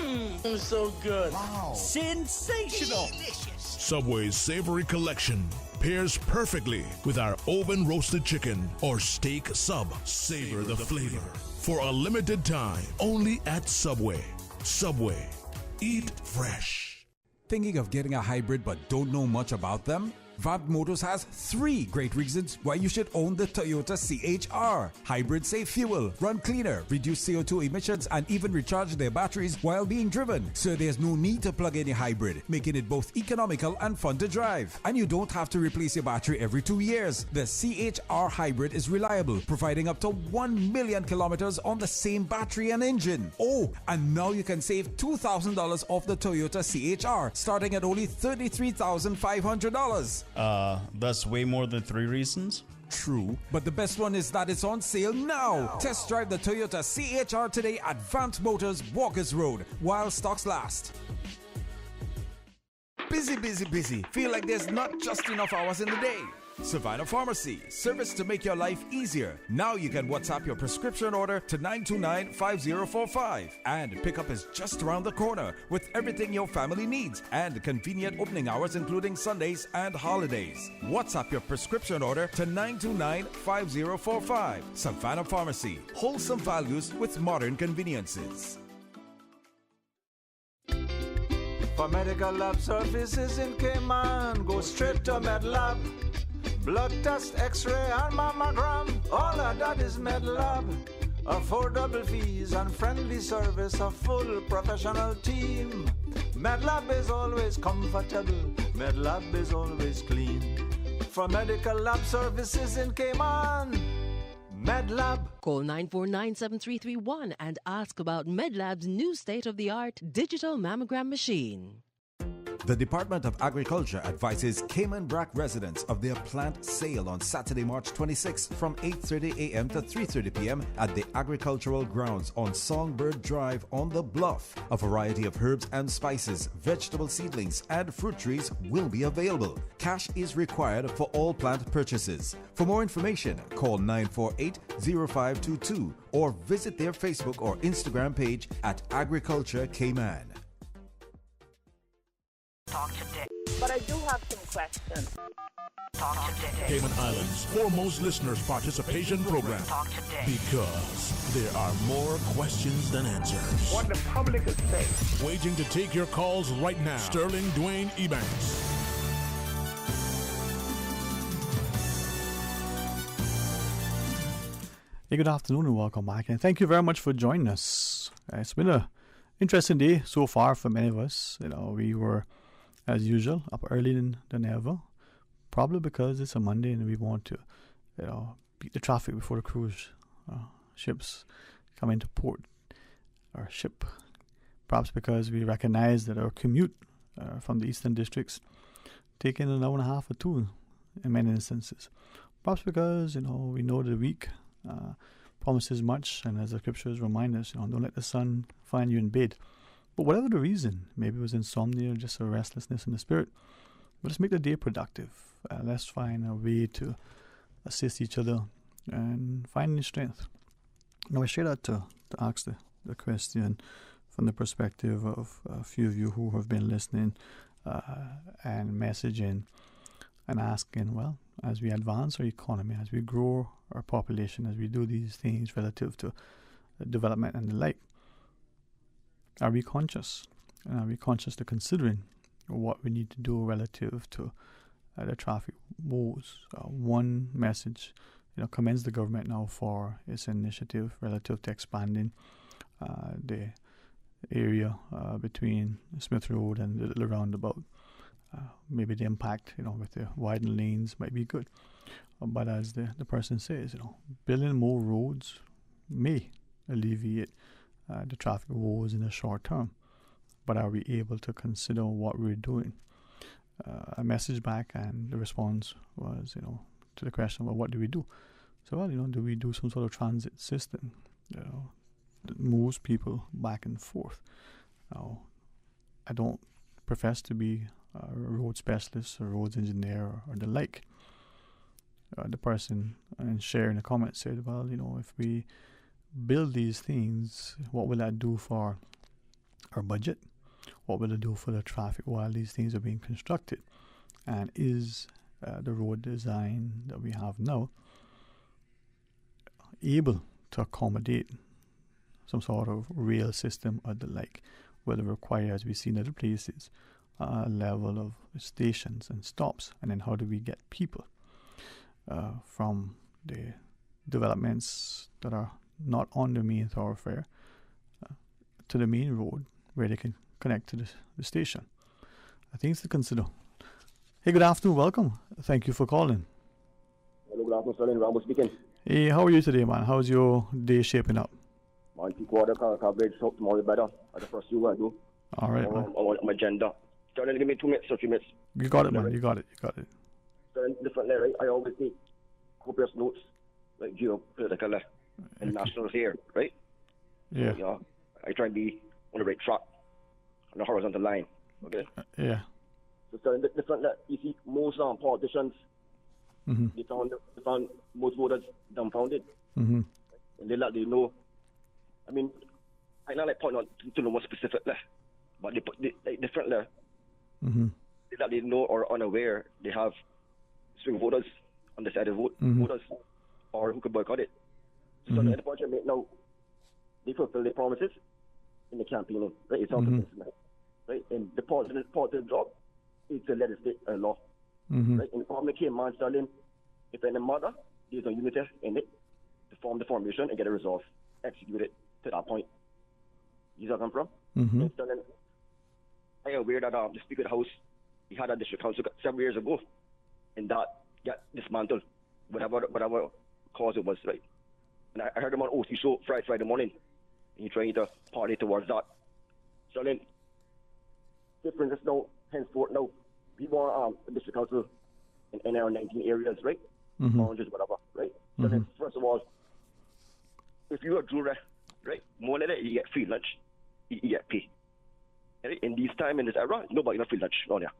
So good. Wow. Sensational. Delicious. Subway's Savory Collection pairs perfectly with our oven roasted chicken or steak sub. Savor the flavor. For a limited time, only at Subway. Subway. Eat fresh. Thinking of getting a hybrid but don't know much about them? Vamp Motors has 3 great reasons why you should own the Toyota CHR. Hybrids save fuel, run cleaner, reduce CO2 emissions, and even recharge their batteries while being driven. So there's no need to plug in a hybrid, making it both economical and fun to drive. And you don't have to replace your battery every 2 years. The CHR Hybrid is reliable, providing up to 1 million kilometers on the same battery and engine. Oh, and now you can save $2,000 off the Toyota CHR, starting at only $33,500. That's way more than 3 reasons. True, but the best one is that it's on sale now. Test drive the Toyota CHR today at Vamp Motors, Walkers Road, while stocks last. Busy, busy, busy. Feel like there's not just enough hours in the day. Savannah Pharmacy, service to make your life easier. Now you can WhatsApp your prescription order to 929-5045. And pickup is just around the corner with everything your family needs and convenient opening hours including Sundays and holidays. WhatsApp your prescription order to 929-5045. Savannah Pharmacy, wholesome values with modern conveniences. For medical lab services in Cayman, go straight to MedLab. Blood test, x-ray and mammogram, all of that is MedLab. Affordable fees and friendly service, a full professional team. MedLab is always comfortable, MedLab is always clean. For medical lab services in Cayman, MedLab. Call 949-7331 and ask about MedLab's new state-of-the-art digital mammogram machine. The Department of Agriculture advises Cayman Brac residents of their plant sale on Saturday, March 26th from 8:30 a.m. to 3:30 p.m. at the Agricultural Grounds on Songbird Drive on the Bluff. A variety of herbs and spices, vegetable seedlings, and fruit trees will be available. Cash is required for all plant purchases. For more information, call 948-0522 or visit their Facebook or Instagram page at Agriculture Cayman. Talk today. But I do have some questions. Talk today. Cayman Islands' foremost listeners participation program. Talk today. Because there are more questions than answers. What the public is saying. Waging to take your calls right now. Sterling Dwayne Ebanks. Hey, good afternoon and welcome back. And thank you very much for joining us. It's been a interesting day so far for many of us. We were, as usual, up earlier than ever, probably because it's a Monday and we want to, beat the traffic before the cruise ships come into port or ship. Perhaps because we recognize that our commute from the eastern districts taking an hour and a half or two in many instances. Perhaps because, we know the week promises much, and as the scriptures remind us, don't let the sun find you in bed. But whatever the reason, maybe it was insomnia or just a restlessness in the spirit, let's make the day productive. Let's find a way to assist each other and find strength. Now I share that to ask the question from the perspective of a few of you who have been listening and messaging and asking, well, as we advance our economy, as we grow our population, as we do these things relative to development and the like, are we conscious? And are we conscious to considering what we need to do relative to the traffic woes? One message, commends the government now for its initiative relative to expanding the area between Smith Road and the little roundabout. Maybe the impact, with the widened lanes might be good. But as the person says, building more roads may alleviate the traffic woes in the short term. But are we able to consider what we're doing? A message back, and the response was, to the question, well, what do we do? So, well, do we do some sort of transit system, that moves people back and forth? Now, I don't profess to be a road specialist or roads engineer or the like. The person and sharing the comment said, well, if we build these things, what will that do for our budget? What will it do for the traffic while these things are being constructed? And is the road design that we have now able to accommodate some sort of rail system or the like? Will it require, as we see in other places, a level of stations and stops? And then how do we get people from the developments that are not on the main thoroughfare to the main road where they can connect to the station? Things to consider. Hey, good afternoon. Welcome. Thank you for calling. Hello, good afternoon, Sterling. Rambo speaking. Hey, how are you today, man? How's your day shaping up? Man, peak water coverage, hope tomorrow better. That's the first you want to do. All right, man. On my agenda. Sterling, give me 2 minutes or 3 minutes. You got it, man. You got it. Sterling, differently, right? I always take copious notes, like geopolitical and national here, right? Yeah. So, I try to be on the right track, on the horizontal line, okay? Yeah. So Sterling, different, you see, most politicians, they found most voters dumbfounded. Mm-hmm. And they know, I mean, I not like pointing out to know more specifically, but they differently. Mm-hmm. They know or unaware they have swing voters, undecided voters, or who could boycott it. So the point I make now, they fulfill their promises in the campaigning, right? It's all right? And the positive job is to legislate a law, right? And the problem came, man, Sterling, if any mother, there's no unity in it to form the formation and get a resolve, execute it to that point. You see where I come from? And Sterling, I am aware that the Speaker of the House, he had a district council several years ago, and that got dismantled, whatever cause it was, right? And I heard him on OC show Friday morning, and he trying to party towards that. Sterling, difference is now, henceforth now, we want a district council in our 19 areas, right? Boundaries, whatever, right? So then, first of all, if you're a juror, right, more than that, you get free lunch, you get pay. Right? In this time, in this era, nobody got free lunch on there.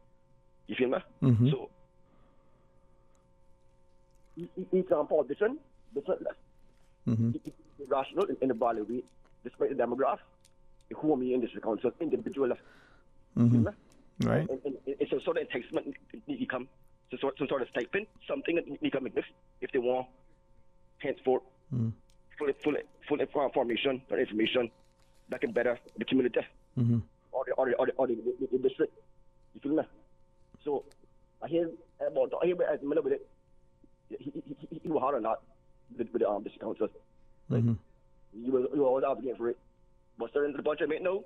You feel me? So, each politician, different less. Rational and evaluate, despite the demographic, who are me in district council, individual. Right. And it's a sort of enticement you come. Some sort of stipend, something that you can make if they want, henceforth, full information or information that can better the community or the district. You feel me? So I hear as familiar with it. He was hard on that with the district council. Right? You were always advocating for it. But starting to the bunch I make now,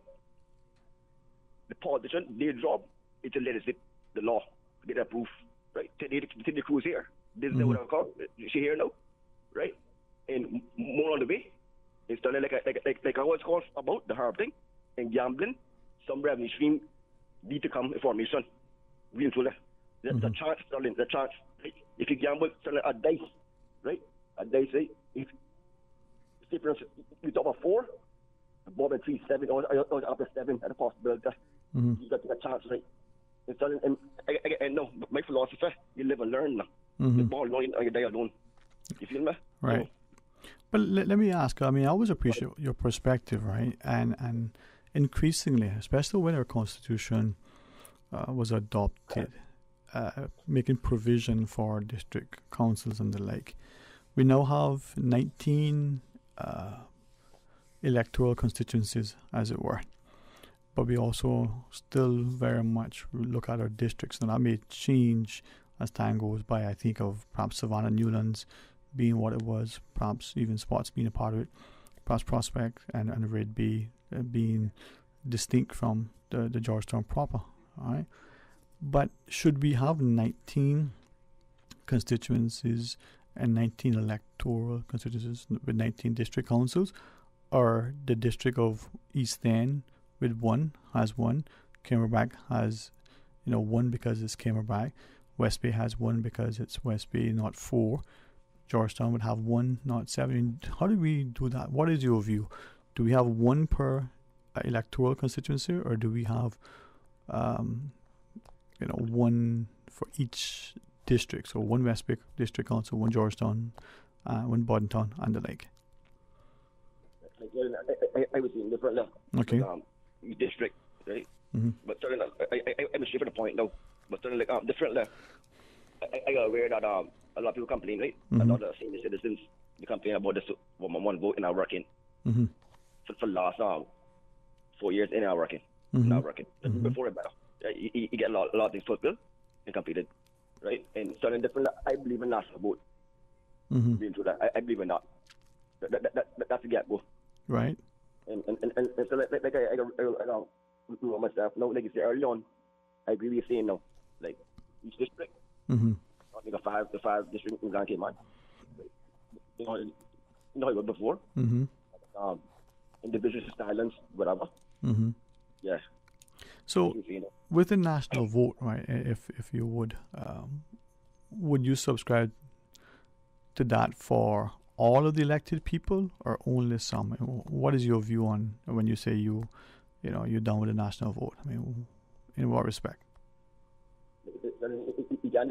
the politician, their job is to legislate the law, get approved, right? Take the cruise here. This is what I call. She here now, right? And more on the way. It's done like I always call about the hard thing. And gambling, some revenue stream need to come information. Real to that. The chance, darling, the chance. Right? If you gamble, a dice, right? A dice, right? If you top of 4, Bob at 3, 7, or up to 7 at a possibility. You got a chance, right? It's done, and no, my philosophy, you live and learn now. The ball, you die alone. You feel me? Right. But let me ask, I mean, I always appreciate your perspective, right? And increasingly, especially when our Constitution was adopted, making provision for district councils and the like, we now have 19 electoral constituencies, as it were. But we also still very much look at our districts. And that may change as time goes by. I think of perhaps Savannah Newlands being what it was, perhaps even Spots being a part of it, perhaps Prospect and Red Bay being distinct from the Georgetown proper. All right? But should we have 19 constituencies and 19 electoral constituencies with 19 district councils, or the district of East End with one has one, Camelback has 1 because it's Camelback, West Bay has 1 because it's West Bay, not 4. Georgetown would have 1, not 7. How do we do that? What is your view? Do we have 1 per electoral constituency, or do we have 1 for each district? So 1 West Bay District Council, 1 Georgetown, 1 Bordentown, and the like. I was in different level. Okay. District, right? Mm-hmm. But certainly, I'm a shift the point now. But certainly, different level. I got aware that a lot of people complain, right? A lot of senior citizens they complain about this one vote in our working. For the last 4 years in our working. Before it better. You get a lot of things fulfilled and completed, right? And certain different. I believe in national vote. Being true that I believe in that. That's the get go. Right. And so like I do myself now, like you said early on, I agree with you saying now, like each district, I think the five districts in Grand Cayman. You know how it was before. Individual silence, whatever. Yeah. So with the national vote, right? If you would you subscribe to that for all of the elected people or only some? What is your view on when you say you're done with the national vote? I mean, in what respect? You can't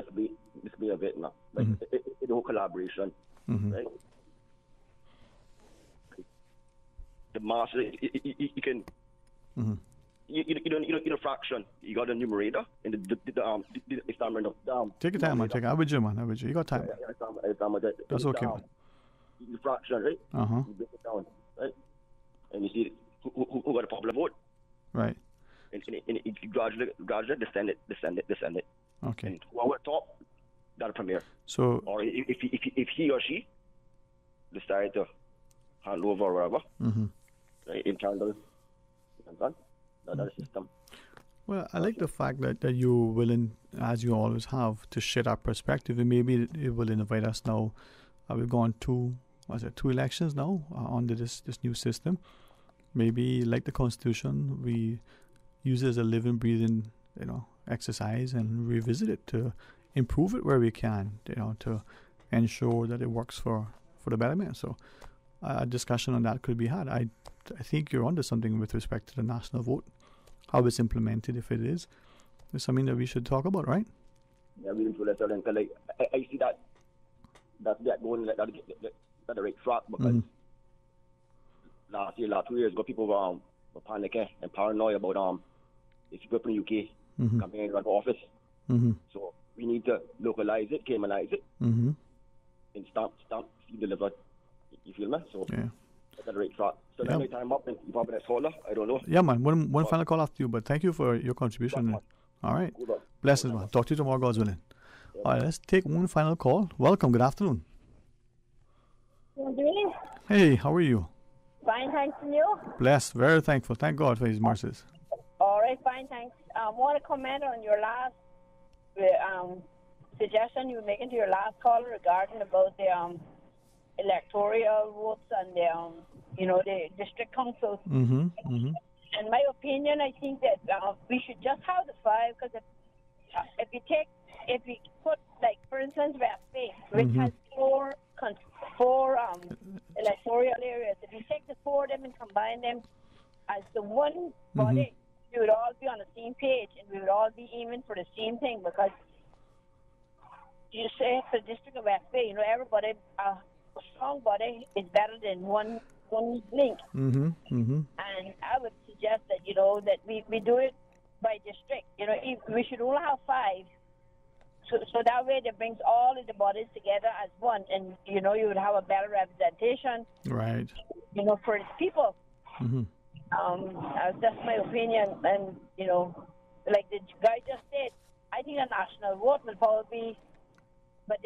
display of it now. Like the whole collaboration, right? The master, you can. You don't a fraction. You got a numerator and the exterminant of Take your time, man. I would you, man. You got time. That's okay, man. The fraction, right? You break it down, right? And you see who got a popular vote, right? And it gradually descend it. Okay. And whoever top, got a premier. So, or if he or she decide to hand over or whatever, right? Internal, that system. Well, I like the fact that you're willing, as you always have, to share that perspective, and maybe it will invite us now. We've gone 2 elections now under this new system. Maybe like the Constitution, we use it as a living, breathing, exercise and revisit it to improve it where we can, to ensure that it works for the betterment. So a discussion on that could be had. I think you're onto something with respect to the national vote, how it's implemented, if it is. It's something that we should talk about, right? Yeah, we didn't like I see that's going like that the right track because last 2 years ago people were panicking and paranoid about if you go from the UK campaign run for office. So we need to localize it, Caymanize it, and stamp deliver. You feel me? So that's the right track. So then my time up and you probably next caller. I don't know. Yeah, man. One final call after you, but thank you for your contribution. All right. Blessings, man. Talk to you tomorrow, God's willing. All right, let's take one final call. Welcome. Good afternoon. Hey, how are you? Fine, thanks, and you? Blessed. Very thankful. Thank God for His mercies. All right. Okay, fine, thanks. I want to comment on your last suggestion you were making to your last caller regarding about the electoral votes and the district councils. Mm-hmm. Mm-hmm. In my opinion, I think that we should just have the 5, because if we put, like, for instance, West Bay, which has four electoral areas, if you take the 4 of them and combine them as the one body, we would all be on the same page and we would all be aiming for the same thing, because you say for the district of West Bay, everybody, a strong body is better than one link. Mm-hmm. Mm-hmm. And I would suggest that, that we do it by district. We should only have 5. So that way that brings all of the bodies together as one, and, you would have a better representation. Right. For the people. Mm-hmm. That's my opinion. And, like the guy just said, I think a national vote will probably be, but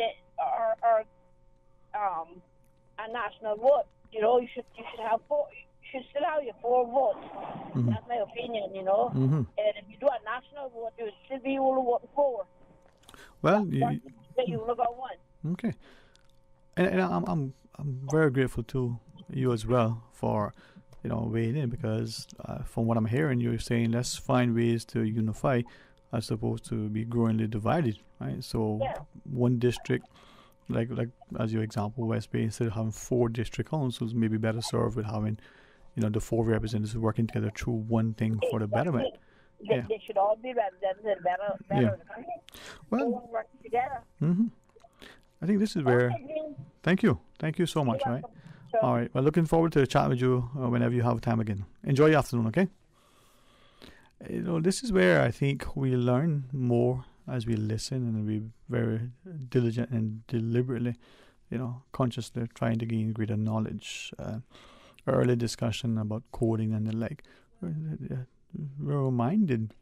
a national vote, you should have 4. You should still have your 4 votes. Mm-hmm. That's my opinion, Mm-hmm. And if you do a national vote, you would still be only voting 4. Well, you only got 1. Okay. And I'm very grateful to you as well for weighing in, because from what I'm hearing, you're saying let's find ways to unify as opposed to be growingly divided, right? So one district, like as your example, West Bay, instead of having 4 district councils, maybe better served with having the 4 representatives working together through one thing for the betterment. They should all be represented better in the country. Well, working together. Mm-hmm. I think this is where. Thank you so much. Right. Sure. All right. Well, looking forward to chatting with you whenever you have time again. Enjoy your afternoon. Okay. This is where I think we learn more as we listen, and we very diligent and deliberately, consciously trying to gain greater knowledge. Early discussion about coding and the like. We're reminded,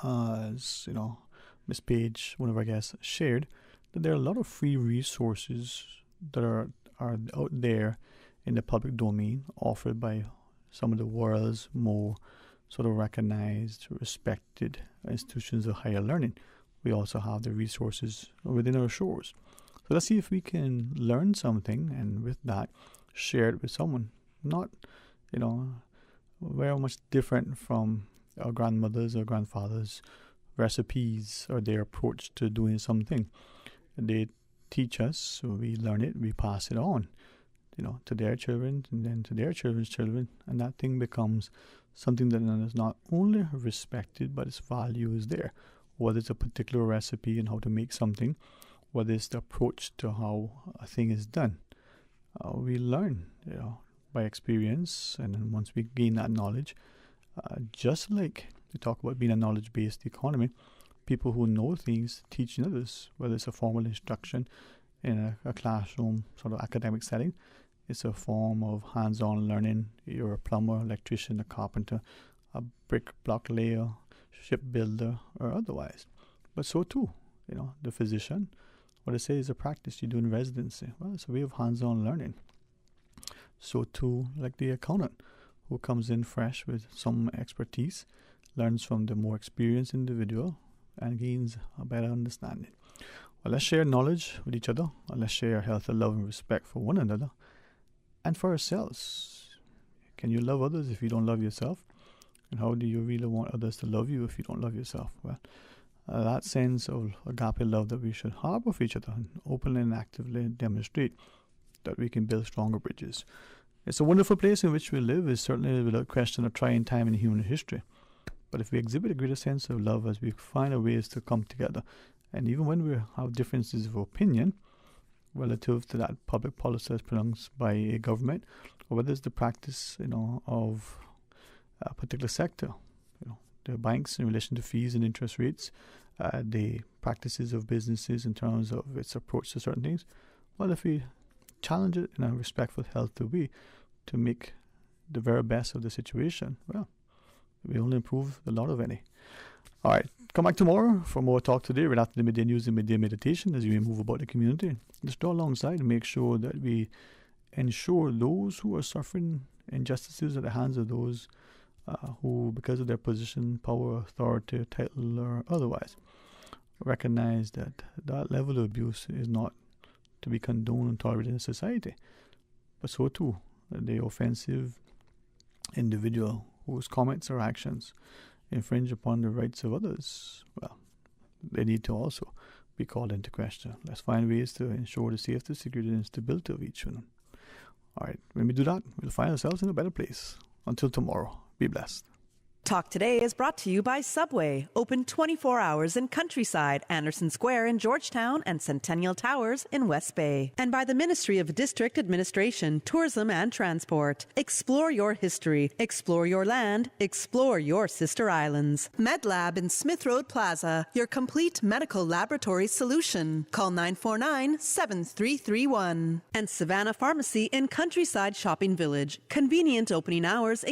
as Miss Page, one of our guests, shared, that there are a lot of free resources that are out there in the public domain, offered by some of the world's more sort of recognized, respected institutions of higher learning. We also have the resources within our shores. So let's see if we can learn something, and with that, share it with someone. Not, very much different from our grandmothers or grandfathers' recipes or their approach to doing something. They teach us, so we learn it, we pass it on, to their children, and then to their children's children, and that thing becomes something that is not only respected, but its value is there. Whether it's a particular recipe and how to make something, whether it's the approach to how a thing is done, we learn, by experience, and then once we gain that knowledge, just like we talk about being a knowledge-based economy, people who know things teaching others, whether it's a formal instruction in a classroom sort of academic setting, it's a form of hands-on learning. You're a plumber, electrician, a carpenter, a brick block layer, shipbuilder, or otherwise. But so too, the physician, what I say is a practice you do in residency. Well, it's a way of hands-on learning. So too, like the accountant, who comes in fresh with some expertise, learns from the more experienced individual, and gains a better understanding. Well, let's share knowledge with each other, and let's share healthy love and respect for one another and for ourselves. Can you love others if you don't love yourself? And how do you really want others to love you if you don't love yourself? Well, that sense of agape love that we should harbor for each other and openly and actively demonstrate that we can build stronger bridges. It's a wonderful place in which we live. Is certainly without question a trying time in human history. But if we exhibit a greater sense of love as we find our ways to come together, and even when we have differences of opinion relative to that public policy as pronounced by a government, or whether it's the practice, of a particular sector, the banks in relation to fees and interest rates, the practices of businesses in terms of its approach to certain things. Well, if we challenge it in a respectful, healthy way to make the very best of the situation, well, we only improve the lot of any. All right, come back tomorrow for more Talk Today right after the midday news and midday meditation as we move about the community. Let's draw alongside and make sure that we ensure those who are suffering injustices at the hands of those who, because of their position, power, authority, title, or otherwise, recognize that that level of abuse is not to be condoned and tolerated in society. But so too, the offensive individual whose comments or actions infringe upon the rights of others, well, they need to also be called into question. Let's find ways to ensure the safety, security, and stability of each one. All right, when we do that, we'll find ourselves in a better place. Until tomorrow, be blessed. Talk Today is brought to you by Subway, open 24 hours in Countryside, Anderson Square in Georgetown, and Centennial Towers in West Bay. And by the Ministry of District Administration, Tourism and Transport. Explore your history, explore your land, explore your sister islands. MedLab in Smith Road Plaza, your complete medical laboratory solution. Call 949-7331. And Savannah Pharmacy in Countryside Shopping Village, convenient opening hours